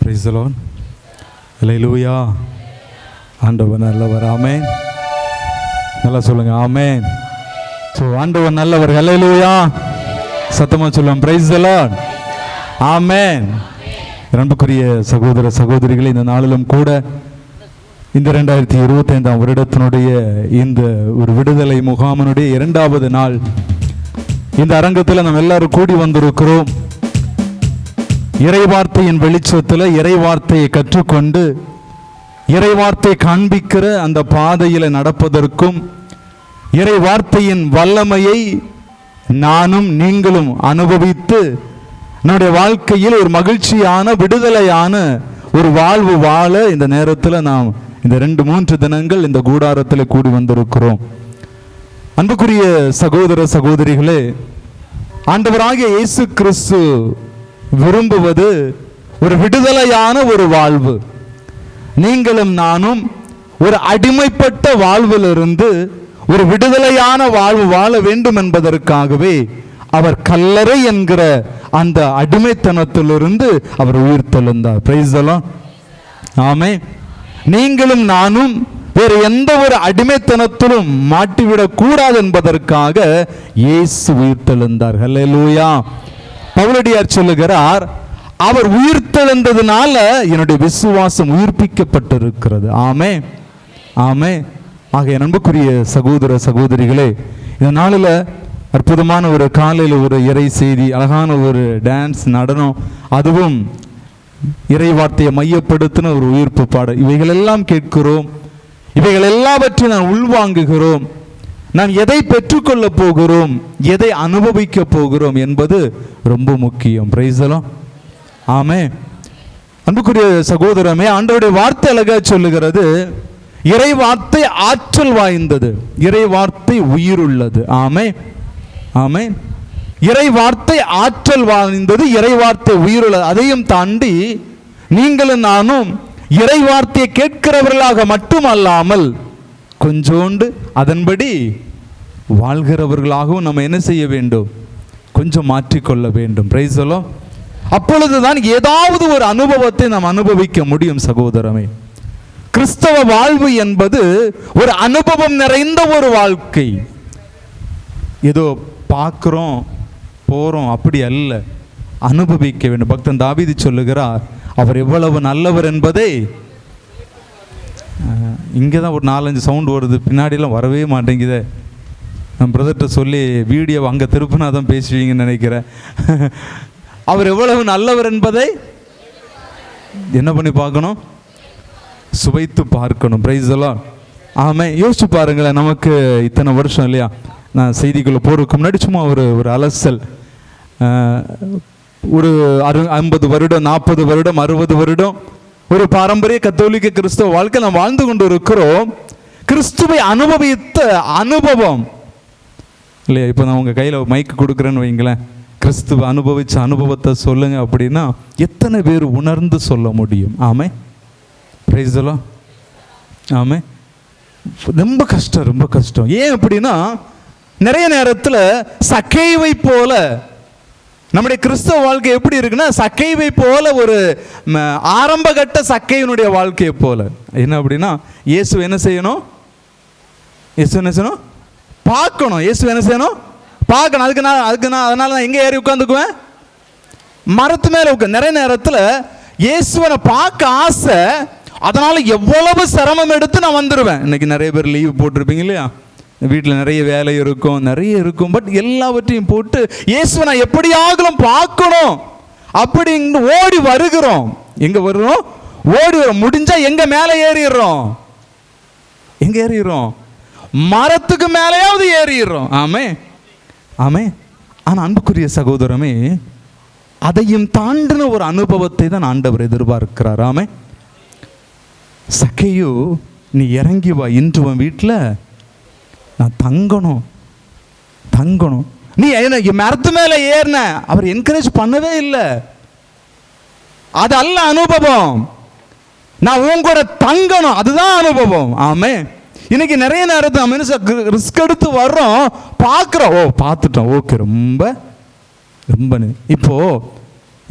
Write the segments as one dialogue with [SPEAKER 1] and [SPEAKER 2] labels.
[SPEAKER 1] Price the lord. அல்லேலூயா. ஆண்டவர் நல்லவர். ஆமென். நல்லா சொல்லுங்க ஆமென். ஸோ ஆண்டவர் நல்லவர். அல்லேலூயா. சத்தமா சொல்லுவோம் பிரைஸ் தி லார்ட். ஆமென். அன்புக்குரிய சகோதர சகோதரிகளை, இந்த நாளிலும் கூட இந்த 2025 வருடத்தினுடைய இந்த ஒரு விடுதலை முகாமினுடைய 2வது நாள் இந்த அரங்கத்தில் நம்ம எல்லாரும் கூடி வந்திருக்கிறோம். இறைவார்த்தையின் வெளிச்சத்தில் இறைவார்த்தையை கற்றுக்கொண்டு இறைவார்த்தை காண்பிக்கிற அந்த பாதையில் நடப்பதற்கும் இறைவார்த்தையின் வல்லமையை நானும் நீங்களும் அனுபவித்து நம்முடைய வாழ்க்கையில் ஒரு மகிழ்ச்சியான விடுதலையான ஒரு வாழ்வு வாழ இந்த நேரத்தில் நாம் இந்த 2-3 தினங்கள் இந்த கூடாரத்தில் கூடி வந்திருக்கிறோம். அன்புக்குரிய சகோதர சகோதரிகளே, ஆண்டவராகிய இயேசு கிறிஸ்து விரும்புவது ஒரு விடுதலையான ஒரு வாழ்வு. நீங்களும் நானும் ஒரு அடிமைப்பட்ட வாழ்விலிருந்து ஒரு விடுதலையான வாழ்வு வாழ வேண்டும் என்பதற்காகவே அவர் கல்லறை என்கிற அந்த அடிமைத்தனத்திலிருந்து அவர் உயிர்த்தெழுந்தார். Praise the Lord. ஆமென். நீங்களும் நானும் வேறு எந்த ஒரு அடிமைத்தனத்திலும் மாட்டிவிடக் கூடாது என்பதற்காக இயேசு உயிர்த்தெழுந்தார். அல்லேலூயா. பவுலடியார் சொல்லுகிறார், அவர் உயிர்த்தெழுந்ததுனால என்னுடைய விசுவாசம் உயிர்ப்பிக்கப்பட்டிருக்கிறது. ஆமென். ஆமென். ஆகிய அன்புக்குரிய சகோதர சகோதரிகளே, இந்த நாளில் அற்புதமான ஒரு காலையில் ஒரு இறை செய்தி, அழகான ஒரு டான்ஸ், நடனம், அதுவும் இறை வார்த்தையை மையப்படுத்தின ஒரு உயிர்ப்பு பாடல், இவைகளெல்லாம் கேட்கிறோம். இவைகள் எல்லாவற்றையும் நாம் உள்வாங்குகிறோம். நாம் எதை பெற்றுக்கொள்ள போகிறோம், எதை அனுபவிக்க போகிறோம் என்பது ரொம்ப முக்கியம். Praise the Lord. ஆமென். அன்புக்குரிய சகோதரமே, ஆண்டவருடைய வார்த்தை அழகா சொல்லுகிறது, இறை வார்த்தை ஆற்றல் வாய்ந்தது, இறை வார்த்தை உயிர் உள்ளது. ஆமென். ஆமென். இறை வார்த்தை ஆற்றல் வாய்ந்தது, இறை வார்த்தை உயிர் உள்ளது. அதையும் தாண்டி நீங்களும் நானும் இறை வார்த்தையை கேட்கிறவர்களாக மட்டுமல்லாமல் கொஞ்சோண்டு அதன்படி வாழ்கிறவர்களாகவும் நம்ம என்ன செய்ய வேண்டும், கொஞ்சம் மாற்றிக்கொள்ள வேண்டும். Praise the Lord. அப்பொழுதுதான் ஏதாவது ஒரு அனுபவத்தை நாம் அனுபவிக்க முடியும். சகோதரமே, கிறிஸ்தவ வாழ்வு என்பது ஒரு அனுபவம் நிறைந்த ஒரு வாழ்க்கை. ஏதோ பார்க்கிறோம் போறோம் அப்படி அல்ல, அனுபவிக்க வேண்டும். பக்தன் தாவீது சொல்லுகிறார், அவர் எவ்வளவு நல்லவர் என்பதை. இங்கே தான் ஒரு 4-5 சவுண்ட் வருது, பின்னாடிலாம் வரவே மாட்டேங்குது. நான் பிரதர்கிட்ட சொல்லி வீடியோ அங்கே திருப்பினா தான் பேசுவீங்கன்னு நினைக்கிறேன். அவர் எவ்வளவு நல்லவர் என்பதை என்ன பண்ணி பார்க்கணும், சுவைத்து பார்க்கணும். Praise the Lord. ஆமென். யோசிச்சு பாருங்களேன், நமக்கு இத்தனை வருஷம் இல்லையா, நான் செய்திக்குள்ளே போகிறதுக்கு முன்னாடி சும்மா ஒரு அலசல், ஒரு 50 வருடம் 40 வருடம் 60 வருடம் ஒரு பாரம்பரிய கத்தோலிக்க கிறிஸ்தவ வாழ்க்கை நாம் வாழ்ந்து கொண்டு இருக்கிறோம். கிறிஸ்துவை அனுபவித்த அனுபவம் இல்லையா. இப்போ நான் உங்கள் கையில் மைக்கு கொடுக்குறேன்னு வைங்களேன், கிறிஸ்துவை அனுபவித்த அனுபவத்தை சொல்லுங்க அப்படின்னா எத்தனை பேர் உணர்ந்து சொல்ல முடியும்? Amen. Praise the Lord. Amen. ரொம்ப கஷ்டம், ரொம்ப கஷ்டம். ஏன் அப்படின்னா, நிறைய நேரத்தில் சக்கைவை போல நம்முடைய கிறிஸ்தவ வாழ்க்கை எப்படி இருக்குன்னா, சக்கைவை போல ஒரு ஆரம்ப கட்ட சக்கையினுடைய வாழ்க்கையை போல. என்ன அப்படின்னா, இயேசு என்ன செய்யணும், இயேசு என்ன செய்யணும், பார்க்கணும். இயேசு என்ன செய்யணும், பார்க்கணும். அதுக்கு நான் அதனால நான் எங்கே ஏறி உட்காந்துக்குவேன், மரத்து மேலே உட்காந்து. நிறைய நேரத்தில் இயேசுவை பார்க்க ஆசை, அதனால எவ்வளவு சிரமம் எடுத்து நான் வந்துடுவேன். இன்னைக்கு நிறைய பேர் லீவ் போட்டிருப்பீங்க இல்லையா, வீட்டில் நிறைய வேலை இருக்கும், நிறைய இருக்கும். பட் எல்லாவற்றையும் போட்டு இயேசுவை நான் எப்படியாகலும் பார்க்கணும் அப்படின்னு ஓடி வருகிறோம். எங்க வருகிறோம், ஓடி வரோம். முடிஞ்சா எங்க மேலே ஏறிடுறோம், எங்க ஏறிடுறோம், மரத்துக்கு மேலேயாவது ஏறிடுறோம். ஆமே ஆமே. ஆனால் அன்புக்குரிய சகோதரமே, அதையும் தாண்டின ஒரு அனுபவத்தை தான் ஆண்டவர் எதிர்பார்க்கிறார். ஆமே. சக்கையோ, நீ இறங்கி வா, இன்று உன் வீட்டில் நான் தங்கணும். நீ மரத்து மேலே ஏறின, அவர் என்கரேஜ் பண்ணவே இல்லை. அது அல்ல அனுபவம். நான் உன் கூட தங்கணும், அதுதான் அனுபவம். ஆமே. இன்னைக்கு நிறைய நேரத்தை நம்ம ரிஸ்க் எடுத்து வர்றோம், பார்க்குறோம், பார்த்துட்டோம், ஓகே, ரொம்ப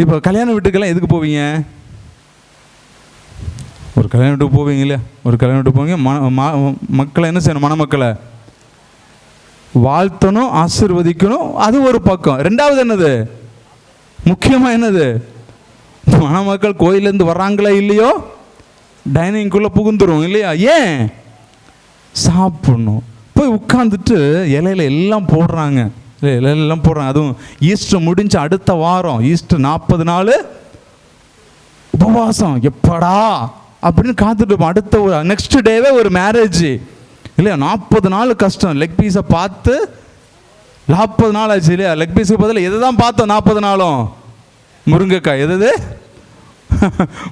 [SPEAKER 1] இப்போ கல்யாண வீட்டுக்கெல்லாம் எதுக்கு போவீங்க? ஒரு கல்யாணத்துக்கு போவீங்க இல்லையா, ஒரு கல்யாணத்துக்கு போவீங்க, மக்களை என்ன செய்யணும், மணமக்களை வாழ்த்தணும், ஆசீர்வதிக்கணும், அது ஒரு பக்கம். ரெண்டாவது என்னது முக்கியமாக என்னது, மணமக்கள் கோயிலேருந்து வர்றாங்களா இல்லையோ டைனிங்குள்ளே புகுந்துரும் இல்லையா, ஏன் சாப்பிடணும். போய் உட்காந்துட்டு இலையில எல்லாம் போடுறாங்க, இலையெல்லாம் போடுறாங்க. அதுவும் ஈஸ்டர் முடிஞ்சு அடுத்த வாரம், ஈஸ்டர் 40 நாள் உபவாசம், எப்படா அப்படின்னு காத்துட்டு இருப்போம். அடுத்த நெக்ஸ்ட் டேவே ஒரு மேரேஜ் இல்லையா, 40 நாள் கஷ்டம். லெக் பீஸை பார்த்து 40 நாள் ஆச்சு இல்லையா. லெக் பீஸுக்கு பதில் எது தான் பார்த்தோம் 40 நாளும், முருங்கைக்காய். எது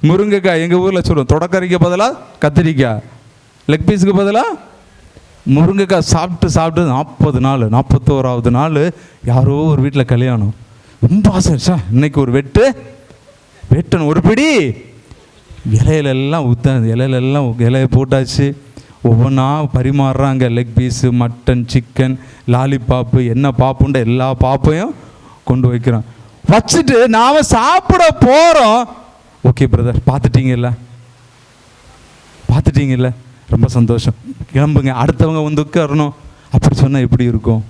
[SPEAKER 1] முருங்கைக்காய். எங்கள் ஊரில் சொல்லுவோம் தொடக்கறிக்கு பதிலாக கத்திரிக்காய், லெக் பீஸுக்கு பதிலாக முருங்கைக்காய் சாப்பிட்டு 40 நாள். 41வது நாள் யாரோ ஒரு வீட்டில் கல்யாணம். ரொம்ப ஆசை, இன்னைக்கு ஒரு வெட்டணும், ஒரு பிடி இலையிலெல்லாம் இலையிலெல்லாம் இலையை போட்டாச்சு. ஒவ்வொன்றா பரிமாறுறாங்க. Leg piece, mutton, chicken, lollipop, என்ன பாப்புண்ட எல்லா பாப்பையும் கொண்டு வைக்கிறோம். வச்சுட்டு நாம் சாப்பிட போகிறோம். ஓகே பிரதர், பார்த்துட்டீங்கல்ல, ரொம்ப சந்தோஷம், கிளம்புங்க, அடுத்தவங்க வந்து உட்காரணும். அப்படி சொன்னால் எப்படி இருக்கும்?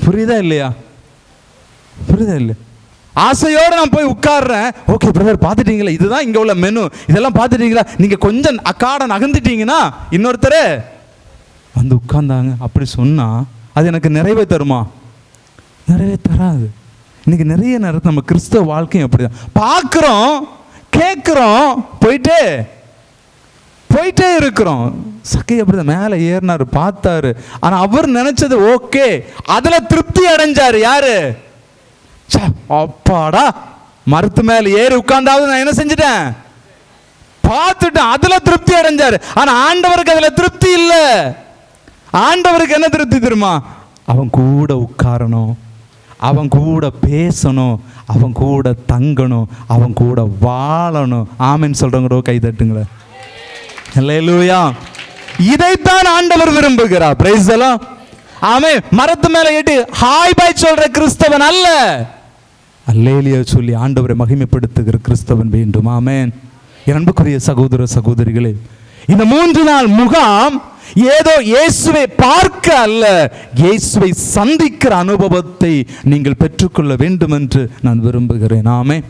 [SPEAKER 1] புரியுதா இல்லையா? ஆசையோடு நான் போய் உட்கார்றேன். ஓகே பிரதர், பார்த்துட்டீங்களா, இதுதான் இங்கே உள்ள மெனு, இதெல்லாம் பார்த்துட்டீங்களா, நீங்கள் கொஞ்சம் அக்காடை நகர்ந்துட்டீங்கன்னா இன்னொருத்தர் வந்து உட்கார்ந்தாங்க. அப்படி சொன்னால் அது எனக்கு நிறைவே தருமா? நிறைவே தராது. இன்னைக்கு நிறைய நேரத்தில் நம்ம கிறிஸ்தவ வாழ்க்கையும் அப்படி தான் பார்க்குறோம், கேட்குறோம், போயிட்டே இருக்கிறோம். சக்கை அப்படி தான் மேலே ஏறினார், பார்த்தாரு. ஆனால் அவர் நினைச்சது ஓகே, அதில் திருப்தி அடைஞ்சாரு. யாரு? அப்பாடா, மரத்து மேல ஏறி உட்கார்ந்தாவது நான் என்ன செஞ்சிட்டேன், பார்த்துட்டேன், அதுல திருப்தி அடைஞ்சாரு. ஆனா ஆண்டவருக்கு அதுல திருப்தி இல்லை. ஆண்டவருக்கு என்ன திருப்தி தெரியுமா? அவன் கூட உட்காரணும், அவன் கூட பேசணும், அவன் கூட தங்கணும், அவன் கூட வாழணும். ஆமென் சொல்றவங்களோ கை தட்டுங்களேன். அல்லேலூயா. இதைத்தான் ஆண்டவர் விரும்புகிறார். Praise the Lord. ஆமென். மரத்து மேல ஏறி ஹாய் பாய் சொல்ற கிறிஸ்தவன் அல்ல, அல்லேலியா சொல்லி ஆண்டவரை மகிமைப்படுத்துகிற கிறிஸ்தவன் வேண்டும். ஆமென். அன்புக்குரிய சகோதர சகோதரிகளே, இந்த 3 நாள் முகாம் ஏதோ இயேசுவை பார்க்க அல்ல, இயேசுவை சந்திக்கிற அனுபவத்தை நீங்கள் பெற்றுக்கொள்ள வேண்டும் என்று நான் விரும்புகிறேன். ஆமென்.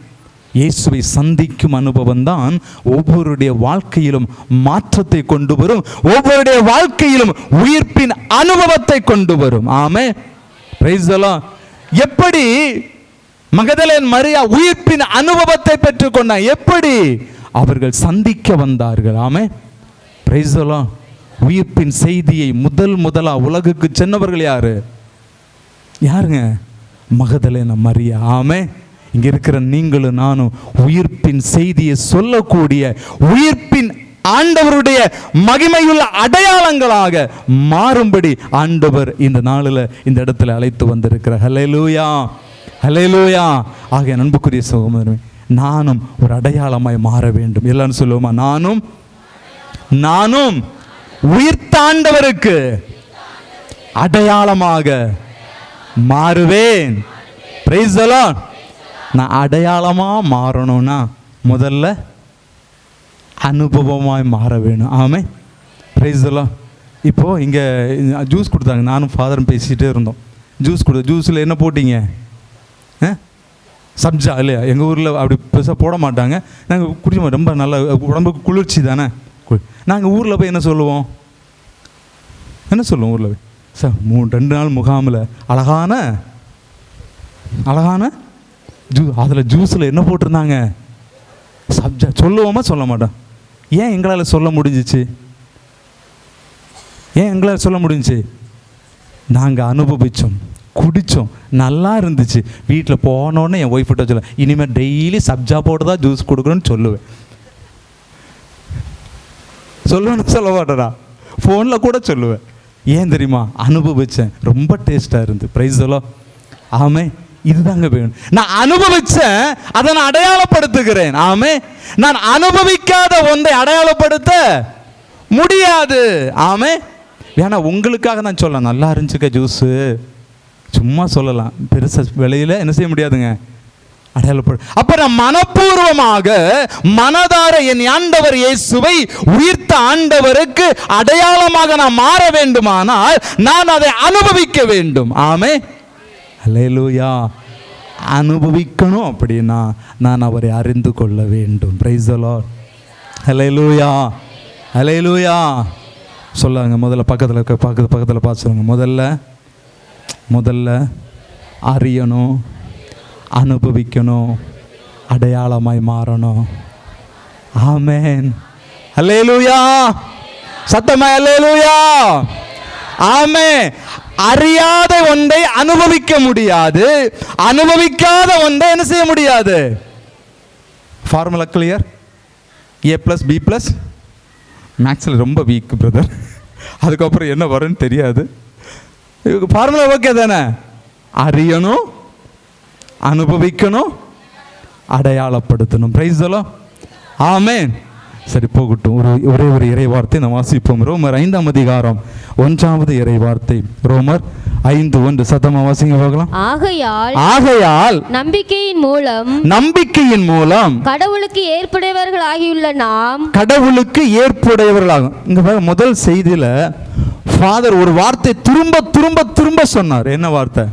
[SPEAKER 1] இயேசுவை சந்திக்கும் அனுபவம் தான் ஒவ்வொருடைய வாழ்க்கையிலும் மாற்றத்தை கொண்டு வரும், ஒவ்வொருடைய வாழ்க்கையிலும் உயிர்ப்பின் அனுபவத்தை கொண்டு வரும். ஆமென். Praise the Lord. எப்படி மகதலேன் மரியா உயிர்ப்பின் அனுபவத்தை பெற்றுக்கொண்டார், எப்படி அவர்கள் சந்திக்க வந்தார்கள். ஆமென். Praise the lord. உயிர்ப்பின் செய்தியை முதலா உலகுக்கு சென்றவர்கள் யாருங்க? மகதலேன் மரியா. ஆமென். இங்க இருக்கிற நீங்களும் நானும் உயிர்ப்பின் செய்தியை சொல்லக்கூடிய, உயிர்ப்பின் ஆண்டவருடைய மகிமையுள்ள அடையாளங்களாக மாறும்படி ஆண்டவர் இந்த நாளில் இந்த இடத்துல அழைத்து வந்திருக்கிறார். ஹல்லேலூயா, ஹல்லேலூயா. ஆகிய அன்புக்குரிய சகோதரனே, நானும் ஒரு அடையாளமாய் மாற வேண்டும். எல்லாரும் சொல்லுவோமா? நானும் உயிர்த்தாண்டவருக்கு அடையாளமாக மாறுவேன். Price the Lord. நான் அடையாளமாக மாறணும்னா முதல்ல அனுபவமாய் மாற வேணும். ஆமென். Praise the lord. இப்போது இங்கே ஜூஸ் கொடுத்தாங்க, நானும் ஃபாதரும் பேசிகிட்டே இருந்தோம். ஜூஸில் என்ன போட்டிங்க? சப்ஜா இல்லையா? எங்கள் ஊரில் அப்படி பெருசாக போட மாட்டாங்க, நாங்கள் குடிச்ச மாட்டோம். ரொம்ப நல்ல உடம்புக்கு குளிர்ச்சி தானே. நாங்கள் ஊரில் போய் என்ன சொல்லுவோம் ஊரில் போய் சார் 2 நாள் முகாமில் அழகான அதில் ஜூஸில் என்ன போட்டிருந்தாங்க? சப்ஜா. சொல்லுவோமா சொல்ல மாட்டோம்? ஏன் எங்களால் சொல்ல முடிஞ்சிச்சு? நாங்கள் அனுபவித்தோம், குடித்தோம், நல்லா இருந்துச்சு. வீட்டில் போனோடனே என் ஒய்ஃப்கிட்ட சொல்ல, இனிமேல் டெய்லி சப்ஜா போட்டு தான் ஜூஸ் கொடுக்கணும்னு சொல்லுவேன். சொல்ல மாட்டேடா, ஃபோனில் கூட சொல்லுவேன். ஏன் தெரியுமா? அனுபவித்தேன், ரொம்ப டேஸ்ட்டாக இருந்து. Praise the Lord. ஆமென். இதுதாங்க வேணும். நான் அனுபவிச்சேன், அதை நான் அடையாளப்படுத்துகிறேன். ஆமென். நான் அனுபவிக்காத ஒன்றை அடையாளப்படுத்த முடியாது. ஆமென். ஏன்னா உங்களுக்காக நான் சொல்ல, நல்லா இருந்துச்சுக்க ஜூஸு, சும்மா சொல்லலாம். பெருச விலையில் என்ன செய்ய முடியாதுங்க, அடையாளப்படும். அப்ப நான் மனப்பூர்வமாக மனதார என் ஆண்டவர் இயேசுவை உயிர்த்த ஆண்டவருக்கு அடையாளமாக நான் மாற வேண்டுமானால் நான் அதை அனுபவிக்க வேண்டும். ஆமென். அல்லேலூயா. அனுபவிக்கணும் அப்படின்னா நான் அவரை அறிந்து கொள்ள வேண்டும். Praise the lord. அல்லேலூயா. அல்லேலூயா. சொல்லுங்க முதல்ல பக்கத்தில் பார்த்து சொல்லுங்க. முதல்ல அறியணும், அனுபவிக்கணும், அடையாளமாய் மாறணும். ஆமென். அல்லேலூயா. சத்தமா அல்லேலூயா. ஆமென். அறியாத ஒன்றை அனுபவிக்க முடியாது, அனுபவிக்காத ஒன்றை என்ன செய்ய முடியாது. Formula clear? A+B+. மேக்ஸில் ரொம்ப வீக் பிரதர், அதுக்கப்புறம் என்ன வரும்னு தெரியாது. ஃபார்முலா ஓகே தானே? அறியணும், அனுபவிக்கணும், அடையாளப்படுத்தணும். Price the Lord. ஆமென். சரி போகட்டும். ஒரே ஒரு இறை வார்த்தை நாம் வாசிப்போம். ரோமர் 5ஆம் அதிகாரம் 1வது இறை வார்த்தை. ரோமர் 5:1. சத்தமா வாசிங்க பார்க்கலாம். ஆகையால் நம்பிக்கையின் மூலம் கடவுளுக்கு ஏற்புடையவர்களாகும். இங்க முதல் செய்தியில ஃபாதர் ஒரு வார்த்தை திரும்ப சொன்னார். என்ன வார்த்தை?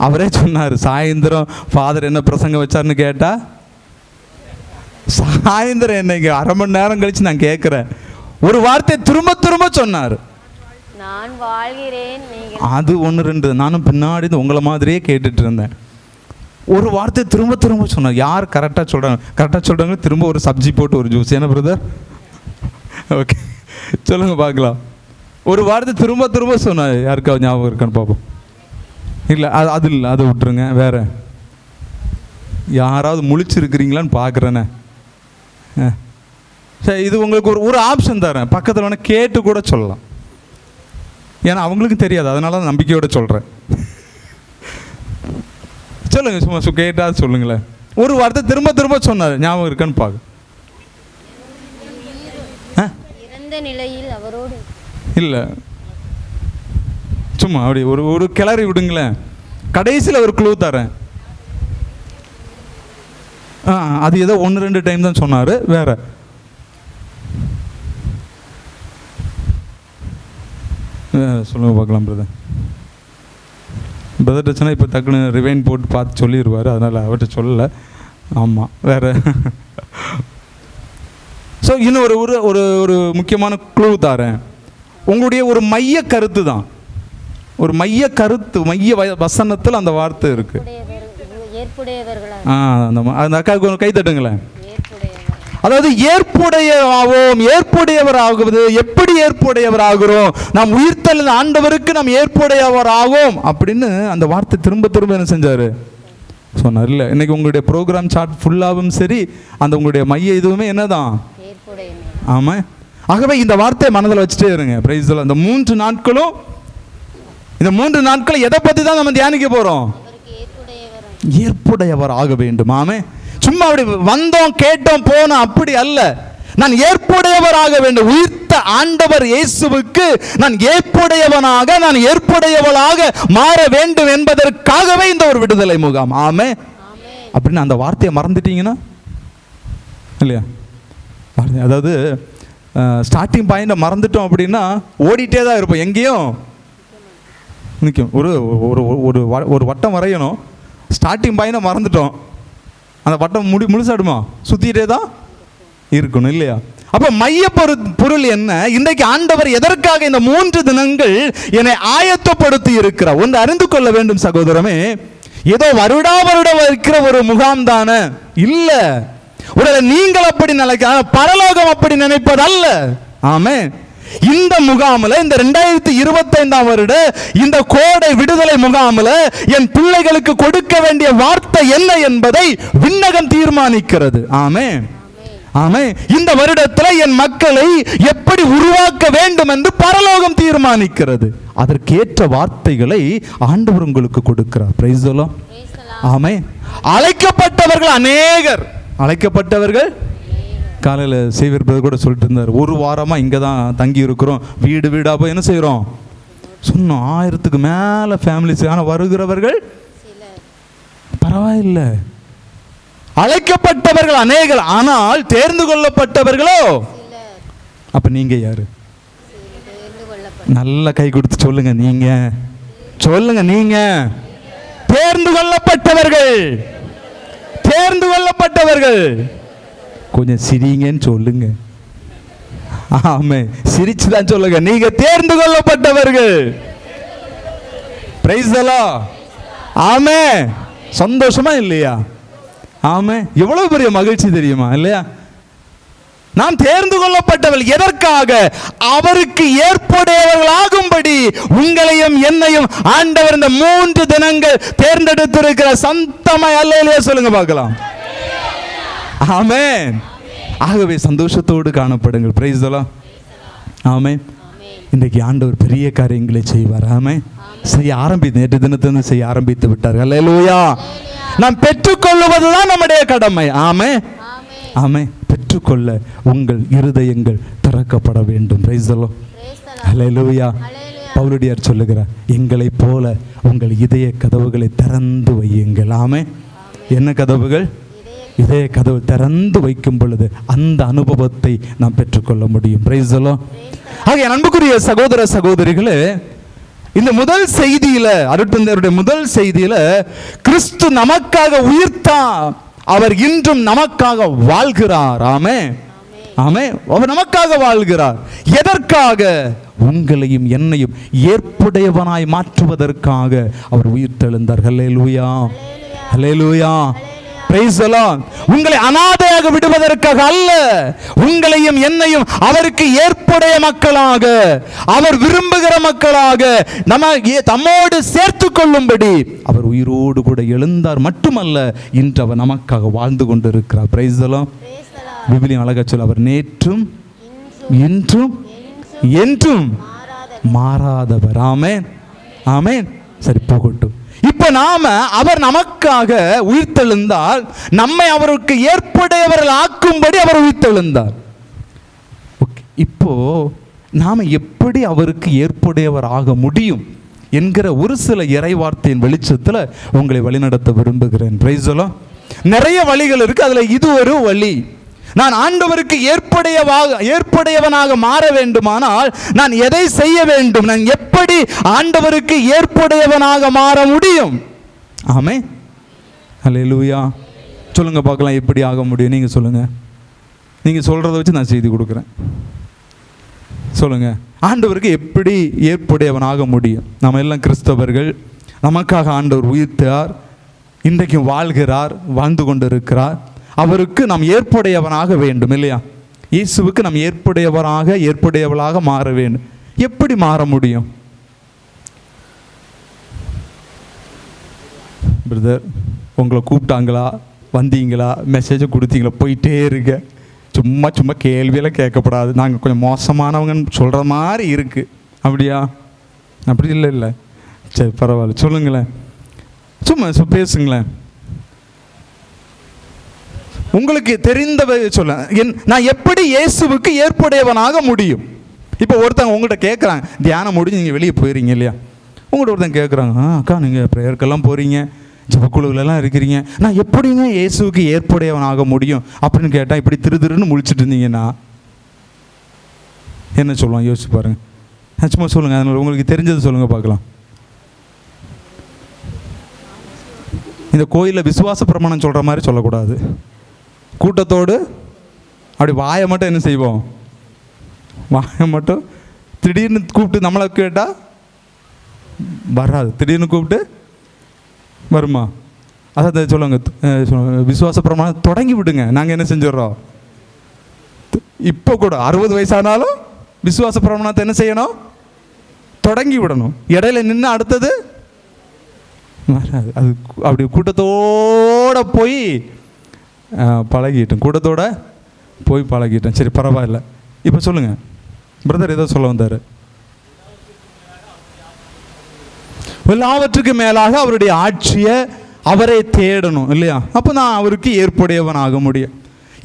[SPEAKER 1] அவரே சொன்னார். சாயந்தரம் ஃபாதர் என்ன பிரசங்கம் வச்சார்னு கேட்டா, சாயந்தரம் என்னைக்கு அரை மணி நேரம் கழிச்சு நான் கேட்கிறேன், ஒரு வார்த்தை திரும்ப சொன்னார். நான் வாழ்கிறேன். அது 1-2 நானும் பின்னாடி உங்களை மாதிரியே கேட்டுட்டு இருந்தேன். ஒரு வார்த்தை திரும்ப சொன்னார். யார் கரெக்டாக சொல்கிறாங்க திரும்ப ஒரு சப்ஜி போட்டு ஒரு ஜூஸ். என்ன பிரதர்? ஓகே சொல்லுங்க பார்க்கலாம். ஒரு வார்த்தை திரும்ப சொன்னார். யாருக்காவது ஞாபகம் இருக்கான்னு பார்ப்போம். இல்லை அது இல்லை, அதை விட்டுருங்க. வேற யாராவது முழிச்சிருக்கிறீங்களான்னு பார்க்குறேனே. சரி, இது உங்களுக்கு ஒரு ஆப்ஷன் தரேன். பக்கத்தில் வேணால் கேட்டு கூட சொல்லலாம். ஏன்னா அவங்களுக்கும் தெரியாது, அதனால தான் நம்பிக்கையோடு சொல்கிறேன். சொல்லுங்கள், சும்மா கேட்டால் சொல்லுங்களேன். ஒரு வார்த்தை திரும்ப சொன்னார். ஞாபகம் இருக்கான்னு பார்க்க. இல்லை சும்மா அப்படி ஒரு கிளறி விடுங்களேன். கடைசியில் ஒரு க்ளூ தரேன். அது ஏதோ 1-2 டைம் தான் சொன்னார். வேற சொல்லுங்க பார்க்கலாம். பிரதர் சொன்னால் இப்போ டக்குன்னு ரிவைன் போட்டு பார்த்து சொல்லிடுவார், அதனால் அவர்கிட்ட சொல்லலை. ஆமாம் வேற. ஸோ இன்னும் ஒரு முக்கியமான க்ளூ தரேன். உங்களுடைய ஒரு மைய கருத்து தான், ஒரு மைய வசனத்தில் அந்த வார்த்தை இருக்கு. அந்த அக்காவுக்கு கை தட்டுங்களேன். அதாவது ஏற்புடையவராகுவது. எப்படி ஏற்புடையவராகிறோம்? நாம் உயிர்த்தெழுந்த ஆண்டவருக்கு நாம் ஏற்புடையவராகும் அப்படின்னு அந்த வார்த்தை திரும்ப என்ன செஞ்சாரு சொன்னார். இல்லை இன்னைக்கு உங்களுடைய ப்ரோக்ராம் சார்ட் ஃபுல்லாகவும் சரி, அந்த உங்களுடைய மைய இதுவுமே என்னதான்? ஆமாம். ஆகவே இந்த வார்த்தையை மனதில் வச்சுட்டே இருங்க. Price the Lord. இந்த 3 நாட்கள் எதை பற்றி தான் நம்ம தியானிக்க போகிறோம்? ஏற்புடையவர் ஆக வேண்டும். ஆமே. சும்மா அப்படி வந்தோம் கேட்டோம் போனோம் அப்படி அல்ல. நான் ஏற்புடையவராக வேண்டும். உயிர்த்த ஆண்டவர் இயேசுவுக்கு நான் ஏற்புடையவளாக மாற வேண்டும் என்பதற்காகவே இந்த ஒரு விடுதலை முகாம். ஆமே. அப்படின்னு அந்த வார்த்தையை மறந்துட்டீங்கன்னா இல்லையா? அதாவது ஸ்டார்டிங் பாயிண்ட மறந்துட்டோம் அப்படின்னா ஓடிட்டே தான் இருப்போம், எங்கேயும் நிற்கும். ஒரு வட்டம் வரையணும். ஸ்டார்டிங் பாயிண்ட மறந்துட்டோம், அந்த வட்டம் முழுசாடுமா சுற்றிட்டே தான் இருக்கணும் இல்லையா? அப்போ மைய பொருள் என்ன? இன்றைக்கு ஆண்டவர் எதற்காக இந்த 3 தினங்கள் என்னை ஆயத்தப்படுத்தி இருக்கிறார் ஒன்று அறிந்து கொள்ள வேண்டும் சகோதரமே. ஏதோ வருடா இருக்கிற ஒரு முகாம் தானே இல்ல. உடனே நீங்கள் அப்படி நினைக்க, பரலோகம் அப்படி நினைப்பது அல்ல. ஆமே. இந்த முகாமில், இந்த 2025ஆம் வருட இந்த கோடை விடுதலை முகாமில் என் பிள்ளைகளுக்கு கொடுக்க வேண்டிய வார்த்தை என்ன என்பதை விண்ணகம் தீர்மானிக்கிறது. ஆமே. ஆமே. இந்த வருடத்தில் என் மக்களை எப்படி உருவாக்க வேண்டும் என்று பரலோகம் தீர்மானிக்கிறது. அதற்கேற்ற வார்த்தைகளை ஆண்டவர் உங்களுக்கு கொடுக்கிறார். Price the Lord. ஆமே. அழைக்கப்பட்டவர்கள் அநேகர். அழைக்கப்பட்டவர்கள் காலையில் சேவியர் பிரதர் கூட சொல்லிட்டு இருந்தார், ஒரு வாரமாக இங்கே தான் தங்கி இருக்கிறோம், வீடாக போய் என்ன செய்கிறோம் சொன்னோம். 1000க்கு மேலே ஃபேமிலிஸ். ஆனால் வருகிறவர்கள் பரவாயில்லை. அழைக்கப்பட்டவர்கள் அநேகர், ஆனால் தேர்ந்து கொள்ளப்பட்டவர்களோ. அப்ப நீங்க யாரு? நல்ல கை கொடுத்து சொல்லுங்க. நீங்க சொல்லுங்க. நீங்க தேர்ந்து கொள்ளப்பட்டவர்கள். தேர்ந்து கொள்ளப்பட்டவர்கள். கொஞ்சம் சிரிங்கன்னு சொல்லுங்க. ஆமே, சிரிச்சுதான் சொல்லுங்க. நீங்க தேர்ந்து கொள்ளப்பட்டவர்கள். Price the Lord. ஆமே. சந்தோஷமா இல்லையா? ஆமே. எவ்வளவு பெரிய மகிழ்ச்சி தெரியுமா இல்லையா? நாம் தேர்ந்து கொள்ளப்பட்டவர்கள். எதற்காக? அவருக்கு ஏற்புடையவர்களாகும்படி உங்களையும் என்னையும் ஆண்டவர் இந்த 3 தினங்கள் தேர்ந்தெடுத்திருக்கிற சந்தமாய் அல்லேலூயா சொல்லுங்க பார்க்கலாம். ஆமென். ஆகவே சந்தோஷத்தோடு காணப்படுங்கள். Price the Lord. ஆமென். இன்றைக்கு ஆண்டவர் பெரிய காரியங்களை செய்வார். ஆமென். செய்ய ஆரம்பித்து நேற்று தினத்திலிருந்து செய்ய ஆரம்பித்து விட்டார். அல்லேலூயா. நாம் பெற்றுக்கொள்வதுதான் நம்முடைய கடமை. ஆமென். ஆமென். பெற்றுக்கொள்ள உங்கள் இருதயங்கள் திறக்கப்பட வேண்டும். Praise the lord. அல்லேலூயா. பவுலடியார் சொல்லுகிறார், எங்களைப் போல உங்கள் இதய கதவுகளை திறந்து வையுங்கள். ஆமென். என்ன கதவுகள்? இதய கதவு திறந்து வைக்கும் பொழுது அந்த அனுபவத்தை நாம் பெற்றுக்கொள்ள முடியும். Price the Lord. ஆக அன்புக்குரிய சகோதர சகோதரிகளே, இந்த முதல் செய்தியில, அருட்தந்தையருடைய முதல் செய்தியில, கிறிஸ்து நமக்காக உயிர்த்தார், அவர் இன்றும் நமக்காக வாழ்கிறார். ஆமென். ஆமென். அவர் நமக்காக வாழ்கிறார். எதற்காக? உங்களையும் என்னையும் ஏற்புடையவனாய் மாற்றுவதற்காக அவர் உயிர்த்தெழுந்தார். அல்லேலூயா. அல்லேலூயா. Praise the lord. உங்களை அனாதையாக விடுவதற்காக அல்ல, உங்களையும் என்னையும் அவருக்கு ஏற்புடைய மக்களாக, அவர் விரும்புகிற மக்களாக தம்மோடு சேர்த்து கொள்ளும்படி அவர் உயிரோடு கூட எழுந்தார். மட்டுமல்ல, இன்று அவர் நமக்காக வாழ்ந்து கொண்டிருக்கிறார். Praise the lord. விவிலியம் அழகா சொல்ல, அவர் நேற்றும் இன்றும் என்றும் மாறாதவர். ஆமென். ஆமென். சரி, போகட்டும். இப்ப நாம அவர் நமக்காக உயிர்த்தெழுந்தால் நம்மை அவருக்கு ஏற்புடையவர்கள் ஆக்கும்படி அவர் உயிர்த்தெழுந்தார். இப்போ நாம எப்படி அவருக்கு ஏற்புடையவர் ஆக முடியும் என்கிற ஒரு சில இறைவார்த்தையின் வெளிச்சத்தில் உங்களை வழிநடத்த விரும்புகிறேன். Praise the Lord. நிறைய வழிகள் இருக்கு, அதுல இது ஒரு வழி. நான் ஆண்டவருக்கு ஏற்புடையவனாக மாற வேண்டுமானால் நான் எதை செய்ய வேண்டும்? நான் எப்படி ஆண்டவருக்கு ஏற்புடையவனாக மாற முடியும்? ஆமென். அல்லேலூயா. சொல்லுங்க பார்க்கலாம், எப்படி ஆக முடியும்? நீங்க சொல்லுங்க. நீங்க சொல்றதை வச்சு நான் செய்தி கொடுக்குறேன். சொல்லுங்க, ஆண்டவருக்கு எப்படி ஏற்புடையவனாக முடியும்? நம்ம எல்லாம் கிறிஸ்தவர்கள். நமக்காக ஆண்டவர் உயிர்த்தார், இன்றைக்கும் வாழ்கிறார், வாழ்ந்து கொண்டிருக்கிறார். அவருக்கு நாம் ஏற்புடையவனாக வேண்டும் இல்லையா? இயேசுவுக்கு நாம் ஏற்புடையவளாக மாற வேண்டும். எப்படி மாற முடியும்? பிரதர், உங்களை கூப்பிட்டாங்களா, வந்தீங்களா, மெசேஜை கொடுத்தீங்களா? போயிட்டே இருக்க. சும்மா சும்மா கேள்வியெல்லாம் கேட்கப்படாது. நாங்கள் கொஞ்சம் மோசமானவங்கன்னு சொல்கிற மாதிரி இருக்கு. அப்படியா? அப்படி இல்லை. சரி, பரவாயில்ல. சொல்லுங்களேன், சும்மா பேசுங்களேன். உங்களுக்கு தெரிந்தவை சொல்ல. நான் எப்படி இயேசுவுக்கு ஏற்புடையவனாக முடியும்? இப்போ ஒருத்தங்க உங்கள்கிட்ட கேட்குறாங்க, தியானம் முடிஞ்சு நீங்கள் வெளியே போயிடுறீங்க இல்லையா? உங்கள்கிட்ட ஒருத்தங்க கேட்குறாங்க, அக்கா நீங்கள் ப்ரேயருக்கெல்லாம் போகிறீங்க, ஜபக்குழுவிலலாம் இருக்கிறீங்க, நான் எப்படிங்க இயேசுவுக்கு ஏற்புடையவனாக முடியும் அப்படின்னு கேட்டால் இப்படி திருன்னு முழிச்சிட்டு இருந்தீங்கன்னா என்ன சொல்லுவாங்க? யோசிச்சு பாருங்கள். சும்மா சொல்லுங்கள், அதனால் உங்களுக்கு தெரிஞ்சது சொல்லுங்கள் பார்க்கலாம். இந்த கோயிலில் விசுவாச பிரமாணம் சொல்கிற மாதிரி சொல்லக்கூடாது. கூட்டத்தோடு அப்படி வாயை மட்டும் என்ன செய்வோம்? வாயை மட்டும் திடீர்னு கூப்பிட்டு நம்மளை கேட்டால் வராது. திடீர்னு கூப்பிட்டு வருமா? அதான் சொல்லுங்க, விசுவாச பிரமாணம் தொடங்கி விடுங்க. நாங்கள் என்ன செஞ்சிடறோம்? இப்போ கூட 60 வயசானாலும் விசுவாச பிரமாணத்தை என்ன செய்யணும்? தொடங்கி விடணும். இடையில நின்று அடுத்தது வராது. அது அப்படி கூட்டத்தோடு போய் பழகிட்டேன். கூட்டத்தோட போய் பழகிட்டேன். சரி, பரவாயில்ல. இப்போ சொல்லுங்க பிரதர், ஏதோ சொல்ல வந்தார். எல்லாவற்றுக்கு மேலாக அவருடைய ஆட்சியை அவரை தேடணும் இல்லையா? அப்போ நான் அவருக்கு ஏற்புடையவன் ஆக முடியும்.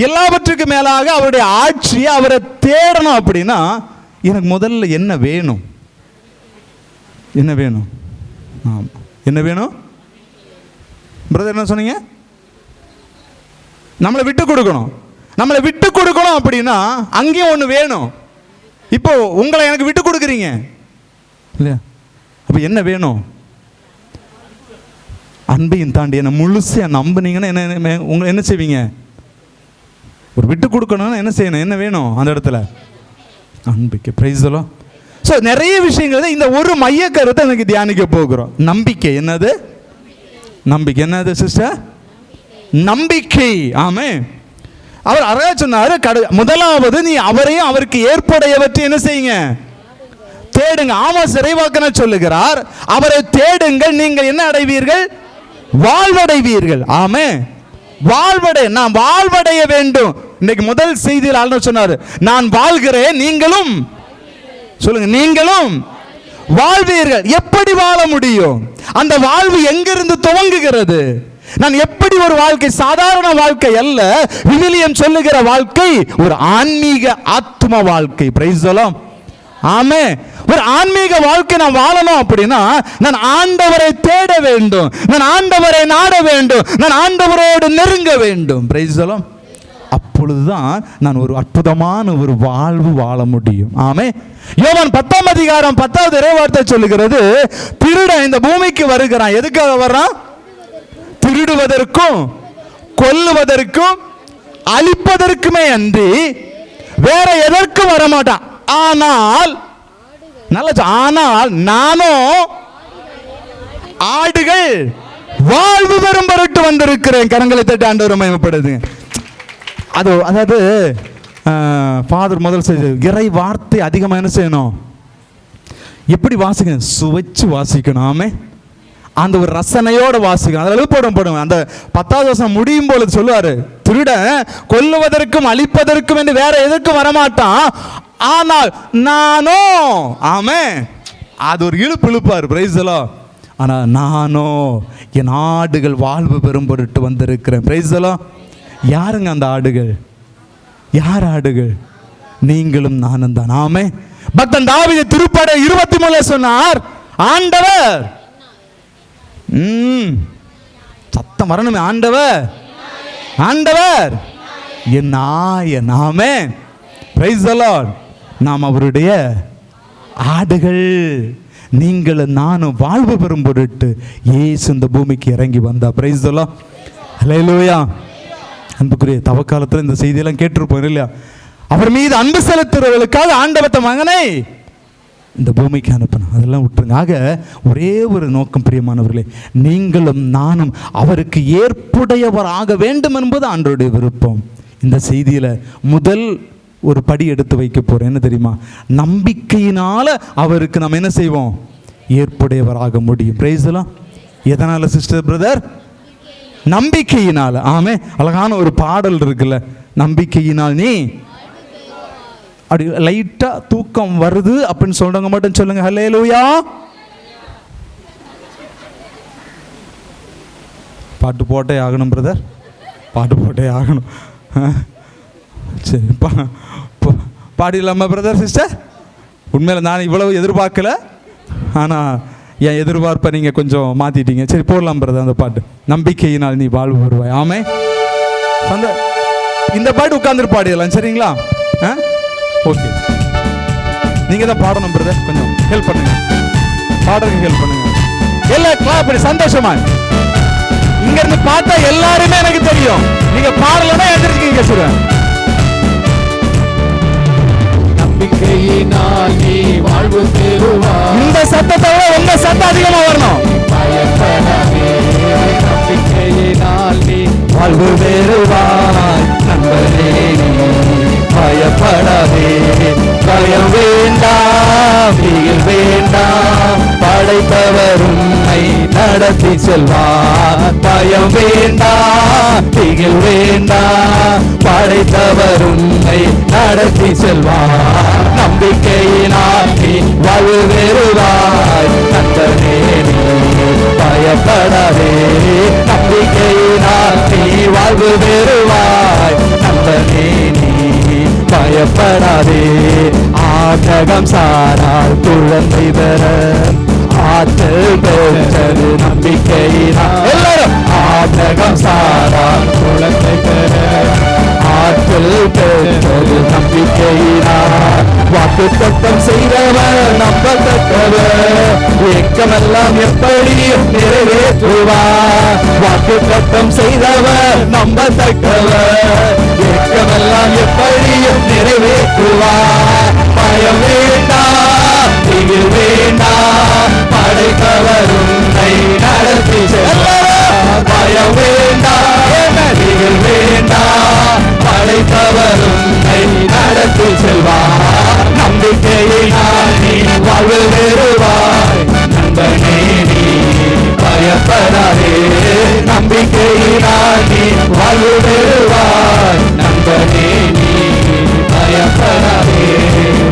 [SPEAKER 1] எல்லாவற்றுக்கு மேலாக அவருடைய ஆட்சியை அவரை தேடணும் அப்படின்னா எனக்கு முதல்ல என்ன வேணும்? என்ன வேணும்? ஆமாம், என்ன வேணும்? பிரதர் என்ன சொன்னீங்க? நம்மளை விட்டு கொடுக்கணும். நம்மளை விட்டு கொடுக்கணும் அப்படின்னா அங்கேயும் ஒன்று வேணும். இப்போ உங்களை எனக்கு விட்டு கொடுக்குறீங்க இல்லையா? அப்போ என்ன வேணும்? அன்பையும் தாண்டி என்ன முழுசையாக நம்புனீங்கன்னா என்ன உங்களை என்ன செய்வீங்க? ஒரு விட்டு கொடுக்கணும்னா என்ன செய்யணும்? என்ன வேணும் அந்த இடத்துல? நம்பிக்கை. Price the Lord. ஸோ நிறைய விஷயங்கள் இந்த ஒரு மைய கருத்தை எனக்கு தியானிக்க போகிறோம். நம்பிக்கை என்னது? நம்பிக்கை என்னது சிஸ்டர்? நம்பிக்கை. ஆமென். அவர் அழகா சொன்னாரு, முதலாவது நீ அவரையும் அவருக்கு ஏற்புடையவற்றை என்ன செய்யுங்க? தேடுங்க. ஆமாம், இறைவாக்கினர் சொல்லுகிறார், அவரை தேடுங்கள், நீங்கள் என்ன அடைவீர்கள்? வாழ்வடைவீர்கள். ஆமென். வாழ்வடை, நான் வாழ்வடைய வேண்டும். இன்னைக்கு முதல் செய்தியில் ஆளுநர் சொன்னார், நான் வாழ்கிறேன், நீங்களும் சொல்லுங்க, நீங்களும் வாழ்வீர்கள். எப்படி வாழ முடியும்? அந்த வாழ்வு எங்கிருந்து துவங்குகிறது? நான் எப்படி ஒரு வாழ்க்கை, சாதாரண வாழ்க்கை அல்ல, விவிலியம் சொல்லுகிற வாழ்க்கை ஒரு ஆன்மீக ஆத்ம வாழ்க்கை. Praise the Lord. ஆமென். ஒரு ஆன்மீக வாழ்க்கை நான் வாழணும் அப்படின்னா நான் ஆண்டவரை தேட வேண்டும், நான் ஆண்டவரை நாட வேண்டும், நான் ஆண்டவரோடு நெருங்க வேண்டும். Praise the Lord. அப்பொழுதுதான் நான் ஒரு அற்புதமான ஒரு வாழ்வு வாழ முடியும். ஆமென். யோவான் 10ஆம் அதிகாரம் 10வது இறைவார்த்தை சொல்லுகிறது, திருடன் இந்த பூமிக்கு வருகிறான். எதுக்காக வர்றான்? திருடுவதற்கும் கொல்லுவதற்கும் அழிப்பதற்குமே அன்றி வேற எதற்கும் வரமாட்டான். ஆனால் நானும் ஆடுகள் வாழ்வு பெறும் பொருட்டு வந்திருக்கிறேன். கரங்களை தட்டி ஆண்டவரை மகிமைப்படுத்துங்க. அதாவது ஃபாதர் முதல் செய்து இறை வார்த்தை அதிகமாக என்ன செய்யணும்? எப்படி வாசிக்கணும்? சுவைச்சு வாசிக்கணும். ஆமென். அந்த ஒரு ரசனையோட வாசிக்கணும். அதில் போடும் அந்த 10வது வசனம் முடியும் போது சொல்லுவாரு, திருடன் கொல்லுவதற்கும் அழிப்பதற்கும் என்று வேற எதற்கும் வரமாட்டான், ஆனால் நானும். ஆமென். அது ஒரு இழுப்பாரு. Price the Lord. ஆனால் நானோ என் ஆடுகள் வாழ்வு பெறும் பொருட்டு வந்திருக்கிறேன். Price the Lord. யாருங்க அந்த ஆடுகள்? யார் ஆடுகள்? நீங்களும் நானும் தான். ஆமென். பக்தன் தாவீது திருப்பாடல் 23 சொன்னார், ஆண்டவர், சத்தம் வரணுமே, ஆண்டவர், ஆண்டவர் என் நாயன். ஆமென். Praise the lord. நாம் அவருடைய ஆடுகள். நீங்களும் நானும் வாழ்வு பெறும் பொருட்டு இயேசு இந்த பூமிக்கு இறங்கி வந்தா. Praise the lord. ஹல்லேலூயா. அன்புக்குரிய தவக்காலத்தில் இந்த செய்தியெல்லாம் கேட்டிருப்போம் இல்லையா? அவர் மீது அன்பு செலுத்துறவர்களுக்காக ஆண்டவத்த மகனை இந்த பூமிக்கு அனுப்பணும். அதெல்லாம் விட்டுருங்க. ஆக ஒரே ஒரு நோக்கம் பிரியமானவர்களே, நீங்களும் நானும் அவருக்கு ஏற்புடையவராக வேண்டும் என்பது ஆண்டவருடைய விருப்பம். இந்த செய்தியில் முதல் ஒரு படி எடுத்து வைக்க போகிறேன். என்ன தெரியுமா? நம்பிக்கையினால அவருக்கு நம்ம என்ன செய்வோம்? ஏற்புடையவராக முடியும். Price the Lord. எதனால சிஸ்டர் பிரதர்? நம்பிக்கையினால். ஆமே. அழகான ஒரு பாடல் இருக்குல்ல, நம்பிக்கையினால் நீ, அப்படி லைட்டா தூக்கம் வருது அப்படின்னு சொல்றவங்க மட்டும் சொல்லுங்க ஹல்லேலூயா. பாட்டு போட்டே ஆகணும் பிரதர், பாட்டு போட்டே ஆகணும். சரி, பாடிடலாமா பிரதர் சிஸ்டர்? உண்மையில நான் இவ்வளவு எதிர்பார்க்கல, ஆனால் என் எதிர்பார்ப்பை நீங்கள் கொஞ்சம் மாற்றிட்டீங்க. சரி, போடலாம் பிரதர் அந்த பாட்டு, நம்பிக்கையினால் நீ வாழ்வு வருவாய். ஆமே. அந்த இந்த பாட்டு உட்கார்ந்து பாடிடலாம். சரிங்களா? ஓகே. நீங்கள் தான் பாடணும் பிரதர், கொஞ்சம் ஹெல்ப் பண்ணுங்க, பாடுறதுக்கு ஹெல்ப் பண்ணுங்க. எல்லாம் கிளாப் பண்ணி சந்தோஷமா. இங்கிருந்து பார்த்தா எல்லாருமே எனக்கு தெரியும், நீங்க பாடலன்னா எழுந்திருக்கீங்க. சொல்லுவேன்,
[SPEAKER 2] நம்பிக்கையினால் நீ வாழ்வு பெறுவாய்.
[SPEAKER 1] இந்த சத்தத்தை விட உங்க சத்தம் அதிகமா வரணும்.
[SPEAKER 2] பயப்படாதே, நம்பிக்கையினால் நீ
[SPEAKER 1] வாழ்வு பெறுவாய். நண்பரே நீ பயப்படாதே, பயம் வேண்டாம், திகில் வேண்டாம், படைத்தவர் உன்னை நடத்தி செல்வார். பயம் வேண்டாம், திகில் வேண்டாம், படைத்தவர் உன்னை நடத்தி செல்வார். நம்பிக்கையினால் நீ வாழ்வு பெறுவாய். நண்பனே நீ பயப்படாதே, நம்பிக்கையினால் நீ வாழ்வு பெறுவாய். நண்பனே நீ பயப்படாதே. ஆற்றகம் சாரால் குழந்தை பெற ஆற்றல் பெற்றது நம்பிக்கையினால். எல்லாரும் ஏக்கமெல்லாம் எப்படியும் நிறைவேற்றுவார். வாக்கு தத்தம் செய்தவர் நம்பத்தக்கவர். ஏக்கமெல்லாம் எப்படியும் நிறைவேற்றுவார். பயம் வேண்டாம், திகில் வேண்டாம், படைத்தவர் உன்னை நடத்தி செல்வார். பயம் வேண்டாம், திகில் வேண்டாம், படைத்தவர் உன்னை நடத்தி செல்வார். நம்பிக்கையினால் நீ வாழ்வு பெறுவாய். நண்பனே நீ பயப்படாதே. நம்பிக்கையினால் நீ வாழ்வு பெறுவாய். நண்பனே நீ பயப்படாதே.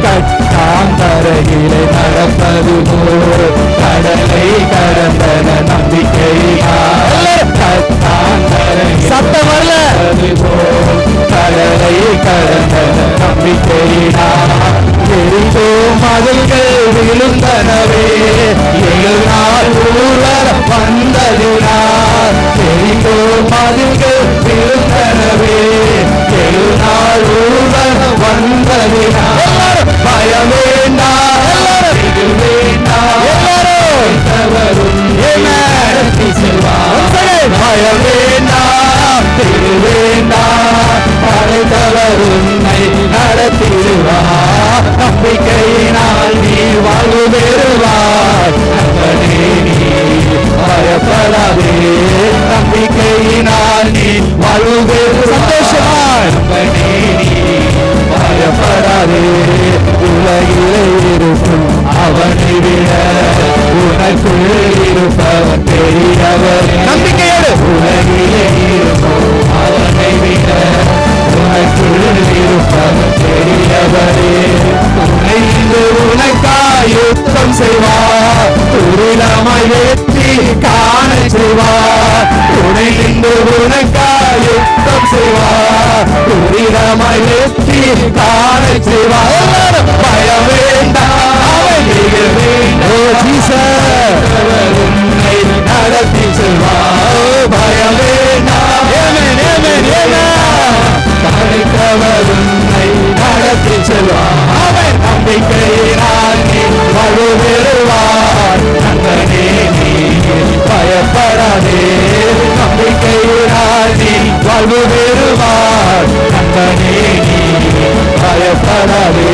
[SPEAKER 1] கட்டாந்தரையிலே நடப்பது போல் கடலை கடந்தன நம்பிக்கையினால். கட்டாந்தரையிலே நடப்பது போல் கடலை கடந்தன நம்பிக்கையினால். எரிந்தோ மதில்கள் விழுந்தனவே 7 நாள் ஊர்வலம் வந்ததினால். எரிந்தோ மதில்கள் விழுந்தனவே 7 நாள் ஊர்வலம் வந்ததினால். பயம் வேண்டாம், திகில் வேண்டாம், படைத்தவரும் நடத்தி செல்வார். பயம் வேண்டாம், திகில் வேண்டாம், படைத்தவர் உன்னை நடத்தி செல்வார். நம்பிக்கையினால் நீ வாழ்வு பெறுவாய். நண்பனே நீ பயப்படாதே. நம்பிக்கையினால் நீ வாழ்வு பெறுவாய். நண்பனே நீ பயப்படாதே. உலகிலே இருக்கும் அவனை விட உனக்குள் இருப்பவன் பெரியவர். நம்பிக்கையோடு உலகிலே இருக்கும் அவனை விட உனக்குள் இருப்பவன் பெரியவரே. உன்னை இன்று உனக்காய் யுத்தம் செய்வார். துரிதமாய் வெற்றி காண செய்வார். உன்னை இன்று உனக்காய் யுத்தம் செய்வார். துரிதமாய் வெற்றி காண செய்வார். பயம் வேண்டாம், திகில் வேண்டாம், உன்னை நடத்தி செல்வார். பயம் வேண்டாம், படைத்தவர் உன்னை நடத்தி செல்வார். நம்பிக்கையினால் நீ வாழ்வு பெறுவார். நண்பனே நீ பயப்படாதே. நம்பிக்கையினால் நீ வாழ்வு பெறுவார். நண்பனே நீ பயப்படாதே.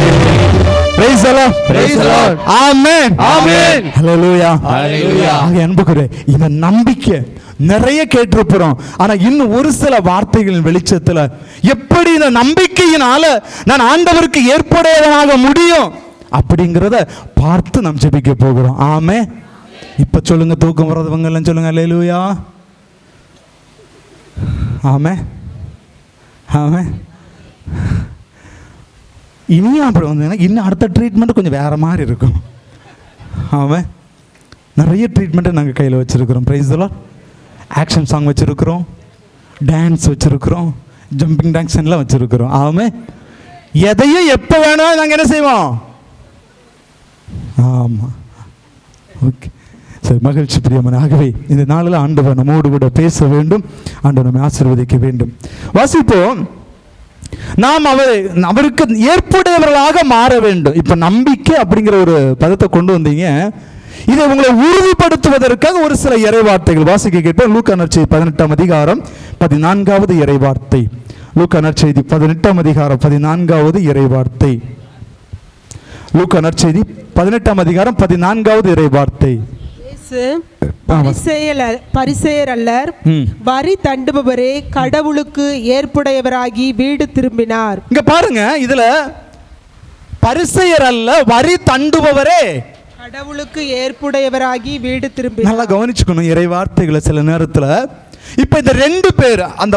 [SPEAKER 1] Praise the Lord. Praise the Lord. Amen. Amen. Hallelujah. Hallelujah. அன்புக்குரிய இந்த நம்பிக்கை நிறைய கேட்டிருப்போம். ஆனா இன்னும் ஒரு சில வார்த்தைகளின் வெளிச்சத்துல எப்படி இந்த நம்பிக்கையினால நான் ஆண்டவருக்கு ஏற்புடையவனாக முடியும் அப்படிங்கிறத பார்த்து நாம் ஜெபிக்க போகிறோம். ஆமே. இப்ப சொல்லுங்க, தூக்கம் வர்றவங்க எல்லாம் சொல்லுங்க அல்லேலூயா. ஆமே. ஆமே. இனியும் அப்படி வந்தீங்கன்னா இன்னும் அடுத்த ட்ரீட்மெண்ட் கொஞ்சம் வேற மாதிரி இருக்கும். ஆமாம், நிறைய ட்ரீட்மெண்ட்டை நாங்கள் கையில் வச்சுருக்கிறோம். ப்ரைஸ் எல்லாம் ஆக்ஷன் சாங் வச்சுருக்கிறோம், டான்ஸ் வச்சுருக்கிறோம், ஜம்பிங் டான்ஸ் எல்லாம் வச்சுருக்கிறோம். ஆமாம், எதையும் எப்போ வேணாலும் நாங்கள் என்ன செய்வோம். ஆமாம், ஓகே, சரி, மகிழ்ச்சி பிரியமான. ஆகவே இந்த நாளில் ஆண்டவர் நம்மோடு கூட பேச வேண்டும், ஆண்டவர் நம்மை ஆசீர்வதிக்க வேண்டும். வாசிப்போம், நாம் அவருக்கு ஏற்புடையவர்களாக மாற வேண்டும். இப்ப நம்பிக்கை அப்படிங்கிற ஒரு பதத்தை கொண்டு வந்தீங்க. இதை உங்களை உறுதிப்படுத்துவதற்காக ஒரு சில இறைவார்த்தைகள் வாசிக்க கேட்போம். லூக்கா நற்செய்தி 18ஆம் அதிகாரம் 14வது இறைவார்த்தை. லூக்கா நற்செய்தி 18ஆம் அதிகாரம் 14வது இறைவார்த்தை. லூக்கா நற்செய்தி 18ஆம் அதிகாரம் 14வது இறைவார்த்தை.
[SPEAKER 3] பரிசேயர் அல்லர், வரி தண்டுபவரே, கடவுளுக்கு ஏற்புடையவராகி வீடு திரும்பினார்.
[SPEAKER 1] இங்க பாருங்க, இதுல பரிசேயர் அல்ல, வரி தண்டுபவரே
[SPEAKER 3] கடவுளுக்கு ஏற்புடையவராகி வீடு திரும்பினார்.
[SPEAKER 1] நல்லா கவனிச்சுக்கணும் இறை வார்த்தைகளை. சில நேரத்துல இப்ப இந்த ரெண்டு பேர் அந்த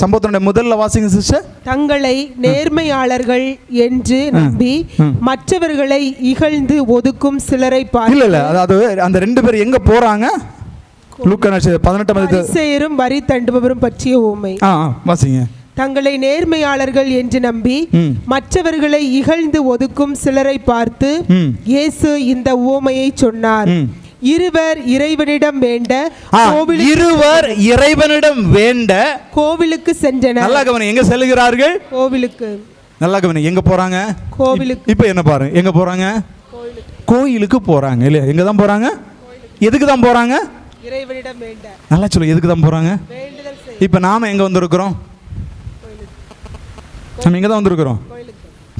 [SPEAKER 1] சம்பவத்தினுடைய முதல்ல வாசிங்க சிஸ்டர். தங்களை
[SPEAKER 3] நேர்மையாளர்கள் என்று நம்பி மற்றவர்களை இகழ்ந்து ஒதுக்கும் சிலரை
[SPEAKER 1] இல்ல இல்ல, அதாவது அந்த ரெண்டு பேர் எங்க போறாங்க? லூக்கா நற்செய்தி 18ஆம்
[SPEAKER 3] பரிசேயரும் வரி தண்டுபவரும் பற்றிய உவமை.
[SPEAKER 1] வாசிங்க.
[SPEAKER 3] தங்களை நேர்மையாளர்கள் என்று நம்பி மற்றவர்களை இகழ்ந்து ஒதுக்கும் சிலரை பார்த்து இயேசு இந்த உவமையை சொன்னார். இருவர் இறைவனிடம் வேண்ட கோவிலுக்கு சென்றனர்.
[SPEAKER 1] நல்லா கவனி, எங்க செல்கிறார்கள்?
[SPEAKER 3] கோவிலுக்கு.
[SPEAKER 1] நல்லா கவனி, எங்க போறாங்க?
[SPEAKER 3] கோவிலுக்கு.
[SPEAKER 1] இப்ப என்ன பாருங்க, எங்க போறாங்க? கோயிலுக்கு போகிறாங்க இல்லையா? எங்கே தான் போகிறாங்க? எதுக்கு தான் போகிறாங்க?
[SPEAKER 3] இறைவனிடம் வேண்ட.
[SPEAKER 1] நல்லா சொல்லு, எதுக்கு தான் போகிறாங்க?
[SPEAKER 3] வேண்டுதல் செய்.
[SPEAKER 1] இப்போ நாம் எங்கே வந்திருக்கிறோம்? நம்ம எங்கே தான் வந்திருக்கிறோம்?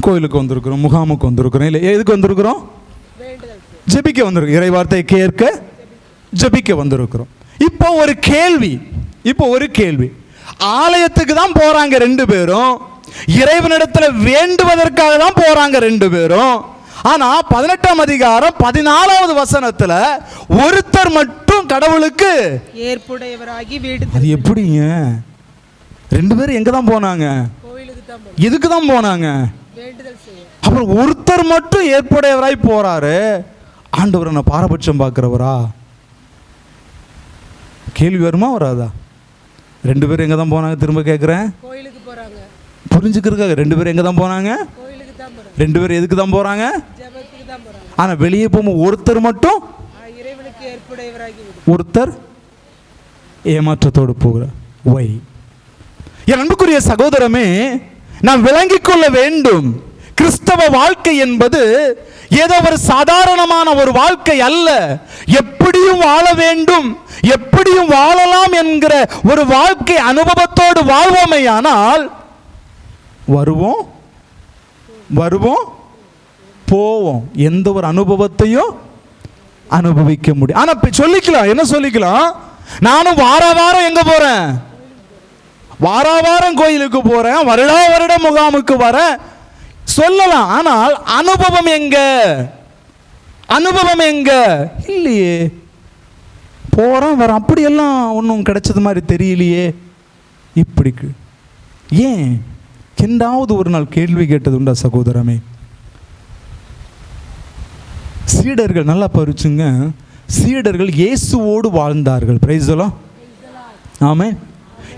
[SPEAKER 1] கோயிலுக்கு வந்திருக்கிறோம், முகாமுக்கு வந்திருக்கிறோம் இல்லை? எதுக்கு வந்திருக்கிறோம்?
[SPEAKER 3] வேண்டுதல் செய்.
[SPEAKER 1] ஜெபிக்க வந்திருக்கிறோம், இறை வார்த்தையை கேட்க ஜெபிக்க வந்திருக்கிறோம். இப்போ ஒரு கேள்வி, ஆலயத்துக்கு தான் போறாங்க ரெண்டு பேரும், இறைவனிடத்தில் வேண்டுவதற்காக தான் போறாங்க ரெண்டு பேரும். ஆனா 18ஆம் அதிகாரம் 14வது வசனத்துல ஒருத்தர் மட்டும் கடவுளுக்கு
[SPEAKER 3] ஏற்புடையவராகி வீடு.
[SPEAKER 1] அது எப்படிங்க? ரெண்டு பேரும் எங்க தான் போனாங்க?
[SPEAKER 3] கோயிலுக்கு தான்.
[SPEAKER 1] எதுக்கு தான் போனாங்க?
[SPEAKER 3] வேண்டுதல் செய்ய.
[SPEAKER 1] அப்புறம் ஒருத்தர் மட்டும் ஏற்புடையவராய் போறாரு. ஆண்டவர் என்ன பாரபட்சம் பார்க்கிறவரா? கேள்வி வருமா வராதா? ரெண்டு பேரும் எங்கே தான் போனாங்க? திரும்ப கேட்குறேன்,
[SPEAKER 3] கோயிலுக்கு போகிறாங்க.
[SPEAKER 1] புரிஞ்சுக்கிறதுக்காக. ரெண்டு பேரும் எங்கே தான் போனாங்க?
[SPEAKER 3] கோயிலுக்கு தான் போகிறாங்க.
[SPEAKER 1] ரெண்டு பேரும் எதுக்கு தான் போகிறாங்க?
[SPEAKER 3] ஜெபத்துக்கு தான் போகிறாங்க.
[SPEAKER 1] ஆனால் வெளியே போகும்போது ஒருத்தர் மட்டும்
[SPEAKER 3] இறைவனுக்கு ஏற்புடையவராகி வீடு.
[SPEAKER 1] ஒருத்தர் ஏமாற்றத்தோடு போகிறார். ஒய்? என் அன்புக்குரிய சகோதரமே, நாம் விளங்கிக் கொள்ள வேண்டும், கிறிஸ்தவ வாழ்க்கை என்பது ஏதோ ஒரு சாதாரணமான ஒரு வாழ்க்கை அல்ல. எப்படியும் வாழ வேண்டும், எப்படியும் வாழலாம் என்கிற ஒரு வாழ்க்கை அனுபவத்தோடு வாழ்வோமேயானால் வருவோம் போவோம், எந்த ஒரு அனுபவத்தையும் அனுபவிக்க முடியும். ஆனா சொல்லிக்கலாம், என்ன சொல்லிக்கலாம்? நானும் வாரம் எங்க போறேன்? வாரம் கோயிலுக்கு போறேன், வருடம் முகாமுக்கு வரேன் சொல்லலாம். ஆனால் அனுபவம் எங்க? இல்லையே. போறோம் வர அப்படியெல்லாம் ஒன்றும் கிடைச்சது மாதிரி தெரியலையே. இப்படிக்கு ஏன்? எந்தாவது ஒரு நாள் கேள்வி கேட்டது உண்டா சகோதரமே? சீடர்கள் நல்லா பறிச்சுங்க, சீடர்கள் இயேசுவோடு வாழ்ந்தார்கள். Praise the Lord. ஆமென்.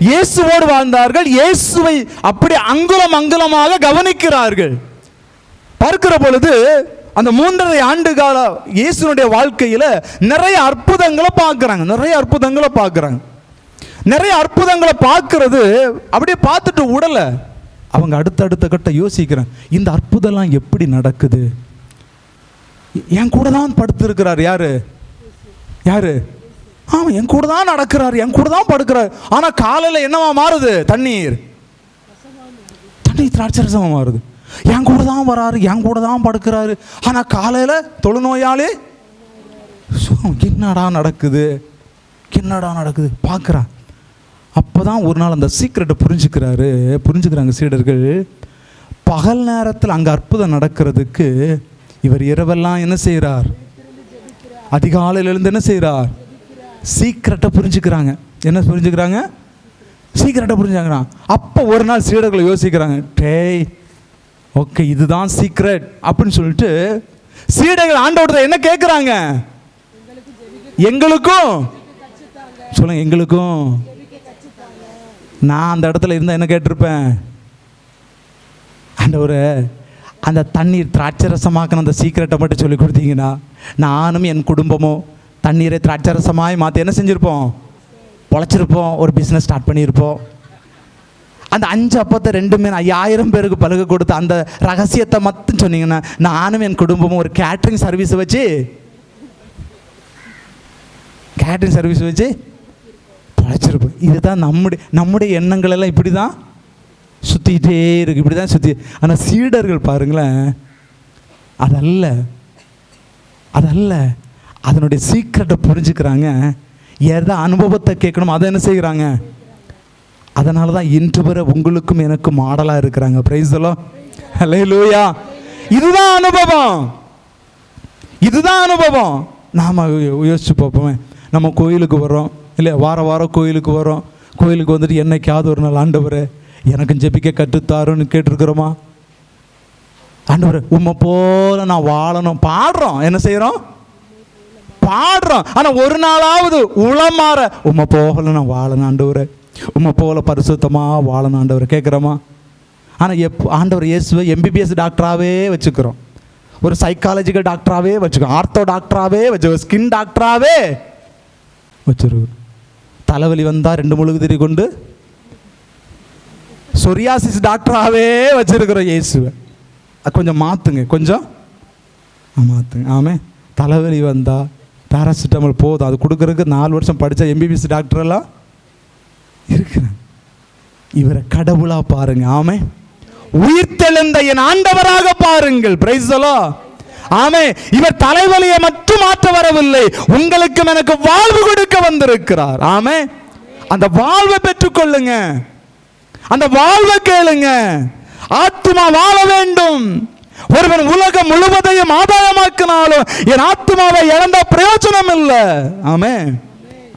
[SPEAKER 1] இயேசுவோடு வாழ்ந்தார்கள், இயேசுவை அப்படி அங்குலமாக கவனிக்கிறார்கள். பார்க்கிற பொழுது அந்த 3.5 ஆண்டு கால இயேசுனுடைய வாழ்க்கையில நிறைய அற்புதங்களை பார்க்குறாங்க. நிறைய அற்புதங்களை பார்க்கறது அப்படியே பார்த்துட்டு உடல அவங்க அடுத்த கட்ட யோசிக்கிறாங்க, இந்த அற்புதம்லாம் எப்படி நடக்குது? என் கூட தான் படுத்திருக்கிறார். யாரு? ஆமாம், என் கூட தான் நடக்கிறார், என் கூட தான் படுக்கிறார். ஆனால் காலையில் என்னவா மாறுது? தண்ணீர் திராட்சரசமாக மாறுது. என் கூட தான் வராரு, என் கூட தான் படுக்கிறாரு. ஆனால் காலையில் தொழுநோயாளி. என்னடா நடக்குது பார்க்குறான். அப்போ தான் ஒரு நாள் அந்த சீக்கிரட்டை புரிஞ்சுக்கிறாங்க சீடர்கள். பகல் நேரத்தில் அங்கே அற்புதம் நடக்கிறதுக்கு இவர் இரவெல்லாம் என்ன செய்கிறார்? அதிகாலையில் எழுந்து என்ன செய்கிறார்? சீக்கிரட்டை புரிஞ்சுக்கிறாங்க. என்ன புரிஞ்சுக்கிறாங்க? சீக்கிரட்டை புரிஞ்சுக்கிறாங்க. அப்போ ஒரு நாள் சீடர்கள் யோசிக்கிறாங்க, டேய் ஓகே இதுதான் சீக்ரெட் அப்படின்னு சொல்லிட்டு சீடர்கள் ஆண்டவர்கிட்ட என்ன கேட்குறாங்க? எங்களுக்கும் சொல்லுங்க, எங்களுக்கும். நான் அந்த இடத்துல இருந்தால் என்ன கேட்டிருப்பேன்? ஆண்டவரே, அந்த தண்ணீர் திராட்சரசமாக்கின அந்த சீக்கிரட்டை மட்டும் சொல்லி கொடுத்தீங்கன்னா நானும் என் குடும்பமும் தண்ணீரை திராட்சரசமாய் மாற்றி என்ன செஞ்சுருப்போம்? பொழைச்சிருப்போம், ஒரு பிஸ்னஸ் ஸ்டார்ட் பண்ணியிருப்போம். அந்த 5 அப்பத்தை 2 மீன் 5000 பேருக்கு பழக கொடுத்த அந்த ரகசியத்தை மட்டும் சொன்னீங்கன்னா நானும் என் குடும்பமும் ஒரு கேட்ரிங் சர்வீஸ் வச்சு பொழைச்சிருப்போம். இதுதான் நம்முடைய எண்ணங்கள் எல்லாம் இப்படி தான் சுற்றிக்கிட்டே இருக்கு, இப்படி தான் சுற்றி. ஆனால் சீடர்கள் பாருங்களேன், அதல்ல அதனுடைய சீக்கிரட்டை புரிஞ்சுக்கிறாங்க. எதை அனுபவத்தை கேட்கணும் அதை என்ன செய்கிறாங்க? அதனால தான் இன்று வரை உங்களுக்கும் எனக்கும் மாடலாக இருக்கிறாங்க. Praise the lord. ஹல்லேலூயா. இதுதான் அனுபவம். நாம் யோசிச்சு பார்ப்போமே, நம்ம கோயிலுக்கு வரோம் இல்லை, வாரம் கோயிலுக்கு வரோம். கோயிலுக்கு வந்துட்டு என்னைக்காவது ஒரு நாள் ஆண்டவரே எனக்கும் ஜெபிக்க கற்றுத்தாருன்னு கேட்டிருக்கிறோமா? ஆண்டவரே உம்மை போல நான் வாழணும் பாடுறோம். என்ன செய்கிறோம்? பாடுறோம். ஆனால் ஒரு நாளாவது உளமாற உம்மை போல நான் வாழணும் ஆண்டவரே, உம்மை போல பரிசுத்தமாக வாழணும் ஆண்டவரை கேட்குறோமா? ஆனால் ஆண்டவர் இயேசுவை MBBS டாக்டராகவே வச்சுக்கிறோம், ஒரு சைக்காலஜிக்கல் டாக்டராகவே வச்சுக்கிறோம், ஆர்த்தோ டாக்டராகவே வச்சுக்கிறோம், ஸ்கின் டாக்டராகவே வச்சுருக்கோம். தலைவலி வந்தால் 2 முழுகுதிரி கொண்டு சொரியாசிஸ் டாக்டராகவே வச்சுருக்கிறோம் இயேசுவை. கொஞ்சம் மாற்றுங்க, கொஞ்சம் மாற்றுங்க. ஆமே. தலைவலி வந்தால் பேராசிட்டமால் போதும், அது கொடுக்குறதுக்கு 4 வருஷம் படித்த எம்பிபிஎஸ் டாக்டர் எல்லாம் இருக்கிறேன். இவரை கடவுளாக பாருங்க. ஆமே. உயிர்த்தெழுந்த என் ஆண்டவராக பாருங்கள். Price the Lord. ஆமே. இவர் தலைவலியை மட்டும் மாற்ற வரவில்லை, உங்களுக்கும் எனக்கு வாழ்வு கொடுக்க வந்திருக்கிறார். ஆமே. அந்த வாழ்வை பெற்றுக்கொள்ளுங்க, அந்த வாழ்வை கேளுங்க. ஆத்துமா வாழ வேண்டும். ஒருவன் உலகம் முழுவதையும் ஆதாயமாக்கினாலும் என் ஆத்துமாவை இழந்த பிரயோஜனம் இல்லை. ஆமே.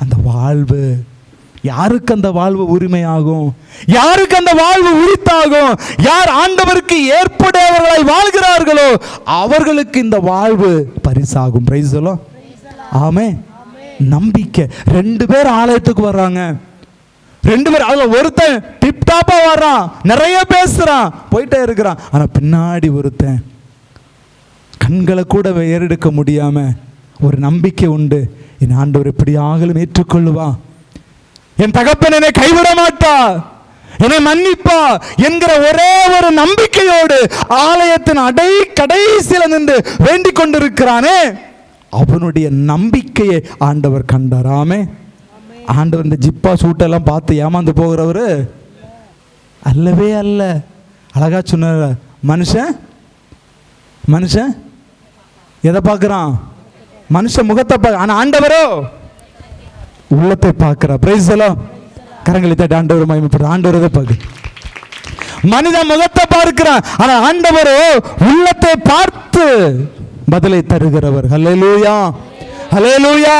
[SPEAKER 1] அந்த வாழ்வு யாருக்கு அந்த வாழ்வு உரிமையாகும்? யாருக்கு அந்த வாழ்வு உரித்தாகும்? யார் ஆண்டவருக்கு ஏற்புடையவர்களாய் வாழ்கிறார்களோ அவர்களுக்கு இந்த வாழ்வு பரிசாகும். Price the Lord. ஆமே. நம்பிக்கை. 2 பேர் ஆலயத்துக்கு வர்றாங்க. 2 பேர், அதுல ஒருத்தன் டிப் டாப்பா வர்றான், நிறைய பேசுறான், போயிட்டே இருக்கிறான். ஆனா பின்னாடி ஒருத்தன் கண்களை கூட ஏறெடுக்க முடியாம ஒரு நம்பிக்கை உண்டு, என் ஆண்டவர் எப்படி ஆகலும் ஏற்றுக்கொள்ளுவா, என் தகப்பன் என்னை கைவிட மாட்டா, என்னை மன்னிப்பா என்கிற ஒரே ஒரு நம்பிக்கையோடு ஆலயத்தின் கடைசியில் நின்று வேண்டிக் கொண்டிருக்கிறானே, அவனுடைய நம்பிக்கையை ஆண்டவர் கண்டார். ஆமே. ஆண்டவர் இந்த ஜிப்பா சூட்டெல்லாம் பார்த்து ஏமாந்து போகிறவர் அல்லவே அல்ல. அழகா சொன்னார், மனுஷன் எதை பார்க்குறான்? மனுஷன் முகத்தை பார்க்க, ஆனால் ஆண்டவரோ உள்ளத்தை பார்க்கிறார். Price the Lord. கரங்களை தட்டி ஆண்டவர் மகிமைப்படுற. ஆண்டவர் எதை பார்க்க? மனிதன் முகத்தை பார்க்கிறான், ஆனா ஆண்டவரோ உள்ளத்தை பார்த்து பதிலை தருகிறவர். ஹல்லேலூயா, ஹல்லேலூயா.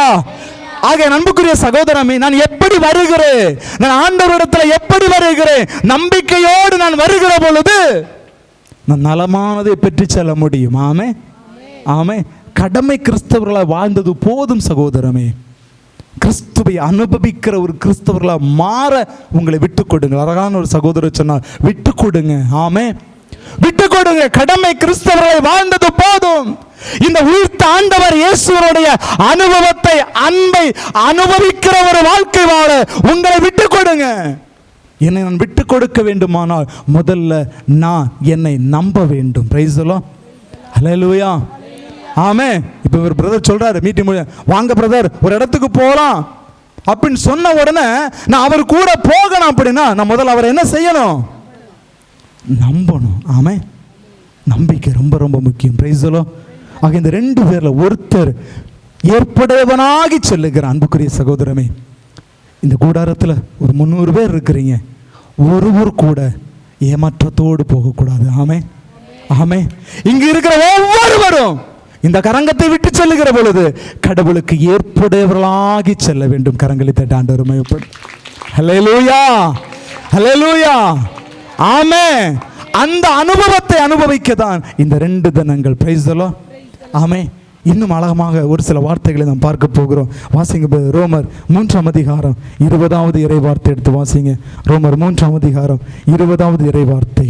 [SPEAKER 1] ஆக அன்புக்குரிய சகோதரமே, நான் எப்படி வருகிறேன்? நான் ஆண்டவரிடத்தில் எப்படி வருகிறேன்? நம்பிக்கையோடு நான் வருகிற பொழுது நான் நலமானதை பெற்று செல்ல முடியும். ஆமே, ஆமே. கடமை கிறிஸ்தவர்களாக வாழ்ந்தது போதும் சகோதரமே. கிறிஸ்துவை அனுபவிக்கிற ஒரு கிறிஸ்தவர்களாக மாற உங்களை விட்டு கொடுங்க. அழகான ஒரு சகோதரர் சொன்னார், விட்டு கொடுங்க. ஆமே, விட்டு கொடுங்க. கடமை கிறிஸ்தவர்களை வாழ்ந்தது போதும். இந்த உயிர்த்த ஆண்டவர் இயேசுவனுடைய அனுபவத்தை, அன்பை அனுபவிக்கிற ஒரு வாழ்க்கை வாழ உங்களை விட்டு கொடுங்க. என்னை நான் விட்டு கொடுக்க வேண்டுமானால் முதல்ல நான் என்னை நம்ப வேண்டும். Praise the lord. ஹல்லேலூயா. ஆமே. இப்போ ஒரு பிரதர் சொல்றாரு மீட்டிங், வாங்க பிரதர் ஒரு இடத்துக்கு போகலாம் அப்படின்னு சொன்ன உடனே நான் அவர் கூட போகணும் அப்படின்னா நான் முதல்ல அவரை என்ன செய்யணும்? நம்பணும். ஆமே. நம்பிக்கை ரொம்ப ரொம்ப முக்கியம். Praise the Lord. ஆக இந்த 2 பேர்ல ஒருத்தர் ஏற்புடையவனாகி செல்லுகிற. அன்புக்குரிய சகோதரமே, இந்த கூடாரத்தில் ஒரு 300 பேர் இருக்கிறீங்க, ஒருவர் கூட ஏமாற்றத்தோடு போகக்கூடாது. ஆமே, ஆமே. இங்கு இருக்கிற ஒவ்வொருவரும் இந்த கரங்கத்தை விட்டு செல்லுகிற பொழுது கடவுளுக்கு ஏற்புடையவர்களாகி செல்ல வேண்டும். கரங்களை தட்டி ஆண்டவர் மகிமைப்படும். ஹல்லேலூயா, ஹல்லேலூயா. ஆமே. அந்த அனுபவத்தை அனுபவிக்க தான் இந்த 2 தினங்கள். Price the Lord. ஆமே. இன்னும் அழகமாக ஒரு சில வார்த்தைகளை நாம் பார்க்க போகிறோம். வாசிங்க ரோமர் 3ஆம் அதிகாரம் 20வது இறை வார்த்தை எடுத்து வாசிங்க. ரோமர் 3ஆம் அதிகாரம் 20வது இறை வார்த்தை.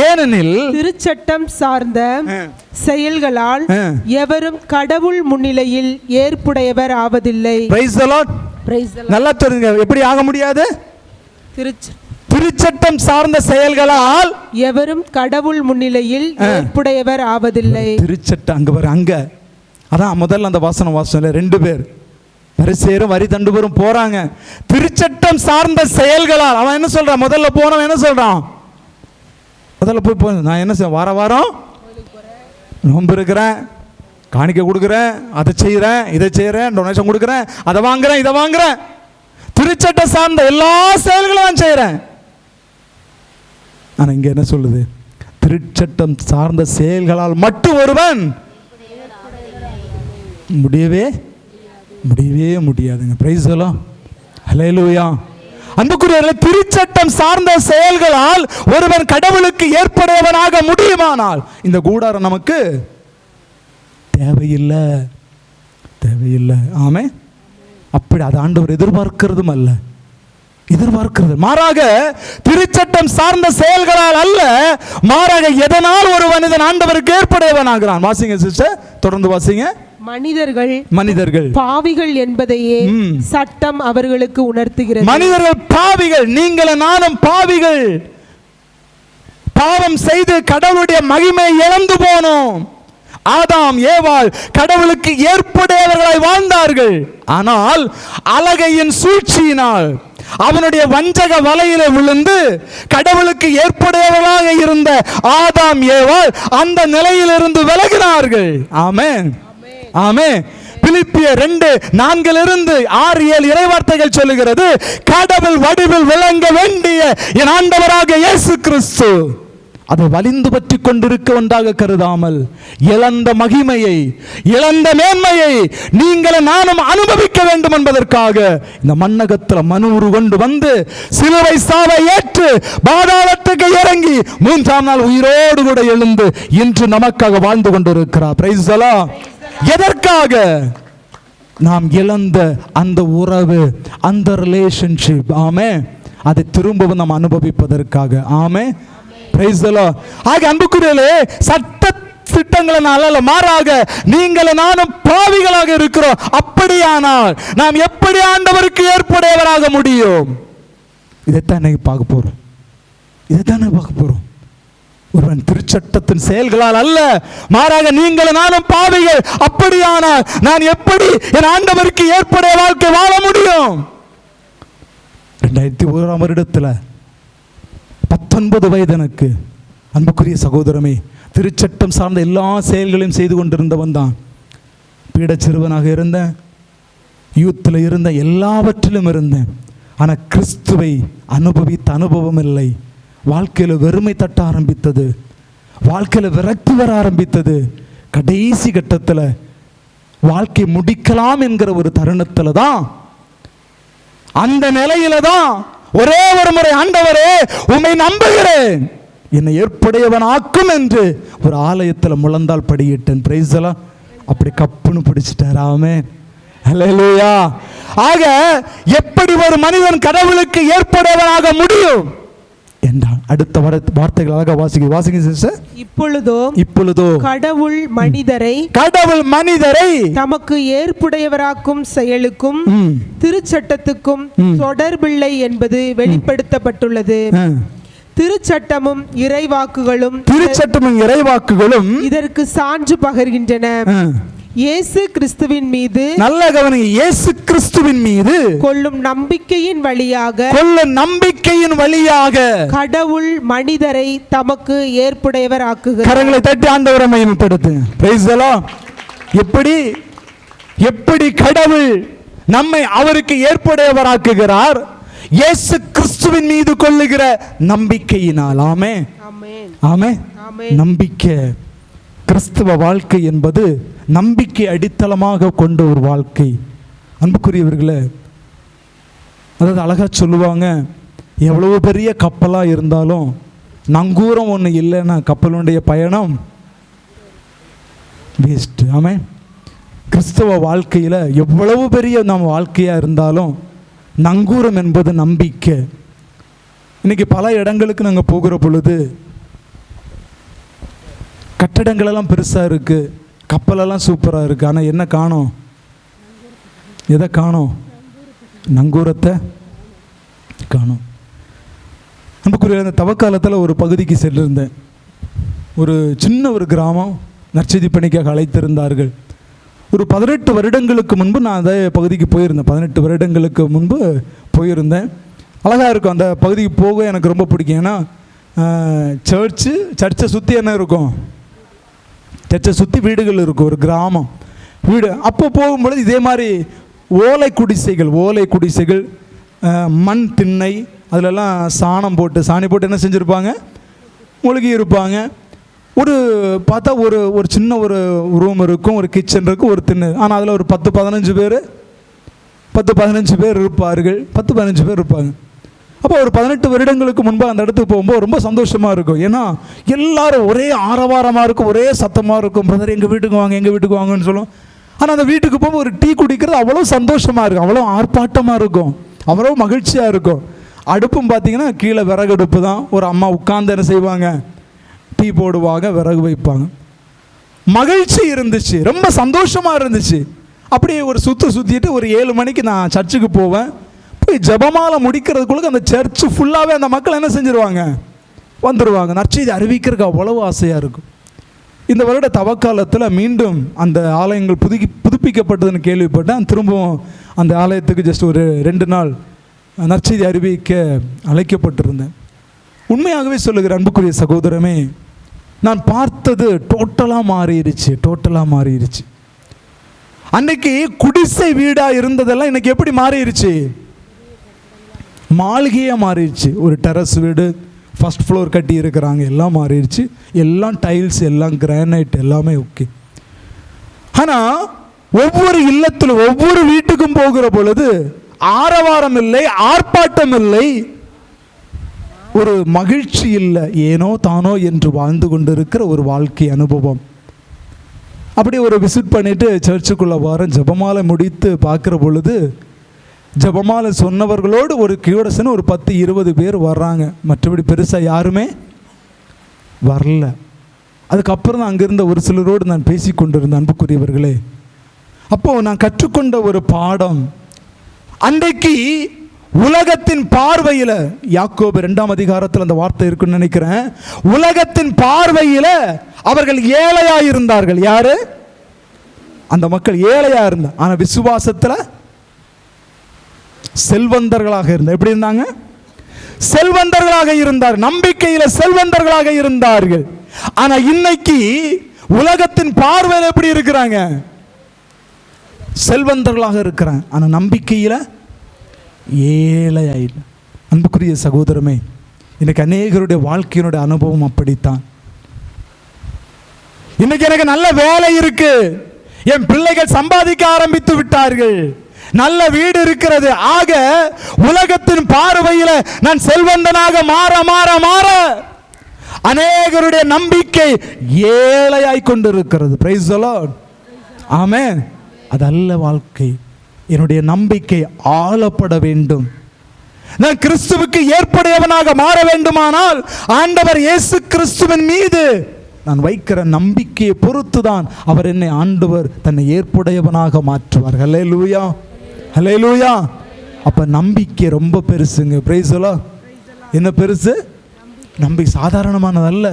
[SPEAKER 1] ஏனெனில் திருச்சட்டம் சார்ந்த செயல்களால் எவரும் கடவுள் முன்னிலையில் ஏற்புடையவர் ஆவதில்லை. Price the Lord. நல்லா தெரியுங்க, எப்படி ஆக முடியாது? திருச்சட்டம் சார்ந்த செயல்களால் எவரும் கடவுள் முன்னிலையில் ஏற்புடையவர் ஆவதில்லை. திருச்சட்டம் அங்க வர, அங்க அதான் முதல்ல அந்த வாசனம் 2 பேர் வரிசேரும் வரி தண்டுபரும் போறாங்க. திருச்சட்டம் சார்ந்த செயல்களால் அவன் என்ன சொல்றான்? முதல்ல போனவன் என்ன சொல்றான்? முதல்ல போய் நான் என்ன செய்ய, வாரம் நோன்பு இருக்கிறேன், காணிக்கை கொடுக்குறேன், அதை செய்கிறேன், இதை செய்கிறேன், டொனேஷன் கொடுக்குறேன், அதை வாங்குறேன், இதை வாங்குறேன், திருச்சட்ட சார்ந்த எல்லா செயல்களும் நான் செய்கிறேன். ஆனால் இங்கே என்ன சொல்லுது? திருச்சட்டம் சார்ந்த செயல்களால் மட்டும் ஒருவன் முடியவே முடியாதுங்க. Praise the lord. ஹல்லேலூயா. அன்புக்குரியவர்களே, திருச்சட்டம் சார்ந்த செயல்களால் ஒருவன் கடவுளுக்கு ஏற்புடையவனாக முடியுமானால் இந்த கூடாரம் நமக்கு தேவையில்லை. ஆமே. அப்படி அது ஆண்டவர் எதிர்பார்க்கிறதும் அல்ல, மாறாக திருச்சட்டம் சார்ந்த செயல்களால் அல்ல, மாறாக எதனால் ஒரு மனிதன் ஆண்டவருக்கு ஏற்புடையவனாகிறான். வாசிங்க சிஸ்டர், தொடர்ந்து வாசிங்க. மனிதர்கள் பாவிகள் என்பதையே சட்டம் அவர்களுக்கு உணர்த்துகிறது. மனிதர்கள் பாவிகள், நீங்களும் நானும் பாவிகள். பாவம் செய்து கடவுளுடைய மகிமை இழந்து போனோம். ஆதாம் ஏவாள் கடவுளுக்கு ஏற்புடையவர்களாய் வாழ்ந்தார்கள். ஆனால் அலகையின் சூழ்ச்சியினால் அவனுடைய வஞ்சக வலையில விழுந்து கடவுளுக்கு ஏற்புடையவர்களாக இருந்த ஆதாம் ஏவாள் அந்த நிலையிலிருந்து விலகினார்கள். ஆமென், ஆமென். பிலிப்பியர் 2:4-6-7 இறைவார்த்தைகள் சொல்லுகிறது, கடவுள் வடிவில் விளங்க வேண்டிய என் ஆண்டவராக இயேசு கிறிஸ்து அதை வலிந்து பற்றி கொண்டிருக்க ஒன்றாக கருதாமல் இழந்த மகிமையை, இழந்த மேன்மையை நீங்களும் நானும் அனுபவிக்க வேண்டும் என்பதற்காக இந்த மண்ணகத்தில் மனுவுரு கொண்டு வந்து சிலுவை சாவை ஏற்று பாதாளத்துக்கு இறங்கி 3ஆம் நாள் உயிரோடு கூட எழுந்து இன்று நமக்காக வாழ்ந்து கொண்டிருக்கிறார். Praise the Lord. எதற்காக? நாம் இழந்த அந்த உறவு, அந்த ரிலேஷன்ஷிப், ஆமென், அதை திரும்பவும் நாம் அனுபவிப்பதற்காக. ஆமென், பிரைஸ் தி லார்ட். ஆக அன்புக்குரியவர்களே, சட்ட திட்டங்களினால மாறாக நீங்களும் நானும் பாவிகளாக இருக்கிறோம். அப்படியானால் நாம் எப்படி ஆண்டவருக்கு ஏற்புடையவராக முடியும்? இதைத்தான் பார்க்க போறோம். இதைத்தானே பார்க்க போறோம். ஒருவன் திருச்சட்டத்தின் செயல்களால் அல்ல, மாறாக நீங்களும் நானும் பாவிகள். அப்படியானால் நான் எப்படி என் ஆண்டவருக்கு ஏற்புடைய வாழ்க்கை வாழ முடியும்? 2001ஆம் வருடத்தில் 19 வயதனுக்கு அன்புக்குரிய சகோதரமே, திருச்சட்டம் சார்ந்த எல்லா செயல்களையும் செய்து கொண்டிருந்தவன் தான். பீடச் சிறுவனாக இருந்தேன், யூத்தில் இருந்த, எல்லாவற்றிலும் இருந்தேன். ஆனால் கிறிஸ்துவை அனுபவித்த அனுபவம் இல்லை. வாழ்க்கையில் வெறுமை தட்ட ஆரம்பித்தது, வாழ்க்கையில் விரக்தி வர ஆரம்பித்தது. கடைசி கட்டத்தில் வாழ்க்கை முடிக்கலாம் என்கிற ஒரு தருணத்தில் தான், அந்த நிலையில தான் ஒரே ஒரு முறை ஆண்டவரே உம்மை நம்புகிறேன், என்னை ஏற்புடையவன் ஆக்கும் என்று ஒரு ஆலயத்தில் முழந்தால் படியிட்டேன். Price the Lord. அப்படி கப்புன்னு பிடிச்சிட்டார். ஆமென், ஹல்லேலூயா. ஆக எப்படி ஒரு மனிதன் கடவுளுக்கு ஏற்புடையவனாக முடியும் என்றால் அடுத்த வார்த்தைகளாக வாசிங்க சிஸ்டர். இப்பொழுதோ கடவுள் மனிதரை
[SPEAKER 3] தமக்கு ஏற்புடையவராக்கும் செயலுக்கும் திருச்சட்டத்துக்கும் தொடர்பில்லை என்பது வெளிப்படுத்தப்பட்டுள்ளது. திருச்சட்டமும் இறைவாக்குகளும் இதற்கு சான்று பகர்கின்றன. இயேசு கிறிஸ்துவின் மீது,
[SPEAKER 1] நல்ல கவனிங்க, இயேசு கிறிஸ்துவின் மீது
[SPEAKER 3] கொள்ளும் நம்பிக்கையின் வழியாக கடவுள் மனிதரை தமக்கு ஏற்புடையவர் ஆக்குகிறார்.
[SPEAKER 1] கரங்களை தட்டி ஆண்டவரை மகிமைப்படுத்துங்க. Price the Lord. எப்படி கடவுள் நம்மை அவருக்கு ஏற்புடையவர் ஆக்குகிறார்? இயேசு கிறிஸ்துவின் மீது கொள்ளுகிற நம்பிக்கையினால். ஆமென், ஆமென். நம்பிக்கை. கிறிஸ்துவ வாழ்க்கை என்பது நம்பிக்கை அடித்தளமாக கொண்ட ஒரு வாழ்க்கை. அன்புக்குரியவர்களே, அதாவது அழகா சொல்லுவாங்க, எவ்வளவு பெரிய கப்பலாக இருந்தாலும் நங்கூரம் ஒன்று இல்லைன்னா கப்பலுடைய பயணம் வேஸ்ட். ஆமென். கிறிஸ்தவ வாழ்க்கையில் எவ்வளவு பெரிய நம்ம வாழ்க்கையாக இருந்தாலும் நங்கூரம் என்பது நம்பிக்கை. இன்னைக்கு பல இடங்களுக்கு நாங்கள் போகிற பொழுது கட்டடங்களெல்லாம் பெருசாக இருக்குது, கப்பலெல்லாம் சூப்பராக இருக்குது. ஆனால் என்ன காணோம்? எதை காணோம்? நங்கூரத்தை காணோம். நமக்குரிய அந்த தவக்காலத்தில் ஒரு பகுதிக்கு சென்றிருந்தேன். ஒரு சின்ன ஒரு கிராமம், நற்செய்தி பணிக்காக அழைத்திருந்தார்கள். ஒரு 18 வருடங்களுக்கு முன்பு நான் அந்த பகுதிக்கு போயிருந்தேன். 18 வருடங்களுக்கு முன்பு போயிருந்தேன். அழகாக இருக்கும் அந்த பகுதிக்கு போக எனக்கு ரொம்ப பிடிக்கும். ஏன்னா சர்ச்சை சுற்றி என்ன இருக்கும்? சர்ச்சை சுற்றி வீடுகள் இருக்கும், ஒரு கிராமம் வீடு. அப்போ போகும்பொழுது இதே மாதிரி ஓலை குடிசைகள், மண் திண்ணை, அதிலெல்லாம் சாணி போட்டு என்ன செஞ்சுருப்பாங்க? மூழ்கி இருப்பாங்க. பார்த்தா ஒரு சின்ன ஒரு ரூம் இருக்கும், ஒரு கிச்சன் இருக்கும், ஒரு திண்ணை. ஆனால் அதில் ஒரு 10-15 பேர் இருப்பார்கள். 10-15 பேர் இருப்பாங்க. அப்போ ஒரு 18 வருடங்களுக்கு முன்பு அந்த இடத்துக்கு போகும்போது ரொம்ப சந்தோஷமாக இருக்கும். ஏன்னா எல்லாரும் ஒரே ஆரவாரமாக இருக்கும், ஒரே சத்தமாக இருக்கும். பிரதர் எங்கள் வீட்டுக்கு வாங்கன்னு சொல்லுவோம். ஆனால் அந்த வீட்டுக்கு போகும்போது ஒரு டீ குடிக்கிறது அவ்வளோ சந்தோஷமாக இருக்கும், அவ்வளோ ஆர்ப்பாட்டமாக இருக்கும், அவ்வளோ மகிழ்ச்சியாக இருக்கும். அடுப்பும் பார்த்தீங்கன்னா கீழே விறகு அடுப்பு தான். ஒரு அம்மா உட்கார்ந்து என்ன செய்வாங்க? டீ போடுவாங்க, விறகு வைப்பாங்க. மகிழ்ச்சி இருந்துச்சு, ரொம்ப சந்தோஷமாக இருந்துச்சு. அப்படியே ஒரு சுற்றிட்டு ஒரு 7 மணிக்கு நான் சர்ச்சுக்கு போவேன். போய் ஜெபமாலை முடிக்கிறதுக்குள்ள அந்த சர்ச்சு ஃபுல்லாகவே அந்த மக்கள் என்ன செஞ்சிருவாங்க? வந்துடுவாங்க. நற்செய்தி அறிவிக்கிறதுக்கு அவ்வளவு ஆசையாக இருக்கும். இந்த வருட தவக்காலத்தில் மீண்டும் அந்த ஆலயங்கள் புதுப்பிக்கப்பட்டதுன்னு கேள்விப்பட்டேன். திரும்பவும் அந்த ஆலயத்துக்கு ஜஸ்ட் ஒரு 2 நாள் நற்செய்தி அறிவிக்க அழைக்கப்பட்டிருந்தேன். உண்மையாகவே சொல்லுகிற அன்புக்குரிய சகோதரமே, நான் பார்த்தது டோட்டலாக மாறிடுச்சு. அன்னைக்கு குடிசை வீடாக இருந்ததெல்லாம் இன்னைக்கு எப்படி மாறிடுச்சு? மாளிகையாக மாறிடுச்சு. ஒரு டெரஸ் வீடு, ஃபர்ஸ்ட் ஃப்ளோர் கட்டி இருக்கிறாங்க, எல்லாம் மாறிடுச்சு. எல்லாம் டைல்ஸ், எல்லாம் கிரானைட், எல்லாமே ஓகே. ஆனால் ஒவ்வொரு இல்லத்திலும் ஒவ்வொரு வீட்டுக்கும் போகிற பொழுது ஆரவாரம் இல்லை, ஆர்ப்பாட்டம் இல்லை, ஒரு மகிழ்ச்சி இல்லை, ஏனோ தானோ என்று வாழ்ந்து கொண்டிருக்கிற ஒரு வாழ்க்கை அனுபவம். அப்படி ஒரு விசிட் பண்ணிட்டு சர்ச்சுக்குள்ளே வாரம் ஜெபமாலை முடித்து பார்க்குற பொழுது ஜெபமாலை சொன்னவர்களோடு ஒரு கியூடசன் ஒரு 10-20 பேர் வர்றாங்க. மற்றபடி பெருசாக யாருமே வரல. அதுக்கப்புறம் தான் அங்கிருந்த ஒரு சிலரோடு நான் பேசி கொண்டிருந்தேன். அன்புக்குரியவர்களே, அப்போது நான் கற்றுக்கொண்ட ஒரு பாடம், அன்றைக்கு உலகத்தின் பார்வையில், யாக்கோபு 2ஆம் அதிகாரத்தில் அந்த வார்த்தை இருக்குன்னு நினைக்கிறேன், உலகத்தின் பார்வையில் அவர்கள் ஏழையாக இருந்தார்கள். யாரு? அந்த மக்கள் ஏழையாக இருந்தாங்க. ஆனால் விசுவாசத்தில் செல்வந்தர்களாக இருந்தார். எப்படி இருந்தாங்க? செல்வந்தர்களாக இருந்தார். நம்பிக்கையில் செல்வந்தர்களாக இருந்தார்கள். ஆனால் இன்னைக்கு உலகத்தின் பார்வையில் எப்படி இருக்கிறாங்க? செல்வந்தர்களாக இருக்கிறாங்க, ஆனால் நம்பிக்கையில் ஏழையாயிடும். அன்புக்குரிய சகோதரமே, இன்னைக்கு அநேகருடைய வாழ்க்கையினுடைய அனுபவம் அப்படித்தான். இன்னைக்கு எனக்கு நல்ல வேலை இருக்கு, என் பிள்ளைகள் சம்பாதிக்க ஆரம்பித்து விட்டார்கள், நல்ல வீடு இருக்கிறது, ஆக உலகத்தின் பார்வையில் நான் செல்வந்தனாக மாற மாற மாற அநேகருடைய நம்பிக்கை ஏழையாய் கொண்டிருக்கிறது. Praise the Lord. ஆமென். அதல்ல வாழ்க்கை. என்னுடைய நம்பிக்கை ஆளப்பட வேண்டும். நான் கிறிஸ்துவுக்கு ஏற்புடையவனாக மாற வேண்டுமானால் ஆண்டவர் இயேசு கிறிஸ்துவின் மீது நான் வைக்கிற நம்பிக்கையை பொறுத்துதான் அவர் என்னை ஆண்டவர் தன்னை ஏற்புடையவனாக மாற்றுவார். ஹல்லேலூயா, ஹல்லேலூயா. அப்ப நம்பிக்கை ரொம்ப பெருசுங்க. Price the Lord. என்ன பெருசு? நம்பிக்கை சாதாரணமானதல்ல.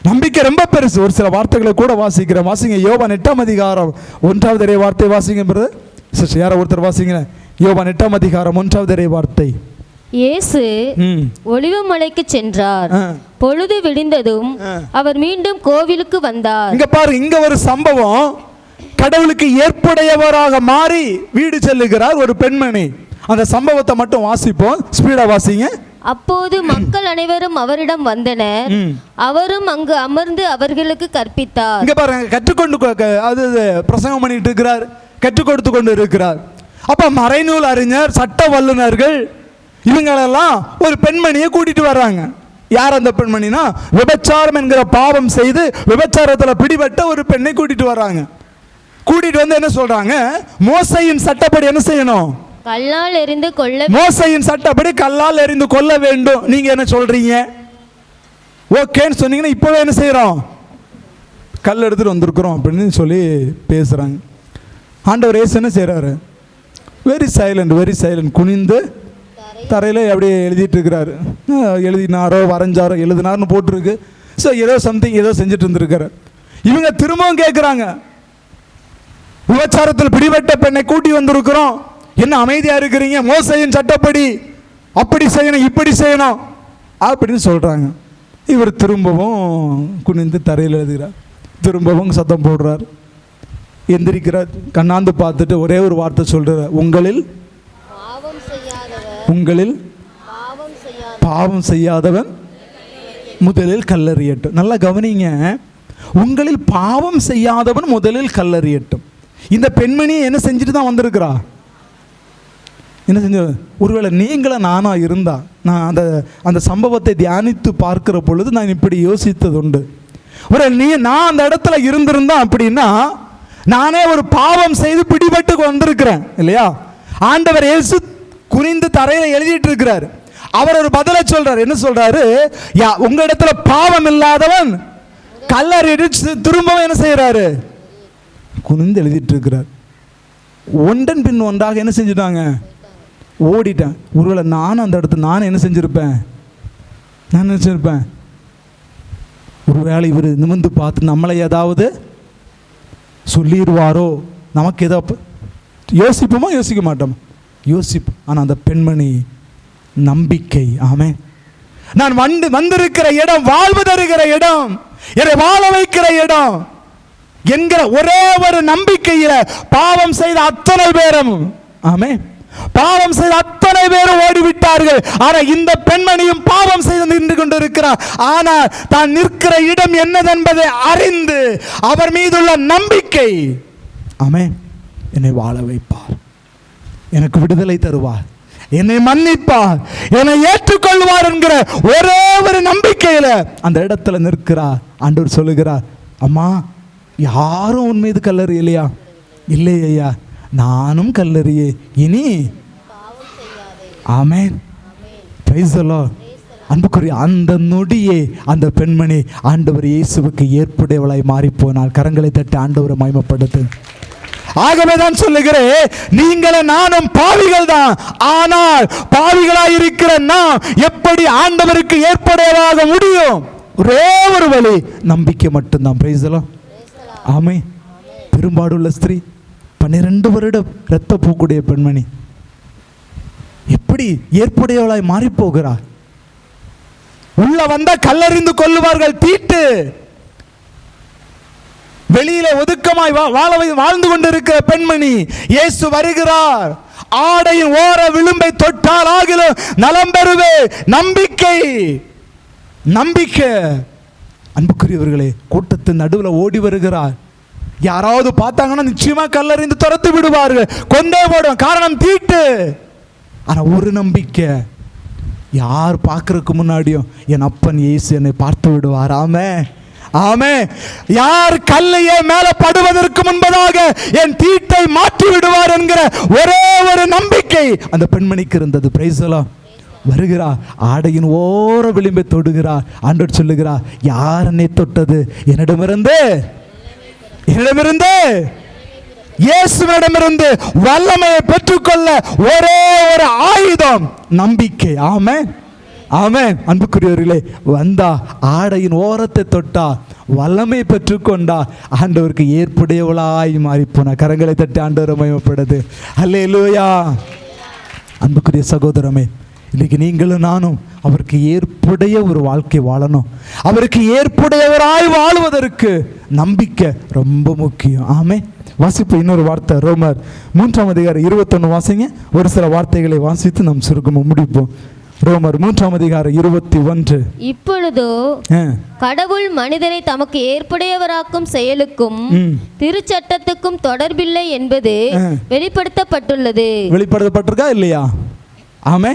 [SPEAKER 1] நம்பிக்கை ரொம்ப பெருசு. ஒரு சில வார்த்தைகளை கூட வாசிக்கிறேன். வாசிங்க, யோவான் 8ஆம் அதிகாரம் 1வது வார்த்தை வாசிங்க பிரதர். சிஸ்டர் யாரோ ஒருத்தர் வாசிங்க. யோவான் 8ஆம் அதிகாரம் 1வது வார்த்தை.
[SPEAKER 4] இயேசு ஒலிவமலைக்கு சென்றார். பொழுது விடிந்ததும் அவர் மீண்டும் கோவிலுக்கு வந்தார். இங்க
[SPEAKER 1] பாருங்க, இங்க ஒரு சம்பவம். கடவுளுக்கு ஏற்புடையவராக மாறி வீடு செல்லுகிறார் ஒரு பெண்மணி. அந்த சம்பவத்தை மட்டும் வாசிப்போம், ஸ்பீடா வாசிங்க.
[SPEAKER 4] அப்போது மக்கள் அனைவரும் அவரிடம் வந்தனர். அவரும் அங்கு அமர்ந்து அவர்களுக்கு கற்பித்தார்.
[SPEAKER 1] இங்க பாருங்க, கற்றுக்கொண்டு அது பிரசங்கம் பண்ணிட்டு இருக்கிறார், கற்றுக் கொடுத்து கொண்டு இருக்கிறார். அப்ப மறைநூல் அறிஞர், சட்ட வல்லுநர்கள் இவங்களெல்லாம் ஒரு பெண்மணியை கூட்டிட்டு வர்றாங்க. யார் அந்த பெண்மணினா, விபச்சாரம் என்கிற பாவம் செய்து விபச்சாரத்தில் பிடிபட்ட ஒரு பெண்ணை கூட்டிட்டு வர்றாங்க. கூட்டிட்டு வந்து என்ன சொல்றாங்க? மோசையின் சட்டப்படி என்ன செய்யணும்?
[SPEAKER 4] கல்லால் எறிந்து கொள்ள.
[SPEAKER 1] மோசையின் சட்டப்படி கல்லால் எறிந்து கொள்ள வேண்டும். நீங்க என்ன சொல்றீங்க? ஓகேன்னு சொன்னீங்கன்னா இப்பவே என்ன செய்யறோம்? கல் எடுத்துட்டு வந்திருக்கிறோம் அப்படின்னு சொல்லி பேசுறாங்க. ஆண்டவர் இயேசு என்ன செய்யறாரு? வெரி சைலண்ட் குனிந்து தரையில் அப்படியே எழுதிட்டு இருக்கிறாரு. எழுதினாரோ வரைஞ்சாரோ எழுதினார்னு போட்டிருக்கு. ஸோ ஏதோ சம்திங் ஏதோ செஞ்சுட்டு இருந்திருக்காரு. இவங்க திரும்பவும் கேட்குறாங்க, விபச்சாரத்தில் பிடிபட்ட பெண்ணை கூட்டி வந்திருக்கிறோம், என்ன அமைதியா இருக்கிறீங்க? மோசையின் சட்டப்படி அப்படி செய்யணும் இப்படி செய்யணும் அப்படின்னு சொல்றாங்க. இவர் திரும்பவும் குனிந்து தரையில் எழுதுகிறார், திரும்பவும் சத்தம் போடுறார், எந்திரிக்கிறார், கண்ணாந்து பார்த்துட்டு ஒரே ஒரு வார்த்தை சொல்றார், உங்களில் பாவம் செய்யாதவன் முதலில் கல்லறியட்டும். நல்லா கவனிங்க, உங்களில் பாவம் செய்யாதவன் முதலில் கல்லறியட்டும். இந்த பெண்மணி என்ன செஞ்சுட்டு தான் வந்திருக்கிறா? என்ன செஞ்ச? ஒருவேளை நீங்கள நானா இருந்தா, நான் அந்த சம்பவத்தை தியானித்து பார்க்கிற பொழுது நான் இப்படி யோசித்தது உண்டு. ஒரு நான் அந்த இடத்துல இருந்திருந்தா அப்படின்னா நானே ஒரு பாவம் செய்து பிடிபட்டு வந்திருக்கிறேன் இல்லையா? ஆண்டவர் இயேசு குனிந்து தரையில எழுதிட்டு இருக்கிறார். அவர் ஒரு பதிலை சொல்றாரு. என்ன சொல்றாரு? உங்க இடத்துல பாவம் இல்லாதவன் கல்லறிட்டு திரும்பவும் என்ன செய்யறாரு? குனிந்து எழுதிட்டு இருக்கிறார். ஒன்றன் பின் ஒன்றாக என்ன செஞ்சுட்டாங்க? ஓடிட்டேன். ஒருவேளை நானும் அந்த இடத்துல நான் என்ன செஞ்சிருப்பேன்? ஒருவேளை இவர் நிமிர்ந்து பார்த்து நம்மளை ஏதாவது சொல்லிடுவாரோ, நமக்கு ஏதோ யோசிப்போமா யோசிக்க மாட்டோம்? யோசிப்போம். ஆனால் அந்த பெண்மணி நம்பிக்கை. ஆமென். நான் வந்திருக்கிற இடம் வாழ்வு தருகிற இடம், என்னை வாழ வைக்கிற இடம் என்கிற ஒரே ஒரு நம்பிக்கையில பாவம் செய்த அத்தனை பேரும், ஆமென், பாவம் செய்த அத்தனை பேரும் ஓடிவிட்டார்கள். ஆனால் இந்த பெண்மணியும் பாவம் செய்து நின்று கொண்டிருக்கிறார். ஆனால் தான் நிற்கிற இடம் என்னதென்பதை அறிந்து அவர் மீதுள்ள நம்பிக்கை, ஆமென், என்னை வாழ வைப்பார், எனக்கு விடுதலை தருவார், என்னை மன்னிப்பார், என்னை ஏற்றுக்கொள்வார் என்கிற ஒரே ஒரு நம்பிக்கையில அந்த இடத்துல நிற்கிறார். ஆண்டவர் சொல்லுகிறார், அம்மா, யாரும் உன் மீது கல்லறியலையா? இல்லை ஐயா, நானும் கல்லறியே, இனி ஆமென், பிரைஸ் தி லார்ட். அன்புக்குரிய அந்த நொடியே அந்த பெண்மணி ஆண்டவர் இயேசுவுக்கு ஏற்புடையவளாய் மாறி போனாள். கரங்களை தட்டி ஆண்டவரை மகிமைப்படுத்து. ஆகவே தான் சொல்லுகிறேன், நீங்களும் நானும் பாவிகள் தான். ஆனால் பாவிகளாய் இருக்கிற நாம் எப்படி ஆண்டவருக்கு ஏற்புடையதாக முடியும்? ஒரே ஒரு வழி, நம்பிக்கை மட்டும்தான். Price the Lord. ஆமென். பெரும்பாடுள்ள ஸ்திரீ, 12 வருடம் இரத்த பூக்கூடிய பெண்மணி எப்படி ஏற்புடையவளாய் மாறி போகிறார்? உள்ள வந்தா கல்லறிந்து கொள்ளுவார்கள், தீட்டு. வெளியில ஒதுக்கமாய் வாழ்ந்து கொண்டிருக்கிற பெண்மணி, இயேசு வருகிறார், ஆடையின் ஓர விளிம்பை தொட்டால் ஆகிலும் நலம் பெறுவே. நம்பிக்கை, நம்பிக்கை. அன்புக்குரியவர்களே, கூட்டத்தின் நடுவில் ஓடி வருகிறார். யாராவது பார்த்தாங்கன்னா நிச்சயமா கல்லறிந்து துரத்து விடுவார்கள், கொண்டே போடும். காரணம் தீட்டு. ஆனா ஒரு நம்பிக்கை, யார் பார்க்கறதுக்கு முன்னாடியும் என் அப்பன் இயேசு என்னை பார்த்து விடுவார். ஆமென், ஆமென். யார் கல்லையே மேல படுவதற்கு முன்பதாக என் தீட்டை மாற்றி விடுவார் என்கிற ஒரே ஒரு நம்பிக்கை அந்த பெண்மணிக்கு இருந்தது. Price the Lord. வருகிறார், ஆடையின் ஓர விளிம்பை தொடுகிறார். ஆண்டவர் சொல்லுகிறார், யார் என்னை தொட்டது? என்னிடமிருந்து இயேசுவிடமிருந்து வல்லமையை பெற்றுக்கொள்ள ஒரே ஒரு ஆயுதம் நம்பிக்கை. ஆமென், ஆமென். அன்புக்குரியவர்களே, வந்தா ஆடையின் ஓரத்தை தொட்டா வல்லமை பெற்றுக்கொண்டா ஆண்டவருக்கு ஏற்புடையவளாய் மாறி போனா. கரங்களை தட்டி ஆண்டவரை மகிமைப்படுது. அல்லேலூயா. அன்புக்குரிய சகோதரமே, இன்னைக்கு நீங்களும் நானும் அவருக்கு ஏற்புடைய ஒரு வாழ்க்கை வாழணும். அவருக்கு ஏற்புடையவராய் வாழ்வதற்கு நம்பிக்கை ரொம்ப முக்கியம். ஆமென். வாசிப்பு இன்னொரு வார்த்தை, ரோமர் 3:21 வாசிங்க. ஒரு சில வார்த்தைகளை வாசித்து நாம் சுருக்கமாக முடிப்போம். ரோமர் 3:21.
[SPEAKER 4] இப்பொழுதோ கடவுள் மனிதனை தமக்கு ஏற்புடையவராக்கும் செயலுக்கும் திருச்சட்டத்துக்கும் தொடர்பில்லை என்பது வெளிப்படுத்தப்பட்டுள்ளது.
[SPEAKER 1] வெளிப்படுத்தப்பட்டிருக்கா இல்லையா? ஆமே.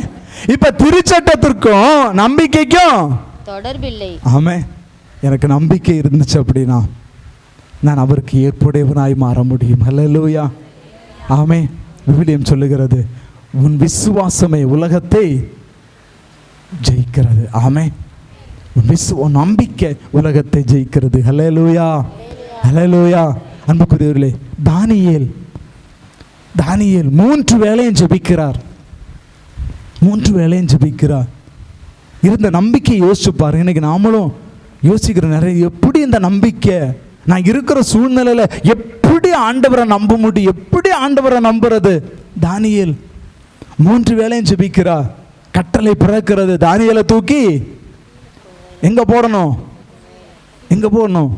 [SPEAKER 1] இப்ப திருச்சட்டத்திற்கும் நம்பிக்கைக்கும் தொடர்பில்லை. ஆமே. எனக்கு நம்பிக்கை இருந்துச்சு அப்படின்னா நான் அவருக்கு ஏற்புடையவனாய் மாற முடியும். அல்லேலூயா. ஆமே. விவிலியம் சொல்லுகிறது, உன் விசுவாசமே உலகத்தை ஜெயிக்கிறது. ஆமே. உன் நம்பிக்கை உலகத்தை ஜெயிக்கிறது. அல்லேலூயா, அல்லேலூயா. அன்புக்குரியவர்களே, தானியேல் 3 வேளையும் ஜெபிக்கிறார். 3 வேளையும் ஜெபிக்கிறார். இருந்த நம்பிக்கை யோசிச்சு பாருங்க. இன்னைக்கு நாமளும் யோசிக்கிற நிறைய, எப்படி இந்த நம்பிக்கை, நான் இருக்கிற சூழ்நிலையில எப்படி ஆண்டவரை நம்ப முடியும், எப்படி ஆண்டவரை நம்புறது? தானியேல் 3 வேளையும் ஜெபிக்கிறார். கட்டளை பிறக்கிறது, தானியேலை தூக்கி எங்க போடணும்? எங்க போடணும்?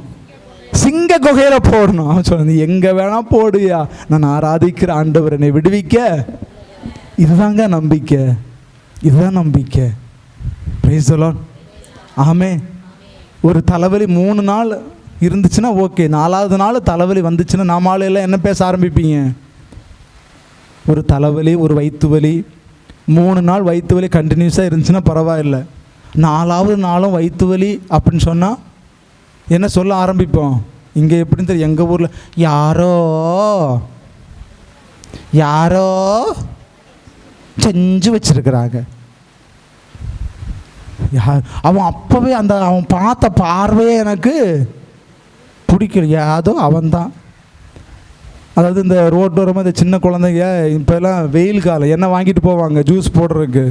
[SPEAKER 1] சிங்க குகையில போடணும். அவன் சொன்ன, எங்க வேணா போடுயா, நான் ஆராதிக்கிற ஆண்டவர் என்னை விடுவிக்க. இதுதாங்க நம்பிக்கை, இதுதான் நம்பிக்கை. Price the Lord. ஆமே. ஒரு தலைவலி 3 நாள் இருந்துச்சுன்னா ஓகே, 4வது நாள் தலைவலி வந்துச்சுன்னா நாமாலையெல்லாம் என்ன பேச ஆரம்பிப்பீங்க? ஒரு தலைவலி, ஒரு வயிற்று வலி, 3 நாள் வயிற்று வலி கண்டினியூஸாக இருந்துச்சுன்னா பரவாயில்லை. 4வது நாளும் வயிற்று வலி அப்படின்னு சொன்னால் என்ன சொல்ல ஆரம்பிப்போம்? இங்கே எப்படின்னு தெரியும், எங்கள் ஊரில் யாரோ செஞ்சு வச்சிருக்கிறாங்க. அவன் அப்போவே அவன் பார்த்த பார்வையே எனக்கு பிடிக்கல. ஏதோ அவன்தான். அதாவது இந்த ரோட்டோரமாக இந்த சின்ன குழந்தைங்க இப்போல்லாம் வெயில் காலம் என்ன வாங்கிட்டு போவாங்க ஜூஸ் போடுறதுக்கு?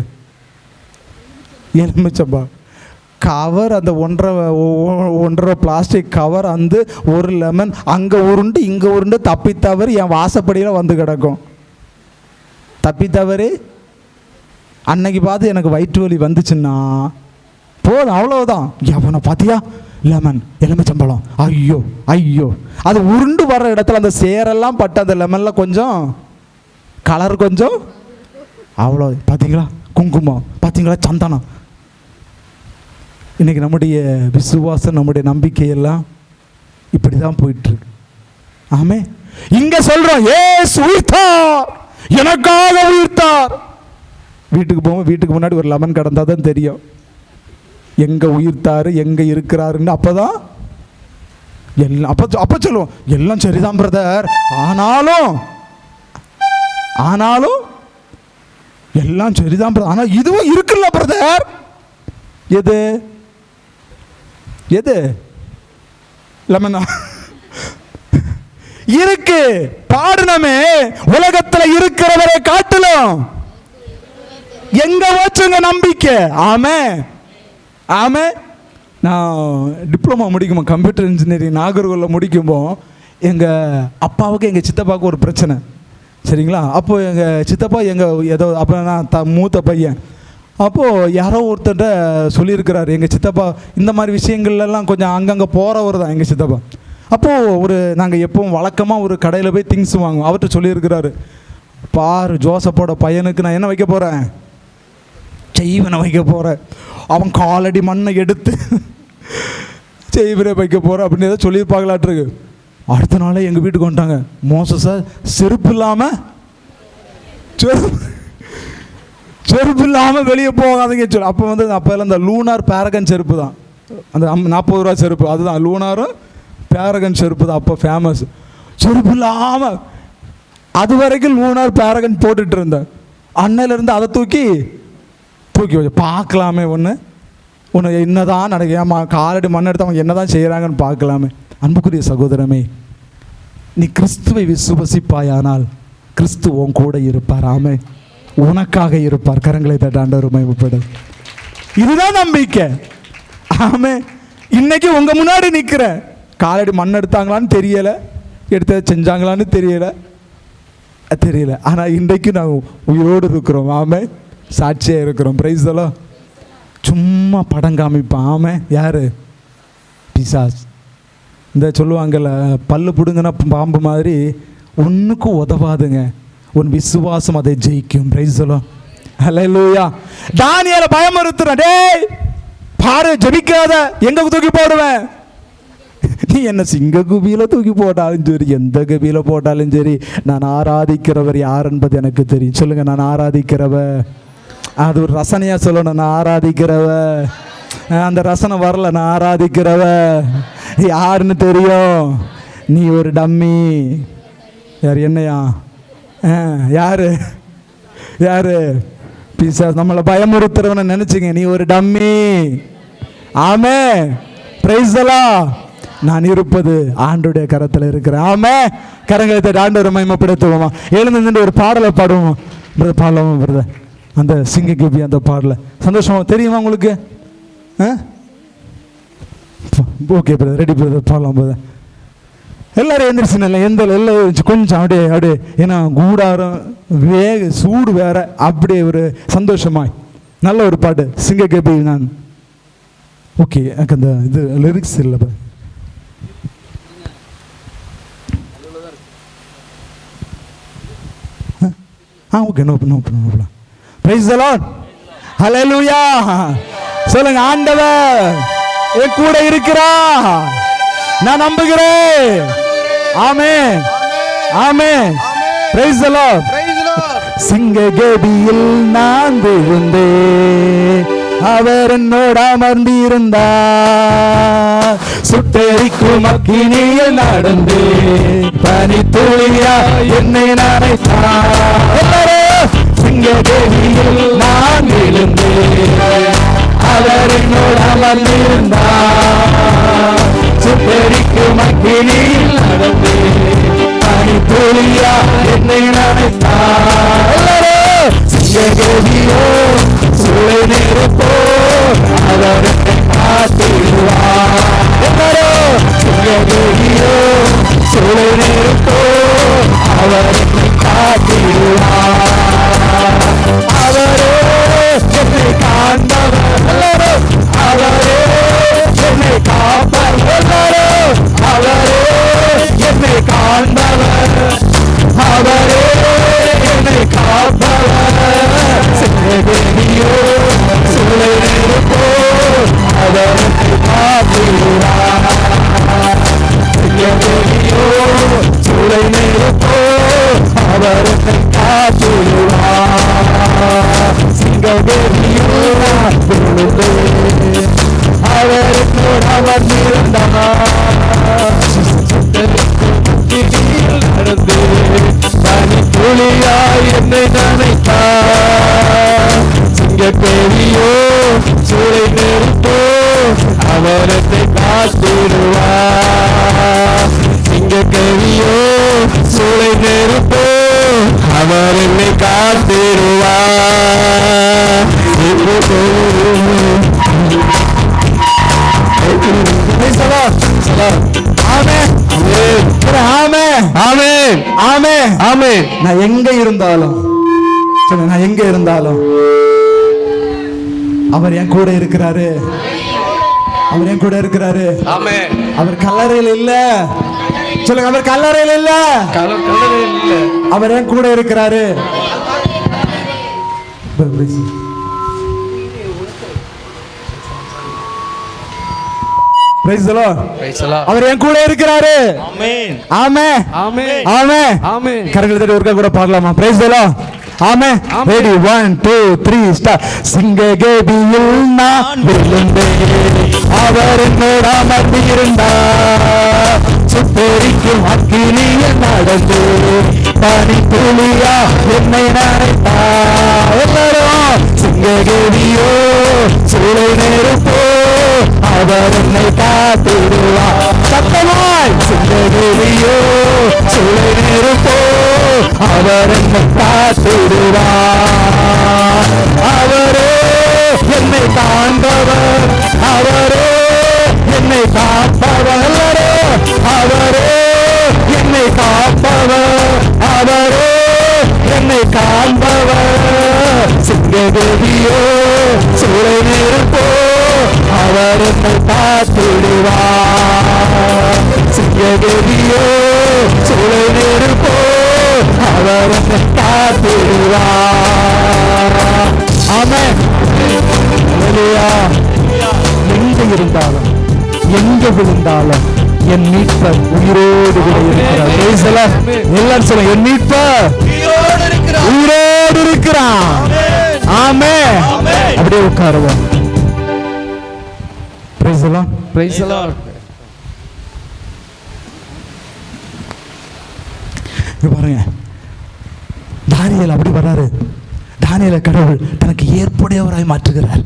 [SPEAKER 1] எலுமிச்சம்பா. கவர் அந்த ஒன்றரை பிளாஸ்டிக் கவர் வந்து ஒரு லெமன் அங்கே உருண்டு இங்கே உருண்டு தப்பி தவறு என் வாசப்படியில் வந்து கிடக்கும். தப்பி தவறு அன்னைக்கு பார்த்து எனக்கு வயிற்று வலி வந்துச்சுன்னா போதும், அவ்வளோதான். எவனை பார்த்தியா லெமன் எலுமிச்சம்பழம், ஐயோ ஐயோ. அது உருண்டு வர்ற இடத்துல அந்த சேரெல்லாம் பட்டு அந்த லெமனில் கொஞ்சம் கலர் கொஞ்சம் அவ்வளோ. பார்த்தீங்களா குங்குமம், பார்த்தீங்களா சந்தனம். இன்றைக்கி நம்முடைய விசுவாசம், நம்முடைய நம்பிக்கையெல்லாம் இப்படி தான் போயிட்டுருக்கு. ஆமே, இங்கே சொல்கிறோம் ஏசு உயிர்த்தார், எனக்காக உயிர்த்தார். வீட்டுக்கு போவோம், வீட்டுக்கு முன்னாடி ஒரு லெமன் கடந்தால் தான் தெரியும் எங்கே உயிர்த்தாரு எங்கே இருக்கிறாருன்னு. அப்போ தான் எல்லாம் அப்போ சொல்லுவோம் எல்லாம் சரிதான் பிரதர், ஆனாலும் எல்லாம் சரிதான் பிரதர், ஆனால் இதுவும் இருக்குல்ல பிரதர். எது எது லெமனா இருக்கு. பாடுனமே உலகத்தில் இருக்கிறவரை காட்டிலும் எங்க வச்சுங்க நம்பிக்கை. ஆமே ஆமே. நான் டிப்ளமா முடிக்கும்போது கம்ப்யூட்டர் இன்ஜினியரிங் நாகர்கோவிலில் முடிக்கும்போது எங்கள் அப்பாவுக்கு எங்கள் சித்தப்பாவுக்கு ஒரு பிரச்சனை, சரிங்களா. அப்போது எங்கள் சித்தப்பா ஏதோ அப்போ நான் மூத்த பையன். அப்போது யாரோ ஒருத்தர்கிட்ட சொல்லியிருக்கிறாரு, எங்கள் சித்தப்பா இந்த மாதிரி விஷயங்கள்லாம் கொஞ்சம் அங்கங்கே போகிறவர் தான் எங்கள் சித்தப்பா. அப்போது நாங்கள் எப்பவும் வழக்கமாக ஒரு கடையில் போய் திங்ஸ் வாங்குவோம். அவர்கிட்ட சொல்லியிருக்கிறாரு, பாரு ஜோசப்போட பையனுக்கு நான் என்ன வைக்க போகிறேன், செய்வனை வைக்க போகிறேன். அவன் காலடி மண்ணை எடுத்து செய்வனை வைக்க போகிறேன் அப்படின்னு ஏதோ சொல்லியிருப்பாங்களாட்டிருக்கு. அடுத்த நாளே எங்கள் வீட்டுக்கு வந்துட்டாங்க. சார் செருப்பு இல்லாமல் வெளியே போகாதீங்க சொல்லு. அப்போ அப்போல்லாம் இந்த லூனார் பேரகன் செருப்பு தான், அந்த 40 ரூபா செருப்பு, அதுதான் லூனாரும் பேரகன் செருப்பு தான் அப்போ ஃபேமஸ். செருப்பு இல்லாமல் அது வரைக்கும் லூனார் பேரகன் போட்டுட்டு இருந்தேன். அன்னையிலேருந்து அதை தூக்கி வச்சு பார்க்கலாமே ஒன்று என்னதான் நடக்க காலடி மண் எடுத்து அவங்க என்னதான் செய்கிறாங்கன்னு பார்க்கலாமே. அன்புக்குரிய சகோதரமே, நீ கிறிஸ்துவை விசுவசிப்பாயானால் கிறிஸ்து உன் கூட இருப்பார். ஆமே, உனக்காக இருப்பார். கரங்களை தட்ட ஆண்டவர் மகிமைப்படும். இதுதான் நம்பிக்கை. ஆமே, இன்னைக்கு உங்க முன்னாடி நிற்கிற காலடி மண் எடுத்தாங்களான்னு தெரியலை, எடுத்த செஞ்சாங்களான்னு தெரியலை, ஆனால் இன்றைக்கு நாங்கள் உயிரோடு இருக்கிறோம். ஆமே, சாட்சியாக இருக்கிறோம். பிரைஸ் எல்லாம் சும்மா படம் காமிப்பான். ஆமே, யார் பிசாஸ். இந்த சொல்லுவாங்கள்ல பல்லு பிடுங்கின பாம்பு மாதிரி ஒன்றுக்கும் உதவாதுங்க, உன் விசுவாசம் அதை ஜெயிக்கும். பிரைஸ் எல்லாம் ஹல்லேலூயா. தானியேலை பயமுறுத்துறேன், டேய் பாரு ஜெபிக்காத, எங்க தூக்கி போடுவேன். நீ என்ன சிங்க குபியில தூக்கி போட்டாலும் சரி, எந்த குபியில போட்டாலும் சரி, நான் ஆராதிக்கிறவர் யார் என்பது எனக்கு தெரியும். சொல்லுங்க, நான் ஆராதிக்கிறவர். அது ஒரு ரசனையா சொல்லணும், நான் ஆராதிக்கிறவர். அந்த ரசனை வரல, நான் ஆராதிக்கிறவர் யாருன்னு தெரியும். நீ ஒரு டம்மி. யார் என்னையா? யாரு பிசாசு. நம்மளை பயமுறுத்துறவனை நினைச்சுங்க, நீ ஒரு டம்மி. ஆமே, பிரைஸ் எல்லாம். நான் இருப்பது ஆண்டுடைய கரத்தில் இருக்கிறேன். ஆமே, கரங்களை தட்டி ஆண்டவரை மகிமைப்படுத்துவோமா. எழுந்து ஒரு பாடலை பாடுவோமா பிரதர், பாடலாமா பிரதர்? அந்த சிங்க கேபி அந்த பாடலை சந்தோஷமா தெரியுமா உங்களுக்கு? ஓகே பிரதர், ரெடி பிரதர், பாடலாம் பிரதர். எல்லாரும் எழுந்திரிச்சு இல்லை எல்லாம் கொஞ்சம் அப்படியே ஏன்னா கூடாரம் சூடு வேற, அப்படியே ஒரு சந்தோஷமாய் நல்ல ஒரு பாட்டு சிங்க கேபி. நான் ஓகே, எனக்கு அந்த இது லிரிக்ஸ் இல்லை. Okay, no problem. Praise the lord, ஹல்லேலூயா. சொல்லுங்க, ஆண்டவர் என் கூட இருக்கிறார், நான் நம்புகிறேன். ஆமென், ஆமென். Praise the lord. சிங்க கேபியில் நான் விழுந்தேன், அவர் என்னோட அமர்ந்திருந்தார். சுட்டெரிக்கும் அக்கினியில் நடந்து பனி துளியா என்னை நனைத்தார். சிங்க கேபியில் நான் விழுந்தேன், அவர் என்னோட அமர்ந்திருந்தார். சுட்டெரிக்கும் அக்கினியில் நடந்து பனி துளியா என்னை நனைத்தார். சிங்க கேபியோ சுளை நெருப்போ அவர்
[SPEAKER 2] காத்திடுவார். எல்லாரும் சிங்கமேனியோ சூளை நெருப்போ அவர் என்னை காத்திடுவார். அவரே என்னை காண்பவர். எல்லாரும் அவரே என்னை காப்பவர். எல்லாரும் அவரே என்னை காண்பவர். அவரே என்னை காப்பவர். சிங்கமேனியோ சூளை நெருப்போ அவர் என்னை காத்திடுவார். சிங்கமேனியோ சூளை நெருப்போ அவர் என்னை காத்திடுவார். சிங்கமேனியோ அவர் என்னோடு அமர்ந்திருந்தார். நடந்து பனி துளியாய் என்னை நனைத்தார். சிங்கப்பேரியோ சூளை நெருப்போ அவர் என்னை காத்திடுவார். சிங்கக்கேரியோ சூளை நெருப்போ அவர் என்னை காத்திடுவார்.
[SPEAKER 1] நான் எங்க இருந்தாலும் சொல்லுங்க, நான் எங்க இருந்தாலும் அவர் என் கூட இருக்கிறாரு. அவர் என் கூட இருக்கிறாரு. அவர் கல்லறையில் இல்ல. சொல்லுங்க, அவர் கல்லறையில் இல்ல. அவர் என் கூட இருக்கிறாரு. அவர் என் கூட இருக்கிறாரு. ஆமென். கரங்களை தட்டி ஒருக்கா கூட பாடலாமா? Praise the Lord. ஆமென். Ready 1 2 3 start. சிங்ககேபியில் நான் விழுந்தேன், அவர் என்னோடு அமர்ந்திருந்தார். சுட்டெரிக்கும் அக்கினியில் நடந்து பனி துளியா என்னை நனைத்தார். எல்லாரும் சிங்ககேபியோ சூளை நெருப்போ அவர் என்னை காத்திடுவார். சத்தமாய் சிங்ககேபியோ சூளை நெருப்போ அவர் என்னை காத்திடுவார். அவரே என்னை காண்பவர். அவரே என்னை காப்பவர். அவரே என்னை காப்பவர். அவரே என்னை காண்பவர். சிங்ககேபியோ சூளை நெருப்போ அவர் என்னை காத்திடுவார். சிங்ககேபியோ சூளை நெருப்போ அவர் என்னை காத்திடுவார். ஆமென். ஹல்லேலூயா. எங்க இருந்தாலும் எங்க விழுந்தாலும் என் மீட்பர் உயிரோடு கூட இருக்கிறார். எல்லாரும் சொல்லுங்க, என் மீட்பர் உயிரோடு இருக்கிறான். ஆமென். அப்படியே உட்காருவோம். Price the lord.
[SPEAKER 2] Praise the Lord.
[SPEAKER 1] பாருங்க, தானியேல் அப்படி வர்றாரு. தானியேலை கடவுள் தனக்கு ஏற்புடையவராய் மாற்றுகிறார்.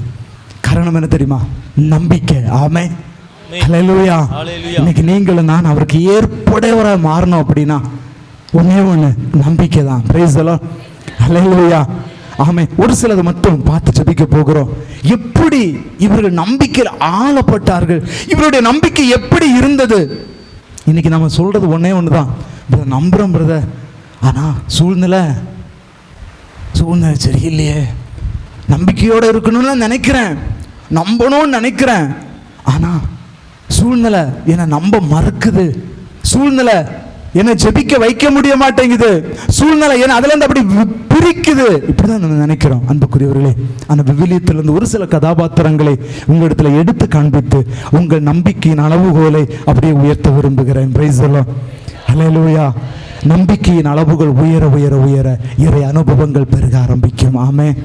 [SPEAKER 1] காரணம் என்ன தெரியுமா? நம்பிக்கை. ஆமென். ஹல்லேலூயா. இன்னைக்கு நீங்களும் நான் அவருக்கு ஏற்புடையவராய் மாறணும் அப்படின்னா ஒண்ணே ஒண்ணு, நம்பிக்கை தான். Praise the lord. ஹல்லேலூயா. ஆமென். ஒரு சிலது மட்டும் பார்த்து ஜெபிக்க போகிறோம். எப்படி இவர்கள் நம்பிக்கையில் ஆளப்பட்டார்கள், இவருடைய நம்பிக்கை எப்படி இருந்தது? இன்னைக்கு நம்ம சொல்றது ஒண்ணே ஒண்ணுதான், நம்புறோம் பிரதர், ஆனா சூழ்நிலை சரியில்லையே. நம்பிக்கையோட இருக்கணும்னு நினைக்கிறேன், நம்பணும்னு நினைக்கிறேன், ஆனா சூழ்நிலை என்னை நம்ப மறுக்குது. சூழ்நிலை என்னை ஜெபிக்க வைக்க முடிய மாட்டேங்குது. சூழ்நிலை என்ன அதுல இருந்து அப்படி பிரிக்குது. இப்படிதான் நம்ம நினைக்கிறோம். அன்புக்குரியவர்களே, அந்த விவிலியத்திலிருந்து ஒரு சில கதாபாத்திரங்களை உங்களிடத்துல எடுத்து காண்பித்து உங்கள் நம்பிக்கையின் அளவுகோலை அப்படியே உயர்த்த விரும்புகிறேன். Praise the lord. ஹல்லேலூயா. நம்பிக்கையின் அளவுகள் உயர உயர உயர இறை அனுபவங்கள் பெருக ஆரம்பிக்கும். ஆமென்.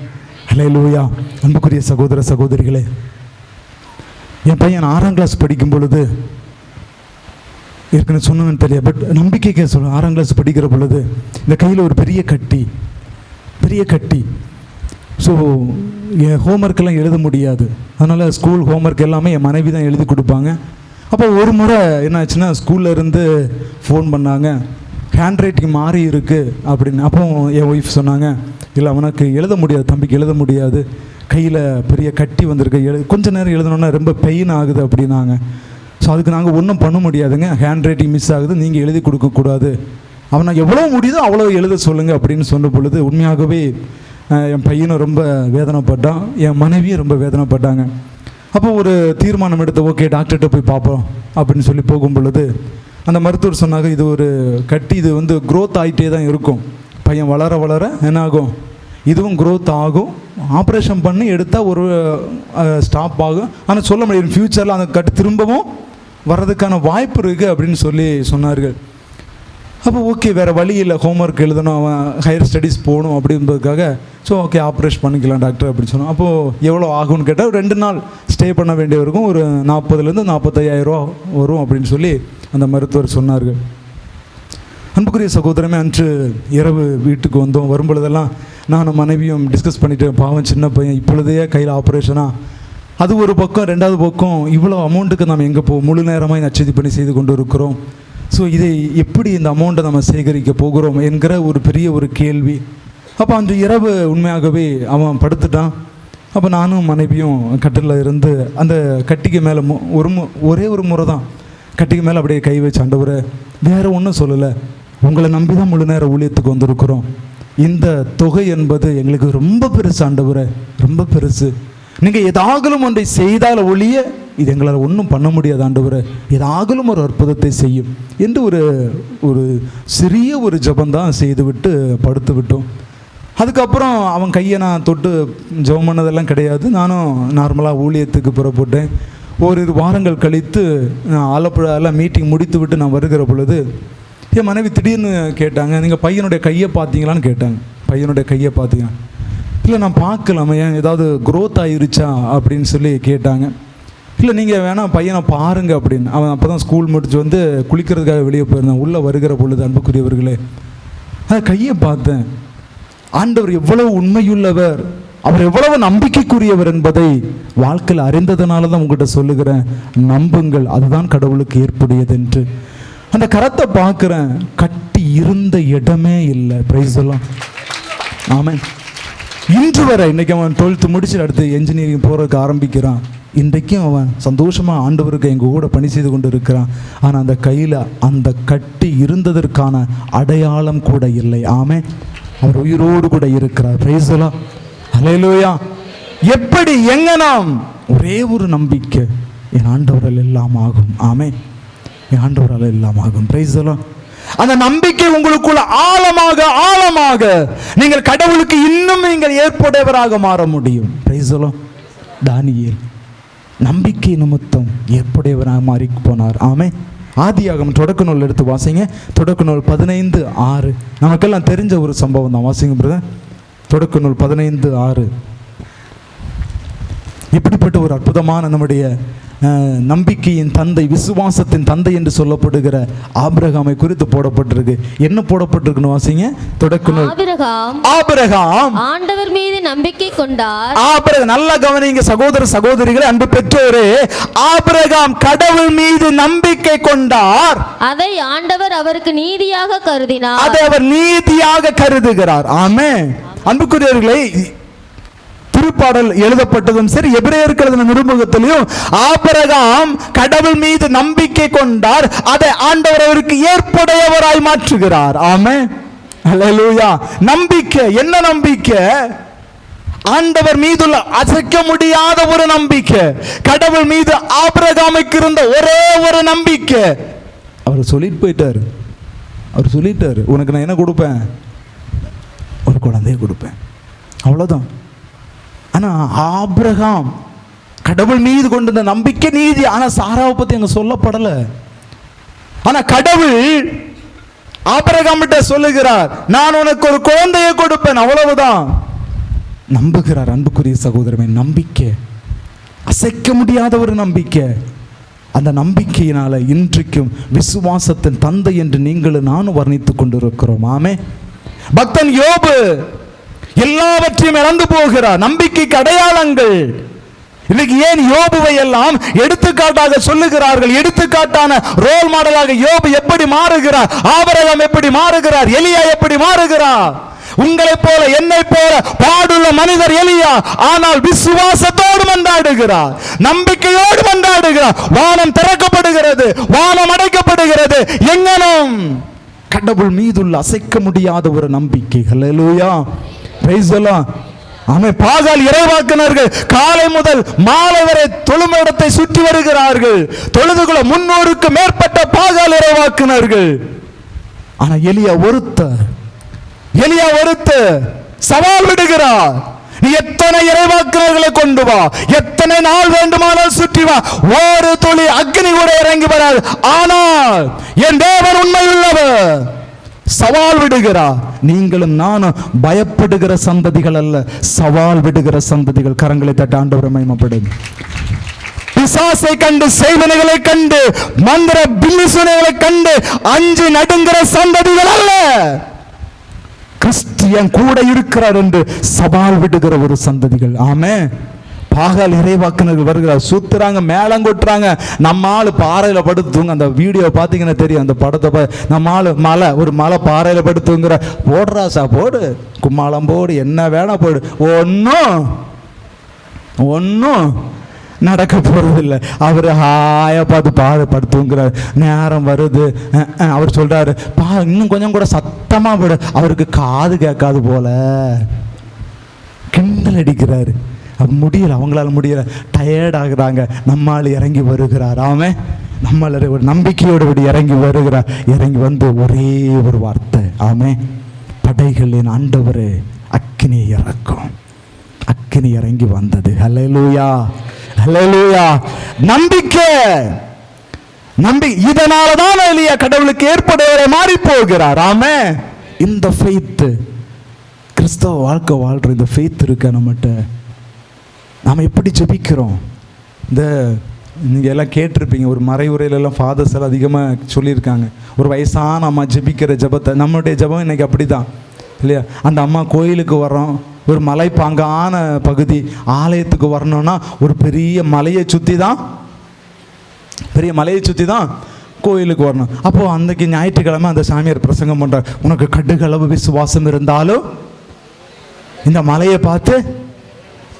[SPEAKER 1] ஹல்லேலூயா. அன்புக்குரிய சகோதர சகோதரிகளே, என் பையன் 6ஆம் கிளாஸ் படிக்கும் பொழுது, ஏற்கனவே சொன்னவன் தெரியல, பட் நம்பிக்கைக்கு சொல்ல, 6ஆம் கிளாஸ் படிக்கிற பொழுது இந்த கையில் ஒரு பெரிய கட்டி. ஸோ என் ஹோம்ஒர்க்கெல்லாம் எழுத முடியாது. அதனால் ஸ்கூல் ஹோம்ஒர்க் எல்லாமே என் மனைவி தான் எழுதி கொடுப்பாங்க. அப்போ ஒரு முறை என்னாச்சுன்னா, ஸ்கூலில் இருந்து ஃபோன் பண்ணாங்க, ஹேண்ட் ரைட்டிங் மாறி இருக்குது அப்படின்னு. அப்போ என் ஒய்ஃப் சொன்னாங்க, இல்லை அவனுக்கு எழுத முடியாது, தம்பிக்கு எழுத முடியாது, கையில் பெரிய கட்டி வந்திருக்கு, கொஞ்ச நேரம் எழுதணுன்னா ரொம்ப பெயின் ஆகுது அப்படின்னாங்க. ஸோ அதுக்கு நாங்கள் ஒன்றும் பண்ண முடியாதுங்க, ஹேண்ட் ரைட்டிங் மிஸ் ஆகுது, நீங்கள் எழுதி கொடுக்கக்கூடாது, அவனை எவ்வளோ முடியுதோ அவ்வளோ எழுத சொல்லுங்கள் அப்படின்னு சொன்ன பொழுது உண்மையாகவே என் பையனும் ரொம்ப வேதனைப்பட்டான், என் மனைவியும் ரொம்ப வேதனைப்பட்டாங்க. அப்போ ஒரு தீர்மானம் எடுத்து, ஓகே டாக்டர்கிட்ட போய் பார்ப்போம் அப்படின்னு சொல்லி போகும் பொழுது அந்த மருத்துவர் சொன்னாங்க, இது ஒரு கட்டி, இது வந்து க்ரோத் ஆகிட்டே தான் இருக்கும், பையன் வளர வளர என்ன ஆகும், இதுவும் க்ரோத் ஆகும், ஆப்ரேஷன் பண்ணி எடுத்தால் ஒரு ஸ்டாப் ஆகும், ஆனால் சொல்ல முடியும் ஃப்யூச்சரில் அந்த கட்டு திரும்பவும் வர்றதுக்கான வாய்ப்பு இருக்குது அப்படின்னு சொல்லி சொன்னார்கள். அப்போ ஓகே, வேறு வழி இல்லை, ஹோம்ஒர்க் எழுதணும், அவன் ஹையர் ஸ்டடீஸ் போகணும் அப்படின்றதுக்காக ஸோ ஓகே ஆப்ரேஷன் பண்ணிக்கலாம் டாக்டர் அப்படின்னு சொன்னோம். அப்போது எவ்வளோ ஆகும்னு கேட்டால் 2 நாள் ஸ்டே பண்ண வேண்டியவருக்கும் ஒரு 40,000 to 45,000 ரூபா வரும் அப்படின்னு சொல்லி அந்த மருத்துவர் சொன்னார்கள். அன்புக்குரிய சகோதரமே, அன்று இரவு வீட்டுக்கு வந்தோம். வரும்பொழுதெல்லாம் நானும் மனைவியும் டிஸ்கஸ் பண்ணிட்டு, பாவம் சின்ன பையன் இப்பொழுதே கையில் ஆப்ரேஷனா, அது ஒரு பக்கம், 2வது பக்கம் இவ்வளோ அமௌண்ட்டுக்கு நம்ம எங்கே முழு நேரமாக நச்சதி பண்ணி செய்து கொண்டு இருக்கிறோம். ஸோ இதை எப்படி இந்த அமௌண்ட்டை நம்ம சேகரிக்க போகிறோம் என்கிற ஒரு பெரிய ஒரு கேள்வி. அப்போ அன்று இரவு உண்மையாகவே அவன் படுத்துட்டான். அப்போ நானும் மனைவியும் கட்டிலில் இருந்து அந்த கட்டிக்கு மேலே ஒரே ஒரு முறை தான் கட்டிக்கு மேலே அப்படியே கை வச்சு, ஆண்டவரே வேறு ஒன்றும் சொல்லலை, உங்களை நம்பி தான் முழு நேர ஊழியத்துக்கு வந்திருக்கிறோம், இந்த தொகை என்பது எங்களுக்கு ரொம்ப பெருசு ஆண்டவரே, ரொம்ப பெருசு, நீங்கள் ஏதாகலும் ஒன்றை செய்தால் ஒழிய இது எங்களால் ஒன்றும் பண்ண முடியாது ஆண்டவரே, ஏதாகலும் ஒரு அற்புதத்தை செய்யும் என்று ஒரு சிறிய ஒரு ஜபந்தான் செய்துவிட்டு படுத்து விட்டோம். அதுக்கப்புறம் அவன் கையை நான் தொட்டு ஜெபம் பண்ணதெல்லாம் கிடையாது. நானும் நார்மலாக ஊழியத்துக்கு புறப்பட்டேன். ஓரிரு வாரங்கள் கழித்து நான் ஆலப்புழாவில் மீட்டிங் முடித்து விட்டு நான் வருகிற பொழுது என் மனைவி திடீர்னு கேட்டாங்க, நீங்கள் பையனுடைய கையை பார்த்தீங்களான்னு கேட்டாங்க. பையனுடைய கையை பார்த்தீங்க? இல்லை நான் பார்க்கலாமா, ஏன் ஏதாவது க்ரோத் ஆகிருச்சா அப்படின்னு சொல்லி கேட்டாங்க. இல்லை நீங்கள் வேணால் பையனை பாருங்க அப்படின்னு. அவன் அப்போ தான் ஸ்கூல் முடிச்சு வந்து குளிக்கிறதுக்காக வெளியே போயிருந்தான். உள்ளே வருகிற பொழுது அன்புக்குரியவர்களே, கையை பார்த்தேன். ஆண்டவர் எவ்வளவு உண்மையுள்ளவர், அவர் எவ்வளவு நம்பிக்கைக்குரியவர் என்பதை வாழ்க்கையில் அறிந்ததுனால தான் உங்கள்கிட்ட சொல்லுகிறேன், நம்புங்கள், அதுதான் கடவுளுக்கு ஏற்புடையது என்று. அந்த கரத்தை பார்க்குறேன், கட்டி இருந்த இடமே இல்லை. பிரைஸ் எல்லாம் ஆமென். இன்று வரை, இன்னைக்கு அவன் 12th முடிச்சு அடுத்து என்ஜினியரிங் போகிறதுக்கு ஆரம்பிக்கிறான். இன்றைக்கும் அவன் சந்தோஷமாக ஆண்டவருக்கு எங்கள் கூட பணி செய்து கொண்டு இருக்கிறான். ஆனால் அந்த கையில் அந்த கட்டி இருந்ததற்கான அடையாளம் கூட இல்லை. ஆமென். அவர் உயிரோடு கூட இருக்கிறார். பிரைஸ் எல்லாம் ஹல்லேலூயா. எப்படி எங்க நாம் ஒரே ஒரு நம்பிக்கை, என் ஆண்டவரால் எல்லாம் ஆகும். ஆமென். என் ஆண்டவரால் எல்லாம் ஆகும். பிரைஸ் எல்லாம். அந்த நம்பிக்கை உங்களுக்குள்ள ஆழமாக ஆழமாக நீங்கள் கடவுளுக்கு இன்னும் நீங்கள் ஏற்புடையவராக மாற முடியும். பிரைஸ் எல்லாம். தானியேல் நம்பிக்கை நிமித்தம் ஏற்புடையவராக மாறி போனார். ஆமென். ஆதியாகமம் தொடக்க நூல் எடுத்து வாசிங்க. தொடக்க நூல் 15:6 நமக்கெல்லாம் தெரிஞ்ச ஒரு சம்பவம் தான். வாசிங்க பிரதர். தொடக்க நூல் 15:6. இப்படிப்பட்ட ஒரு அற்புதமான நம்முடைய நம்பிக்கையின் தந்தை, விசுவாசத்தின் தந்தை என்று சொல்லப்படுகிற ஆபிரகாமை குறித்து போடப்பட்டிருக்கு. என்ன போடப்பட்டிருக்குன்னு வாசிங்க. தொடக்க நூல். ஆபிரகாம்
[SPEAKER 4] ஆண்டவர் மீது நம்பிக்கை கொண்டார்.
[SPEAKER 1] ஆபிரகாம், நல்லா கவனிங்க சகோதர சகோதரிகளே, அன்பு பெற்றோரே, ஆபிரகாம் கடவுள் மீது நம்பிக்கை கொண்டார்.
[SPEAKER 4] அதை ஆண்டவர் அவருக்கு நீதியாக கருதினார்.
[SPEAKER 1] அதை அவர் நீதியாக கருதுகிறார். ஆமென். அன்புக்குரியவர்களே, திருப்பாடல் எழுதப்பட்டதும் சரி, எபிரேயருக்கு எழுதின நிருபத்திலும் ஆபிரகாம் கடவுள் மீது நம்பிக்கை கொண்டார், அதை ஆண்டவர் அவருக்கு ஏற்புடையவராய் மாற்றுகிறார். ஆமென். ஹல்லேலூயா. நம்பிக்கை, என்ன நம்பிக்கை? ஆண்டவர் மீதுள்ள அசைக்க முடியாத ஒரு நம்பிக்கை. கடவுள் மீது ஆபிரகாமுக்கு இருந்த ஒரே ஒரு நம்பிக்கை. அவர் சொல்லிட்டு போயிட்டாரு. அவர் சொல்லிட்டாரு, உனக்கு நான் என்ன கொடுப்பேன்? ஒரு குழந்தையை கொடுப்பேன். அவ்வளோதான். ஆனால் ஆபிரகாம் கடவுள் மீது கொண்டிருந்த நம்பிக்கை நீதி. ஆனால் சாராவை பற்றி அங்கே சொல்லப்படலை. ஆனால் கடவுள் ஆபிரகாம் கிட்ட சொல்லுகிறார், நான் உனக்கு ஒரு குழந்தையை கொடுப்பேன். அவ்வளவுதான். நம்புகிறார். அன்புக்குரிய சகோதரமே, நம்பிக்கை அசைக்க முடியாத ஒரு நம்பிக்கை. அந்த நம்பிக்கையினால இன்றைக்கும் விசுவாசத்தின் தந்தை என்று நீங்களும் நானும் வர்ணித்துக் கொண்டிருக்கிறோம். ஆமே. பக்தன் யோபு எல்லாவற்றையும் இழந்து போகிறார். நம்பிக்கைக்கு அடையாளங்கள் இன்னைக்கு ஏன் யோபுவை எல்லாம் எடுத்துக்காட்டாக சொல்லுகிறார்கள்? எடுத்துக்காட்டான ரோல் மாடலாக யோபு எப்படி மாறுகிறார், ஆபிரகாம் எப்படி மாறுகிறார், எலியா எப்படி மாறுகிறார். உங்களை போல என்னை போல பாடுள்ள மனிதர் எலியா, ஆனால் விசுவாசத்தோடு மன்றாடுகிறார், நம்பிக்கையோடு மன்றாடுகிறார். வானம் திறக்கப்படுகிறது, வானம் அடைக்கப்படுகிறது. எங்கனும் கடவுள் மீதுள்ள அசைக்க முடியாத ஒரு நம்பிக்கை. ஹல்லேலூயா, பிரைஸ் தி லார்ட். ஆமென். பாகால் இறைவாக்கினர்கள் காலை முதல் மாலை வரை தொழுமிடத்தை சுற்றி வருகிறார்கள். தொழுதுகுள்ள 300க்கு மேற்பட்ட பாகால் இறைவாக்கினர்கள். ஆனா எலியா ஒருத்த சவால் விடுகிறார். நீ எத்தனை இறைவாக்கினர்களை கொண்டு வா, எத்தனை நாள் வேண்டுமானால் சுற்றி வா, ஒரு துளி அக்னி கூட இறங்கி வராது. ஆனால் என் தேவன் உண்மையுள்ளவர். சவால் விடுகிறார். நீங்களும் நானும் பயப்படுகிற சந்ததிகள் அல்ல, சவால் விடுகிற சந்ததிகள். கரங்களை தட்ட ஆண்டவரை மகிமைப்படுங்க. பிசாசை கண்டு, செய்வனைகளை கண்டு, மந்திர பில்லிசுனைகளை கண்டு அஞ்சு நடுங்கிற சந்ததிகள் அல்ல, கிறிஸ்டியன் கூட இருக்கிறார் என்று சவால் விடுகிற ஒரு சந்ததிகள். ஆமென். பாகால் இறைவாக்கினர்கள் வருகிறார், சுத்துறாங்க, மேளம் கொட்டுறாங்க. நம்ம ஆளு பாறையில படுத்துங்க. அந்த வீடியோ பார்த்தீங்கன்னா தெரியும், அந்த படத்தை நம்ம ஆளு ஒரு மலை பாறையில படுத்துங்கிற. போடுறாசா போடு, கும்மாளம் போடு, என்ன வேணா போடு, ஒன்னும் நடக்க போறதில்லை. அவர் ஹாயா பார்த்து படுத்துங்கிறார். நேரம் வருது, அவர் சொல்றாரு, இன்னும் கொஞ்சம் கூட சத்தமா போடு. அவருக்கு காது கேட்காது போல கிண்டல் அடிக்கிறாரு. முடியல, அவங்களால முடியல, டயர்ட் ஆகுறாங்க. நம்மால் இறங்கி வருகிறார். ஆமே, நம்மள ஒரு நம்பிக்கையோடு இறங்கி வருகிறார். இறங்கி வந்து ஒரே ஒரு வார்த்தை, ஆமே, படைகளின் ஆண்டவரே அக்கினி இறக்கும். அக்கினி இறங்கி வந்தது. ஹல்லேலூயா, ஹல்லேலூயா. நம்பிக்கை. இதனாலதான் எலியா கடவுளுக்கு ஏற்படுவரை மாறி போகிறார். ஆமே, இந்த ஃபெய்த், கிறிஸ்தவ வாழ்க்கை வாழ்ற இந்த ஃபெய்த் இருக்க நம்மகிட்ட. நாம் எப்படி ஜெபிக்கிறோம்? நீங்கள் எல்லாம் கேட்டிருப்பீங்க, ஒரு மறைவுரையிலெல்லாம் ஃபாதர்ஸ் எல்லாம் அதிகமாக சொல்லியிருக்காங்க. ஒரு வயசான அம்மா ஜெபிக்கிற ஜெபத்தை. நம்மளுடைய ஜெபம் இன்னைக்கு அப்படி தான் இல்லையா? அந்த அம்மா கோயிலுக்கு வர்றோம், ஒரு மலைப்பாங்கான பகுதி, ஆலயத்துக்கு வரணும்னா ஒரு பெரிய மலையை சுற்றி தான் கோயிலுக்கு வரணும். அப்போது அன்றைக்கி ஞாயிற்றுக்கிழமை அந்த சாமியார் பிரசங்கம் பண்ணுறார். உனக்கு கடுகளவு விசுவாசம் இருந்தாலும் இந்த மலையை பார்த்து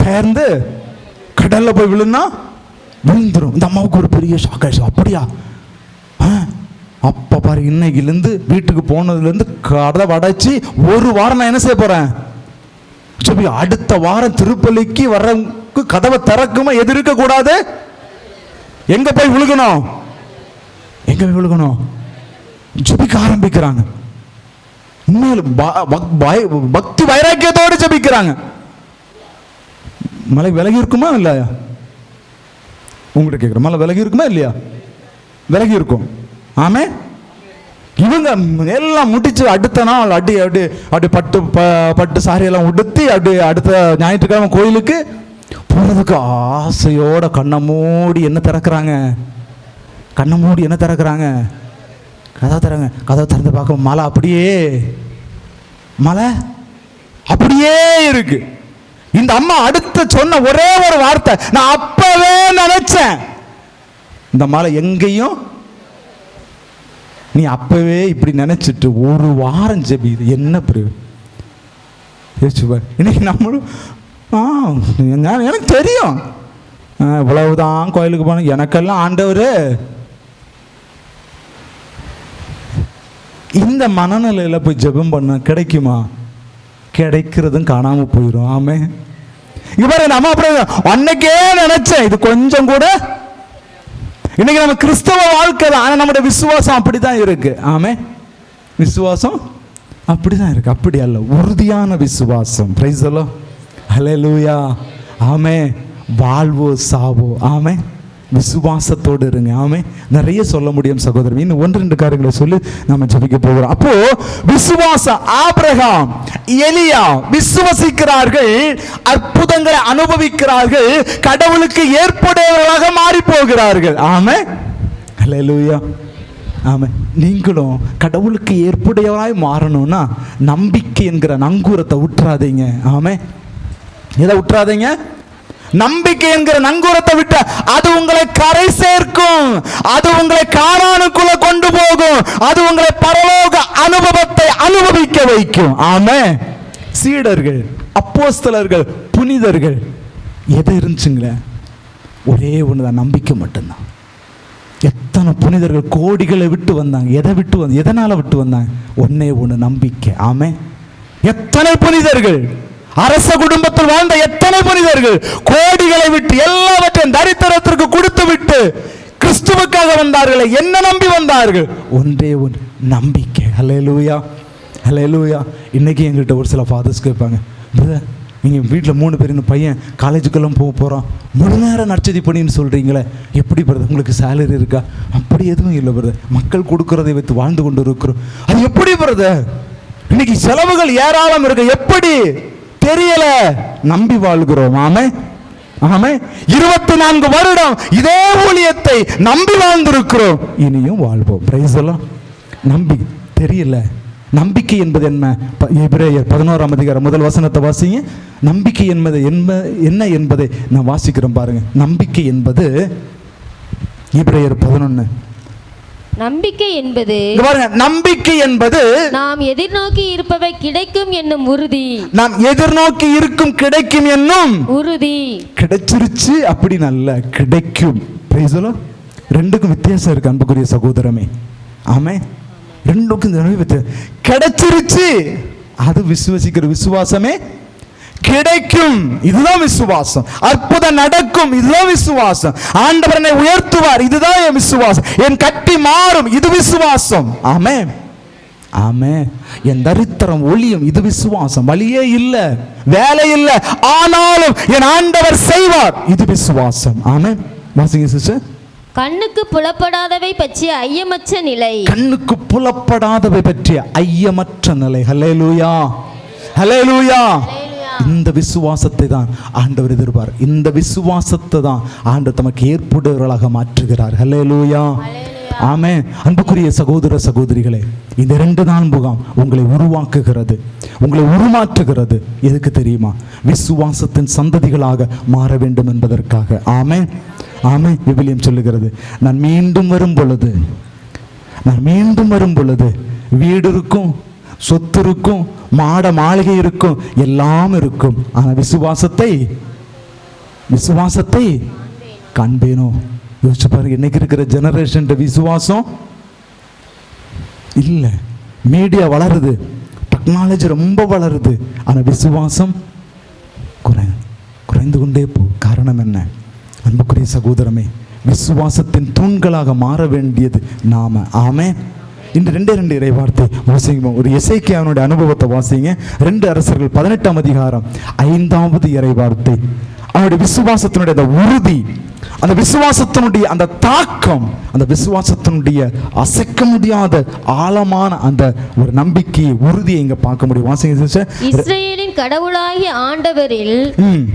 [SPEAKER 1] பெயர்ந்து கடல்ல போய் விழுந்துரும். இந்த அம்மாவுக்கு ஒரு பெரிய ஷாக் ஆயிடுச்சு. அப்படியா? அப்ப பாரு, இன்னைக்குலேருந்து வீட்டுக்கு போனதுலேருந்து கதை வடைச்சி ஒரு வாரம் நான் என்ன செய்ய போறேன்? அடுத்த வாரம் திருப்பலிக்கு வர்றவங்க கதவை திறக்குமா எதிர்க்க கூடாது. எங்க போய் விழுகணும்? ஜெபிக்க ஆரம்பிக்கிறாங்க. பக்தி வைராக்கியத்தோடு ஜெபிக்கிறாங்க. மலை விலகி இருக்குமா இல்லையா? உங்கள்கிட்ட கேட்குற, மலை விலகி இருக்குமா இல்லையா? விலகி இருக்கும். ஆமே. இவங்க எல்லாம் முடிச்சு அடுத்த நாள் அப்படி பட்டு சாரியெல்லாம் உடுத்தி அப்படி அடுத்த ஞாயிற்றுக்கிழமை கோயிலுக்கு போகிறதுக்கு ஆசையோட கண்ணை மூடி என்ன திறக்கிறாங்க? கதவை திறந்து பார்க்க மலை அப்படியே இருக்கு. இந்த அம்மா அடுத்து சொன்ன ஒரே ஒரு வார்த்தை, நான் அப்பவே நினைச்சேன். இந்த மலை எங்கேயும், நீ அப்பவே இப்படி நினைச்சிட்டு ஒரு வாரம் ஜெபிது என்ன பிரயோஜனம்? இன்னைக்கு நம்மளும் எனக்கு தெரியும், இவ்வளவுதான் கோயிலுக்கு போன, எனக்கெல்லாம் ஆண்டவர். இந்த மனநிலையில் போய் ஜெபம் பண்ண கிடைக்குமா? கிடைக்கிறதும் காணாம போயிடும். ஆமே. இவரை நம்ம அன்னைக்கே நினைச்சேன், இது கொஞ்சம் கூட. இன்னைக்கு நம்ம கிறிஸ்தவ வாழ்க்கை தான், ஆனால் நம்முடைய விசுவாசம் அப்படிதான் இருக்கு. ஆமே, விசுவாசம் அப்படிதான் இருக்கு. அப்படி அல்ல, உறுதியான விசுவாசம். பிரைஸ் தி லார்ட், ஹல்லேலூயா. ஆமே. வாழ்வோ சாவோ, ஆமே, விசுவாசத்தோடு இருங்க. ஆமே. நிறைய சொல்ல முடியும் சகோதரர். இன்னும் 1-2 காரியங்களை சொல்லி நம்ம ஜெபிக்க போகிறோம். அப்போ விசுவாசம், ஆபிரகாம், எலியா விசுவசிக்கிறார்கள், அற்புதங்களை அனுபவிக்கிறார்கள், கடவுளுக்கு ஏற்புடையவர்களாக மாறி போகிறார்கள். ஆமே, ஹல்லேலூயா. ஆமே. நீங்களும் கடவுளுக்கு ஏற்புடையவராய் மாறணும்னா நம்பிக்கை என்கிற நங்கூரத்தை விட்டுறாதீங்க. ஆமே. எதை விட்டுறாதீங்க? நம்பிக்கை என்கிற நங்கூரத்தை விட்டு அது உங்களை கரை சேர்க்கும், அது உங்களை கானானுக்குள்ள கொண்டு போகும், அது உங்களை பரலோக அனுபவத்தை அனுபவிக்க வைக்கும். ஆமே, சீடர்கள், அப்போஸ்தலர்கள், புனிதர்கள், எது இருந்துச்சுங்களே? ஒரே ஒண்ணுதான், நம்பிக்கை மட்டும்தான். எத்தனை புனிதர்கள் கோடிகளை விட்டு வந்தாங்க. எதனால விட்டு வந்தாங்க? ஒன்னே ஒண்ணு, நம்பிக்கை. ஆமே. எத்தனை புனிதர்கள், அரச குடும்பத்தில் வாழ்ந்த எத்தனை புனிதர்கள் கோடிகளை விட்டு எல்லாவற்றையும் தரித்திரத்திற்கு கொடுத்து விட்டு கிறிஸ்துவுக்காக வந்தார்கள். என்ன நம்பி வந்தார்கள்? ஒன்றே ஒன்று, நம்பிக்கை. ஹல்லேலூயா, ஹல்லேலூயா. இன்னைக்கு எங்கள்கிட்ட ஒரு சில ஃபாதர்ஸ் கேட்பாங்க, பிரதர் நீங்கள் வீட்டில் 3 பேர், இந்த பையன் காலேஜுக்கெல்லாம் போகிறான், முழு நேரம் நற்செய்தி பண்ணின்னு சொல்கிறீங்களே, எப்படி பிரதர் உங்களுக்கு சேலரி இருக்கா? அப்படி எதுவும் இல்லை பிரதர், மக்கள் கொடுக்கறதை வைத்து வாழ்ந்து கொண்டு இருக்கிறோம். அது எப்படி பிரதர்? இன்னைக்கு செலவுகள் ஏராளம் இருக்கு, எப்படி தெரியல, நம்பி வாழ்கிறோம். ஆமே, ஆமே. 24 வருடம் இதே ஊழியத்தை நம்பி வாழ்ந்திருக்கிறோம், இனியும் வாழ்வோம். பிரைஸ் எல்லாம். நம்பி தெரியல. நம்பிக்கை என்பது என்ன? எபிரேயர் 11ஆம் அதிகாரம் முதல் வசனத்தை வாசிங்க. நம்பிக்கை என்பது என்ன என்பதை நான் வாசிக்கிறேன் பாருங்க. நம்பிக்கை என்பது எபிரேயர் 11.
[SPEAKER 4] நம்பிக்கை என்பது,
[SPEAKER 1] நம்பிக்கை என்பது
[SPEAKER 4] நாம் எதிர்நோக்கி இருப்பவை கிடைக்கும் என்னும் உறுதி.
[SPEAKER 1] நாம் எதிர்நோக்கி இருக்கும் கிடைக்கும் என்னும் உறுதி. கிடைச்சிருச்சு அப்படி நல்ல கிடைக்கும். ரெண்டுக்கும் வித்தியாசம் இருக்கு அன்புக்குரிய சகோதரமே. ஆமே. ரெண்டுக்கும் கிடைச்சிருச்சு, அது விசுவாசிக்கிற விசுவாசமே. கிடைக்கும், இதுதான் விசுவாசம். அற்புதம் நடக்கும், இதுதான் விசுவாசம். ஆண்டவர் என்னை உயர்த்துவார், இதுதான் என் விசுவாசம். என் கட்டி மாறும், இது விசுவாசம். ஆமே, ஆமே. என் தரித்திரம் ஒளியும், இது விசுவாசம். வழியே இல்லை, வேலை இல்லை, ஆனாலும் என் ஆண்டவர் செய்வார், இது விசுவாசம். ஆமே. வாசிங்க சிஸ்டர்.
[SPEAKER 4] கண்ணுக்கு புலப்படாதவை பற்றிய ஐயமற்ற நிலை. கண்ணுக்கு
[SPEAKER 1] புலப்படாதவை பற்றிய ஐயமற்ற நிலை. ஹல்லேலூயா, ஹல்லேலூயா. இந்த விசுவாசத்தை தான் ஆண்டவர் எதிர்பார். இந்த விசுவாசத்தை தான் ஆண்டவர் தமக்கு ஏற்புடையவர்களாக மாற்றுகிறார். ஹல்லேலூயா, ஆமே. அன்புக்குரிய சகோதர சகோதரிகளே, இந்த 2 நாள் முகாம் உங்களை உருவாக்குகிறது, உங்களை உருமாற்றுகிறது. எதுக்கு தெரியுமா? விசுவாசத்தின் சந்ததிகளாக மாற வேண்டும் என்பதற்காக. ஆமே, ஆமே. விவிலியம் சொல்லுகிறது, நான் மீண்டும் வரும் பொழுது வீடு இருக்கும், சொத்து இருக்கும், மாட மாளிகை இருக்கும், எல்லாம் இருக்கும். ஆனா விசுவாசத்தை காண்பேனோ. யோசிச்சு பாருங்க, இன்னைக்கு இருக்கிற ஜெனரேஷன் விசுவாசம் இல்லை. மீடியா வளருது, டெக்னாலஜி ரொம்ப வளருது, ஆனா விசுவாசம் குறைந்து கொண்டே போ. காரணம் என்ன? அன்புக்குரிய சகோதரமே, விசுவாசத்தின் தூண்களாக மாற வேண்டியது நாம. ஆமே. இந்த 2 இறை வார்த்தை வாசிங்க. ஒரு எசேக்கியாவினுடைய அனுபவத்தை வாசிங்க. 2 அரசர்கள் 18ஆம் அதிகாரம் 5வது இறை வார்த்தை. அவனுடைய விசுவாசத்தினுடைய அந்த உறுதி, அந்த விசுவாசத்தினுடைய அந்த தாக்கம், அந்த விசுவாசத்தினுடைய அசைக்க முடியாத ஆழமான அந்த ஒரு நம்பிக்கை, உறுதியை இங்க பார்க்க முடியும். வாசிங்க சிஸ்டர்.
[SPEAKER 4] இஸ்ரவேலின் கடவுளாகிய ஆண்டவரில்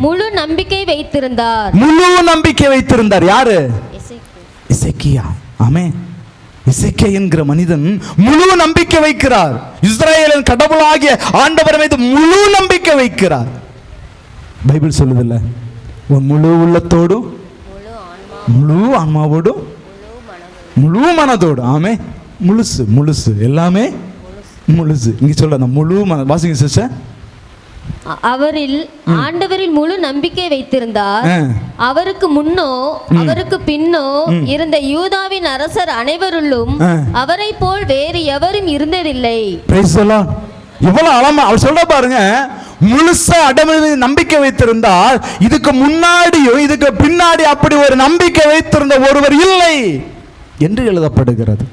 [SPEAKER 4] முழு நம்பிக்கை வைத்திருந்தார்.
[SPEAKER 1] முழு நம்பிக்கை வைத்திருந்தார். யாரு? எசேக்கியா. ஆமே. எசேக்கியா என்கிற மனிதன் முழு நம்பிக்கை வைக்கிறார். இஸ்ரவேலின் கடவுளாகிய ஆண்டவர் மீது முழு நம்பிக்கை வைக்கிறார். பைபிள் சொல்லுதில்ல, உன் முழு உள்ளத்தோடும், முழு ஆன்மாவோடும், முழு மனதோடு. ஆமே. முழுசு எல்லாமே முழுசு. இங்க சொல்ல முழு வாசிங்க சிஸ்டர்.
[SPEAKER 4] அவரில் ஆண்டவரில் முழு நம்பிக்கை வைத்திருந்தார். அவருக்கு முன்னோ அவருக்கு பின்னோ இருந்த யூதாவின் அரசர் அனைவருள்ளும் அவரை போல் வேறு எவரும் இருந்ததில்லை.
[SPEAKER 1] இவ்வளவு ஆழமா அவர் சொல்ற பாருங்க. முழுசா அடமி நம்பிக்கை வைத்திருந்தால் இதுக்கு முன்னாடியும் இதுக்கு பின்னாடி அப்படி ஒரு நம்பிக்கை வைத்திருந்த ஒருவர் இல்லை என்று எழுதப்படுகிறது.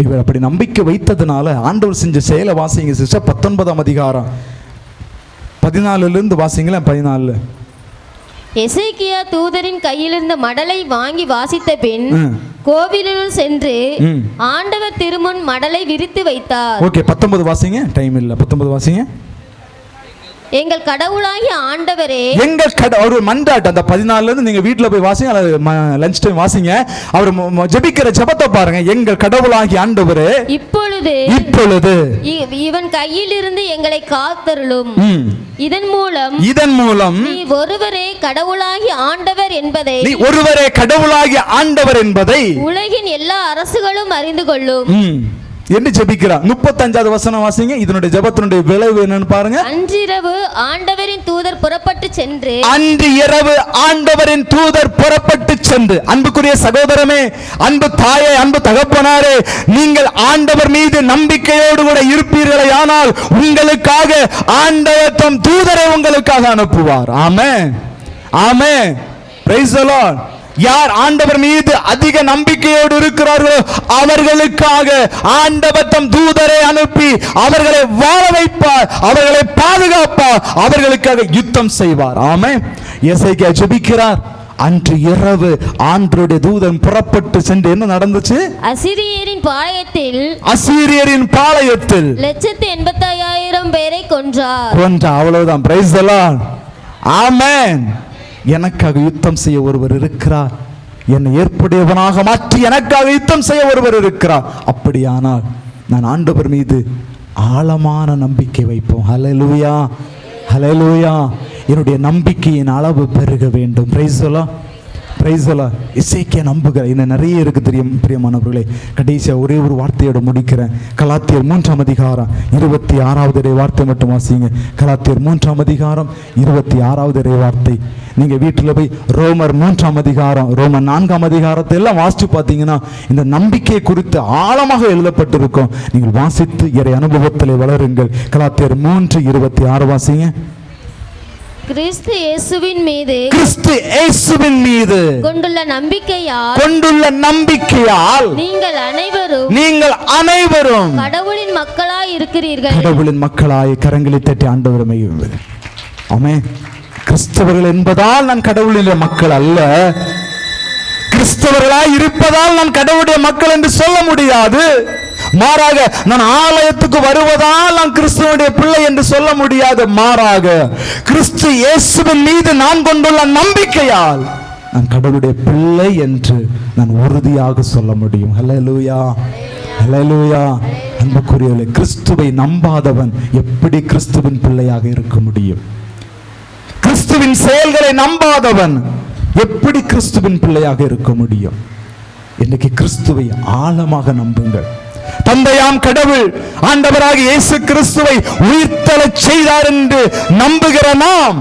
[SPEAKER 1] இவர் அப்படி நம்பிக்கை வைத்ததுனால ஆண்டவர் செஞ்ச செயலை வாசிங்க சிஸ்டர். 19ஆம் அதிகாரம் 14 வாசிங்களேன். 14.
[SPEAKER 4] எசேக்கியா தூதரின் கையிலிருந்த மடலை வாங்கி வாசித்த பின் கோவிலுள் சென்று ஆண்டவர் திருமுன் மடலை விரித்து வைத்தார்.
[SPEAKER 1] ஓகே, 19 வாசிங்க. டைம் இல்ல, 19 வாசிங்க.
[SPEAKER 4] எங்கள் கடவுளாகிய ஆண்டவரே,
[SPEAKER 1] ஒரு மன்றாட்டு. அந்த 14ல இருந்து நீங்க வீட்டுல போய் வாசிங்க, லஞ்ச் டைம் வாசிங்க. அவர் ஜெபிக்கிற ஜெபத்தை பாருங்க. எங்கள் கடவுளாகிய ஆண்டவரே, இப்பொழுது
[SPEAKER 4] இவன் கையில் இருந்து எங்களை காத்தருளும். இதன் மூலம் நீ ஒருவரே கடவுளாகிய ஆண்டவர் என்பதை உலகின் எல்லா அரசுகளும் அறிந்து கொள்ளும்.
[SPEAKER 1] என்று ஜெபிக்கிறார். 35வது வசனம் வாசிங்க. இதனுடைய ஜெபத்தினுடைய விளைவு என்னன்னு பாருங்க.
[SPEAKER 4] அன்றிரவு ஆண்டவரின் தூதர் புறப்பட்டு சென்று,
[SPEAKER 1] அன்று இரவு ஆண்டவரின் தூதர் புறப்பட்டு சென்று. அன்புக்குரிய சகோதரமே, அன்பு தாயே, அன்பு தகப்பனாரே, நீங்கள் ஆண்டவர் மீது நம்பிக்கையோடு கூட இருப்பீர்களே ஆனால் உங்களுக்காக ஆண்டவர் தம் தூதரை உங்களுக்காக அனுப்புவார். ஆமென், ஆமென், பிரைஸ் தி லார்ட். யார் ஆண்டவர் மீது அதிக நம்பிக்கையோடு இருக்கிறார்களோ அவர்களுக்காக ஆண்டவர் தம் தூதரை அனுப்பி அவர்களை வாழ வைப்பார், அவர்களை பாதுகாப்பார், அவர்களுக்காக யுத்தம் செய்வார். ஆமென். எசேக்கியா ஜெபிக்கிறார். அன்று இரவு ஆண்டவருடைய தூதன் புறப்பட்டு சென்று என்ன நடந்துச்சு?
[SPEAKER 4] அசீரியரின் பாளையத்தில் 185,000 பேரை கொன்றார்.
[SPEAKER 1] அவ்வளவுதான். Praise the Lord. ஆமென். எனக்காக யுத்தம் செய்ய ஒருவர் இருக்கிறார். என்னை ஏற்புடையவனாக மாற்றி எனக்காக யுத்தம் செய்ய ஒருவர் இருக்கிறார். அப்படியானால் நான் ஆண்டவர் மீது ஆழமான நம்பிக்கை வைப்போம். ஹல்லேலூயா, ஹல்லேலூயா. என்னுடைய நம்பிக்கையின் அளவு பெருக வேண்டும். Praise the lord, praise the lord. எசேக்கியா நம்புகிறார். இன்னும் நிறைய இருக்கு தெரியும் பிரியமானவர்களே. கடைசியாக ஒரே ஒரு வார்த்தையோட முடிக்கிறேன். கலாத்தியர் 3ஆம் அதிகாரம் 26வது வார்த்தை மட்டும் வாசிங்க. கலாத்தியர் 3ஆம் அதிகாரம் 26வது வார்த்தை. நீங்க வீட்டில் போய் ரோமர் 3ஆம் அதிகாரம், ரோமர் 4ஆம் அதிகாரத்தை எல்லாம் வாசிச்சு பார்த்தீங்கன்னா இந்த நம்பிக்கை குறித்து ஆழமாக எழுதப்பட்டிருக்கும். நீங்கள் வாசித்து இறை அனுபவத்தில் வளருங்கள். கலாத்தியர் 3:26 வாசிங்க.
[SPEAKER 4] கிறிஸ்து இயேசுவின்
[SPEAKER 1] மீது
[SPEAKER 4] கொண்டுள்ள
[SPEAKER 1] நம்பிக்கையால் நீங்கள் அனைவரும்
[SPEAKER 4] கடவுளின் மக்களாய் இருக்கிறீர்கள்.
[SPEAKER 1] கடவுளின் மக்களாய் கரங்களை தட்டி ஆண்டவரை மகிழுங்கள். ஆமென். கிறிஸ்தவர்கள் என்பதால் நான் கடவுளின் மக்கள் அல்ல, கிறிஸ்தவர்களாய் இருப்பதால் நான் கடவுளுடைய மக்கள் என்று சொல்ல முடியாது. மாறாக நான் ஆலயத்துக்கு வருவதால் நான் கிறிஸ்துவனுடைய பிள்ளை என்று சொல்ல முடியாது. மாறாக கிறிஸ்து இயேசுவின் மீது நான் கொண்டுள்ள நம்பிக்கையால் நான் கடவுளுடைய பிள்ளை என்று நான் உறுதியாக சொல்ல முடியும். ஹல்லேலூயா, ஹல்லேலூயா. அன்புக்குரியவர்களே, கிறிஸ்துவை நம்பாதவன் எப்படி கிறிஸ்துவின் பிள்ளையாக இருக்க முடியும்? கிறிஸ்துவின் செயல்களை நம்பாதவன் எப்படி கிறிஸ்துவின் பிள்ளையாக இருக்க முடியும்? இன்னைக்கு கிறிஸ்துவை ஆழமாக நம்புங்கள். தந்தையாம் கடவுள் ஆண்டவராக இயேசு கிறிஸ்துவை உயிர்த்தெழச் செய்தார் என்று நம்புகிற நாம்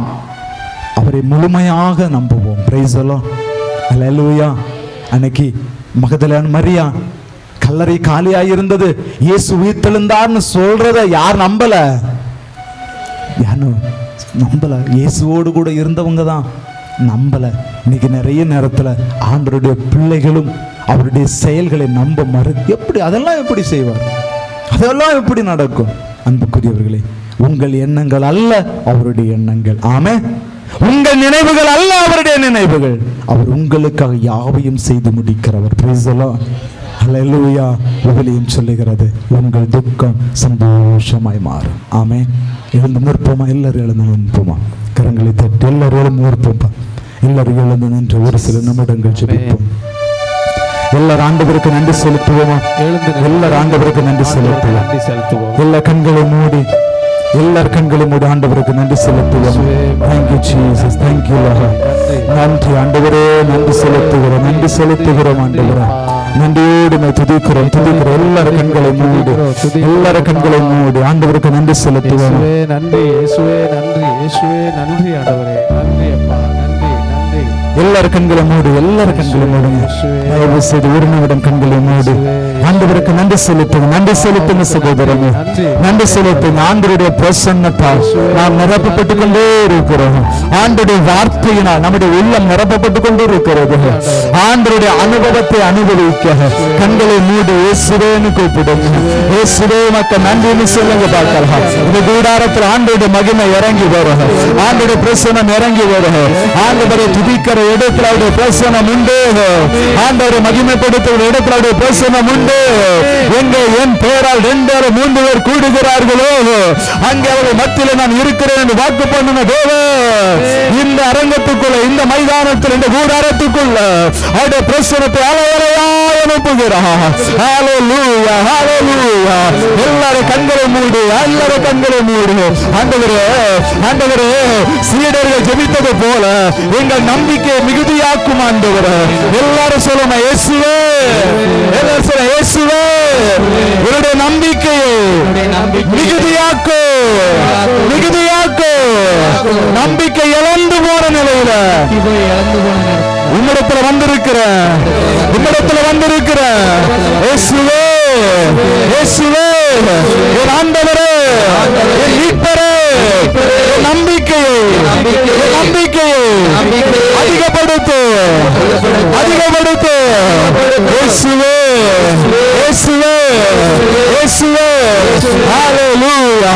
[SPEAKER 1] அவரை முழுமையாக நம்புவோம். பிரைஸ் தி லார்ட், ஹல்லேலூயா. அன்னைக்கு மகதலேனா மரியா கல்லறை காலியாய் இருந்தது, இயேசு உயிர்த்தெழுந்தார்னு சொல்றத யார் நம்பல? யாரும் நம்பல. இயேசுவோடு கூட இருந்தவங்க தான் நம்பல. இன்னைக்கு நிறைய நேரத்தில் ஆண்டவருடைய பிள்ளைகளும் அவருடைய செயல்களை நம்ப எப்படி அதெல்லாம் எப்படி செய்வார்? அதெல்லாம் எப்படி நடக்கும்? அன்புக்குரியவர்களே, உங்கள் எண்ணங்கள் அல்ல அவருடைய எண்ணங்கள். ஆமென். உங்கள் நினைவுகள் அல்ல அவருடைய நினைவுகள். அவர் உங்களுக்காக யாவையும் செய்து முடிக்கிறவர். பிரைஸ் தி லார்ட், ஹல்லேலூயா. விவிலியம் சொல்லுகிறது, உங்கள் துக்கம் சந்தோஷமாய் மாறும். ஆமென். எழுந்து நிற்போமா? எல்லாரும் எழுந்து நிற்போமா? கரங்களை தட்டி எல்லாரும் எழுந்து நிற்போம்பா. எல்லாரும் எழுந்து நின்று ஒரு சில நிமிடங்கள் ஜெபிப்போம். எல்லாரும் ஆண்டவருக்கு நன்றி செலுத்துவோமா? எல்லாரும் ஆண்டவருக்கு நன்றி செலுத்துவோம். எல்லா கண்களை மூடி, எல்லார் கண்களை மூடி ஆண்டவருக்கு நன்றி செலுத்துவோம். Thank you Jesus, thank you Lord. நன்றி ஆண்டவரே, நன்றி செலுத்துகிறோம் ஆண்டவரே. நன்றியோடு துதிக்கிறோம். எல்லார கண்களை மூடி, எல்லார கண்களை மூடி ஆண்டவருக்கு நன்றி செலுத்துவோம்.
[SPEAKER 2] நன்றி இயேசுவே, நன்றி இயேசுவே, நன்றி ஆண்டவரே, நன்றி அப்பா, நன்றி நன்றி.
[SPEAKER 1] எல்லார கண்களை மூடி, எல்லார கண்களை மூடுங்க. தயவு செய்து ஒரு நிமிடம் கண்களை மூடி ஆண்டவருக்கு நன்றி செலுத்துங்க சகோதரங்க. நன்றி செலுத்துங்க. ஆண்டவருடைய பிரசன்னத்தால் நாம் நிரப்பப்பட்டுக் கொண்டே இருக்கிறோம். ஆண்டவருடைய வார்த்தையினால் நம்முடைய உள்ளம் நிரப்பப்பட்டுக் கொண்டே இருக்கிறது. ஆண்டவருடைய அனுபவத்தை அனுபவிக்க கண்களை மூடி இயேசுவேன்னு கூப்பிடுங்க. இயேசுவே மக்கள் நன்றின்னு சொல்லுங்க பார்க்கலாம். இந்த கூடாரத்தில் ஆண்டவருடைய மகிமை இறங்கி வரும், ஆண்டவருடைய பிரசன்னம் இறங்கி வரும். ஆண்டவரை துதிக்கிற இடத்துல அவருடைய பிரசன்னம் உண்டு. ஆண்டவரை மகிமைப்படுத்துகிற இடத்துல அவருடைய பிரசன்னம் உண்டு. எங்கே என் பெயரால் 2-3 பேர் கூடுகிறார்களோ அங்கே அவர்கள் மத்தியில் நான் இருக்கிறேன் என்று வாக்கு பண்ணின தேவன் இந்த அரங்கத்துக்குள்ள, இந்த மைதானத்தில், இந்த கூடாரத்துக்குள்ள அவருடைய பிரசனத்தை அலையலையாய் அனுப்புகிறார். ஹல்லேலூயா, ஹல்லேலூயா. எல்லாரும் கண்களை மூடி, எல்லாரும் கண்களை மூடி. ஆண்டவரே, சீடர்கள் ஜெபித்தது போல எங்கள் நம்பிக்கையை மிகுதியாக்கும் ஆண்டவரே. எல்லாரும் சொல்லுங்க இயேசுவே, எல்லாரும் சொல்லுங்க இயேசுவே, உன்னுடைய நம்பிக்கையை மிகுதியாக்கு, மிகுதியாக்கு. நம்பிக்கை இழந்து போன நிலையில உம்மிடத்துல வந்திருக்கிற, உம்மிடத்துல வந்திருக்கிற இயேசுவே, இயேசுவே, என் ஆண்டவரே, என் மீட்பரே, என் நம்பிக்கையை, என் நம்பிக்கையை அதிகப்படுத்து, அதிகப்படுத்து. இயேசுவே, இயேசுவே, இயேசுவே. ஹalleluya.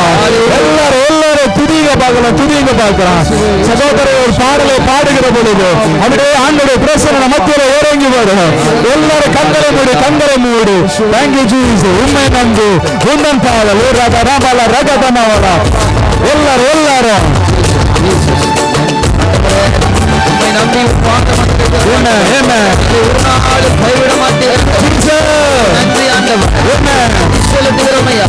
[SPEAKER 1] எல்லாரும் எல்லாரும் துதிங்க பார்க்கலாம், துதிங்க பார்க்கலாம். சகோதரர் ஒரு பாடலை பாடுகிற பொழுது அப்படியே ஆண்டவருடைய பிரசன்ன மத்தியில இறங்கி வரும். எல்லாரும் கண்களை மூடி, கண்களை மூடி. Thank you Jesus. உண்மை நம்பு, உந்தன் பாடல் ஒரு ரகதமல ரகதமவரா. எல்லாரும் எல்லாரும் உண்மை நம்பி என்ன என்ன ஒரு நாள் கைவிட மாட்டேன். நன்றி ஆண்டவர். என்ன செலுத்துகிறோம் ஐயா,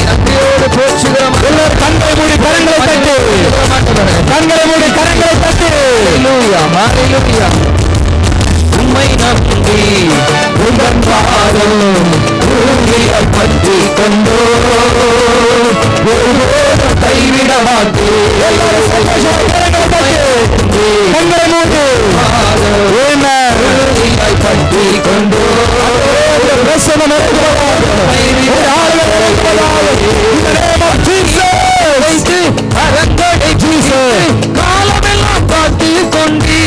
[SPEAKER 1] நன்றியோடு போற்றுகிறோம். எல்லாரும் கண்களை மூடி கரங்களை தட்டி, கண்களை மூடி கரங்களை தட்டி. ஹalleluya, ஹalleluya. உம்மை நம்பி உந்தன் பாதம் உறுதியாய் பற்றிக் கொண்டோ ஒருபோதும் கைவிட மாட்டேன். கண்களை மூடி உறுதியாய் பற்றிக் கொண்டோ காலமெல்லாம் காத்து கொண்டீ,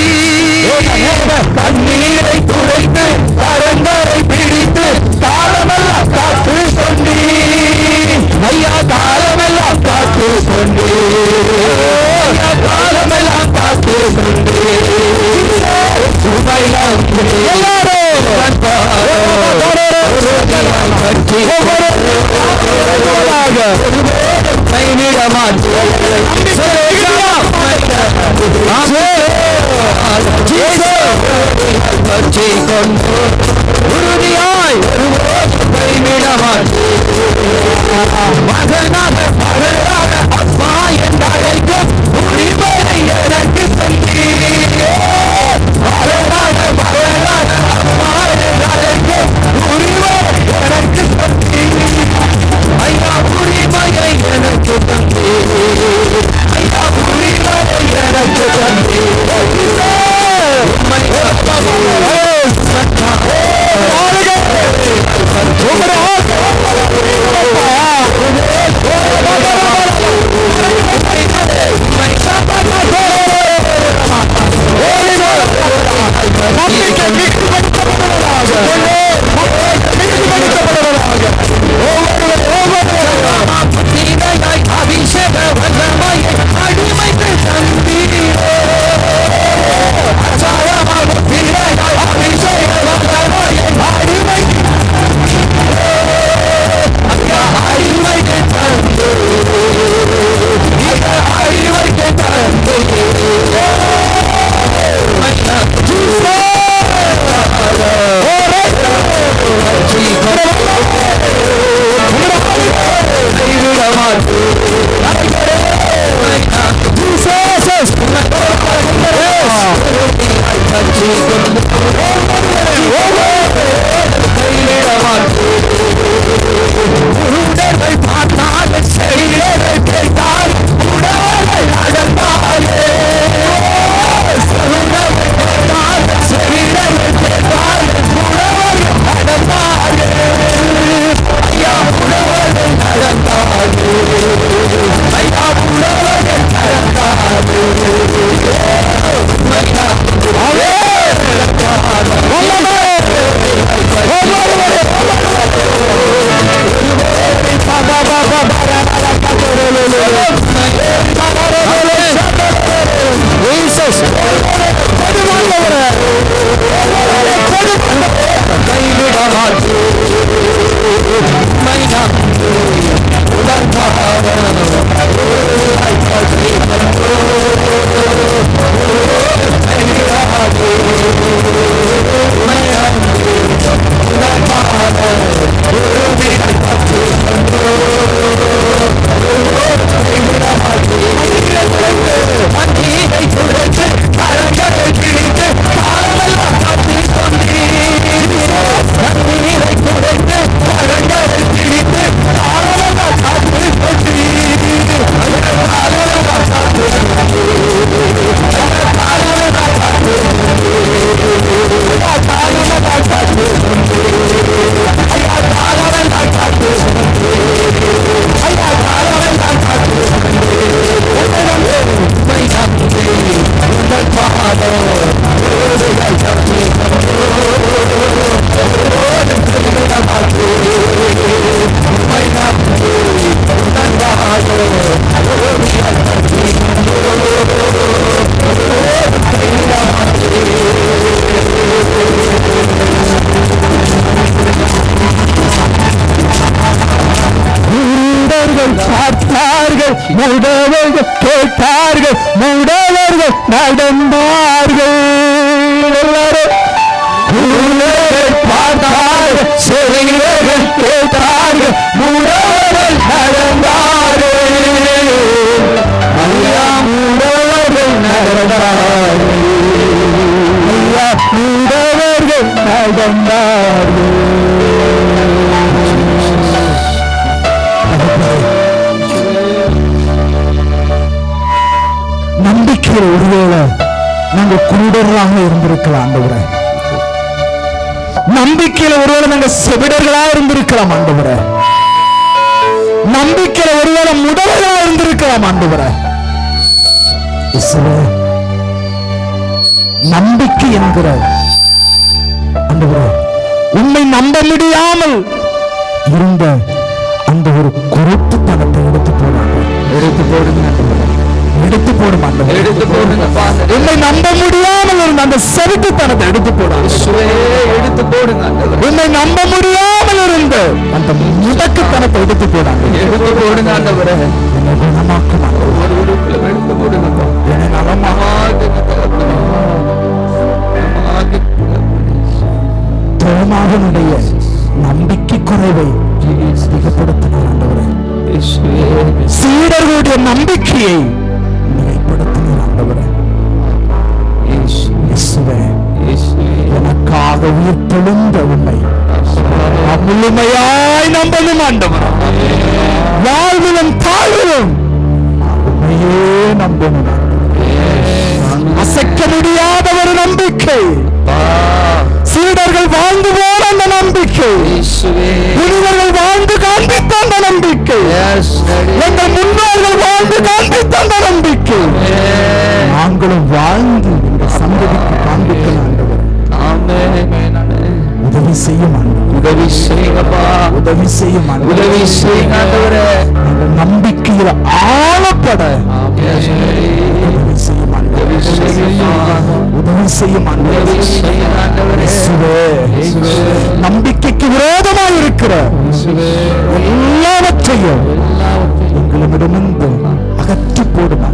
[SPEAKER 1] கண்ணீரை துடைத்து கரங்களை பிடித்து காலமெல்லாம் காத்து கொண்டீ ஐயா, காலமெல்லாம் காத்து கொண்டீ, காலமெல்லாம் காத்து கொண்டீ. உறுதியாய் கைவிட மாட்டேன். மகனாக மகனாக அப்பா என்று அழைக்கும் உரிமையை எனக்கு தந்தீர். மகனாக மகனாக அப்பா என்று அழைக்கும் உரிமையை எனக்கு தந்தீர். ஐயா உரிமையை எனக்கு தந்தீர். ஐயா உரிமையை எனக்கு தந்தீர். முடவர்கள் கேட்டார்கள், முடவர்கள் நடந்தார்கள். எல்லாரும் குருடர்கள் பார்த்தார்கள், செவிடர்கள் கேட்டார்கள், முடவர்கள் நடந்தார்கள். ஐயா முடவர்கள் நடந்தார்கள், ஐயா முடவர்கள் நடந்தார்கள். நம்பிக்கையில் ஒருவேளை நாங்கள் குருடர்களாக இருந்திருக்கலாம் ஆண்டவரே. நம்பிக்கையில ஒருவேளை நாங்கள் செவிடர்களாக இருந்திருக்கலாம் ஆண்டவரே. நம்பிக்கையில ஒருவேளை முடவர்களாக இருந்திருக்கலாம் ஆண்டவரே. நம்பிக்கை என்கிற ஆண்டவரே, உண்மை நம்ப முடியாமல் இருந்த அந்த ஒரு குருட்டுத்தனத்தை எடுத்து போடுங்க, எடுத்து போடுங்க, எடுத்து போடும் ஆண்டவரே, எடுத்து போடுங்க. உண்மை நம்ப முடியாமல் இருந்த அந்த செவிட்டுத்தனத்தை எடுத்து போடுங்க, எடுத்து போடுங்க. உண்மை நம்ப முடியாமல் இருந்த அந்த முடக்குத்தனத்தை எடுத்து போடாங்க, எடுத்து போடுங்க ஆண்டவரே. என்னை குணமாக்கும் ஒரு உறுப்புல எடுத்து போடுங்க, என்னை தோமாகனுடைய நம்பிக்கை குறைவை அதிகப்படுத்தினார் ஆண்டவரே. சீடர்களுடைய நம்பிக்கையை நிலைப்படுத்தினார் ஆண்டவரே. எனக்காக உயிர்த்தெழுந்த உண்மை முழுமையாய் நம்பணும் ஆண்டவரே. வாழ்விலும் தாழ்விலும் உண்மையே நம்பணும். அசைக்க முடியாத ஒரு நம்பிக்கை, சீடர்கள் வாழ்ந்து போன அந்த நம்பிக்கை, புனிதர்கள் வாழ்ந்து காண்பித்த அந்த நம்பிக்கை, எங்கள் முன்னோர்கள் வாழ்ந்து காண்பித்த அந்த நம்பிக்கை நாங்களும் வாழ்ந்து இந்த சந்ததிக்கு காண்பிக்கலாம். உதவி செய்யும், உதவி செய்யுங்கப்பா, உதவி செய்யும், உதவி செய்யுங்க ஆண்டவரே. எங்கள் நம்பிக்கையில் ஆழப்பட உதவி செய்யும், உதவி செய்யும் ஆண்டவரே. நம்பிக்கைக்கு விரோதமாக இருக்கிற எல்லாவற்றையும் எங்களிடமிருந்து அகற்றி போடும்.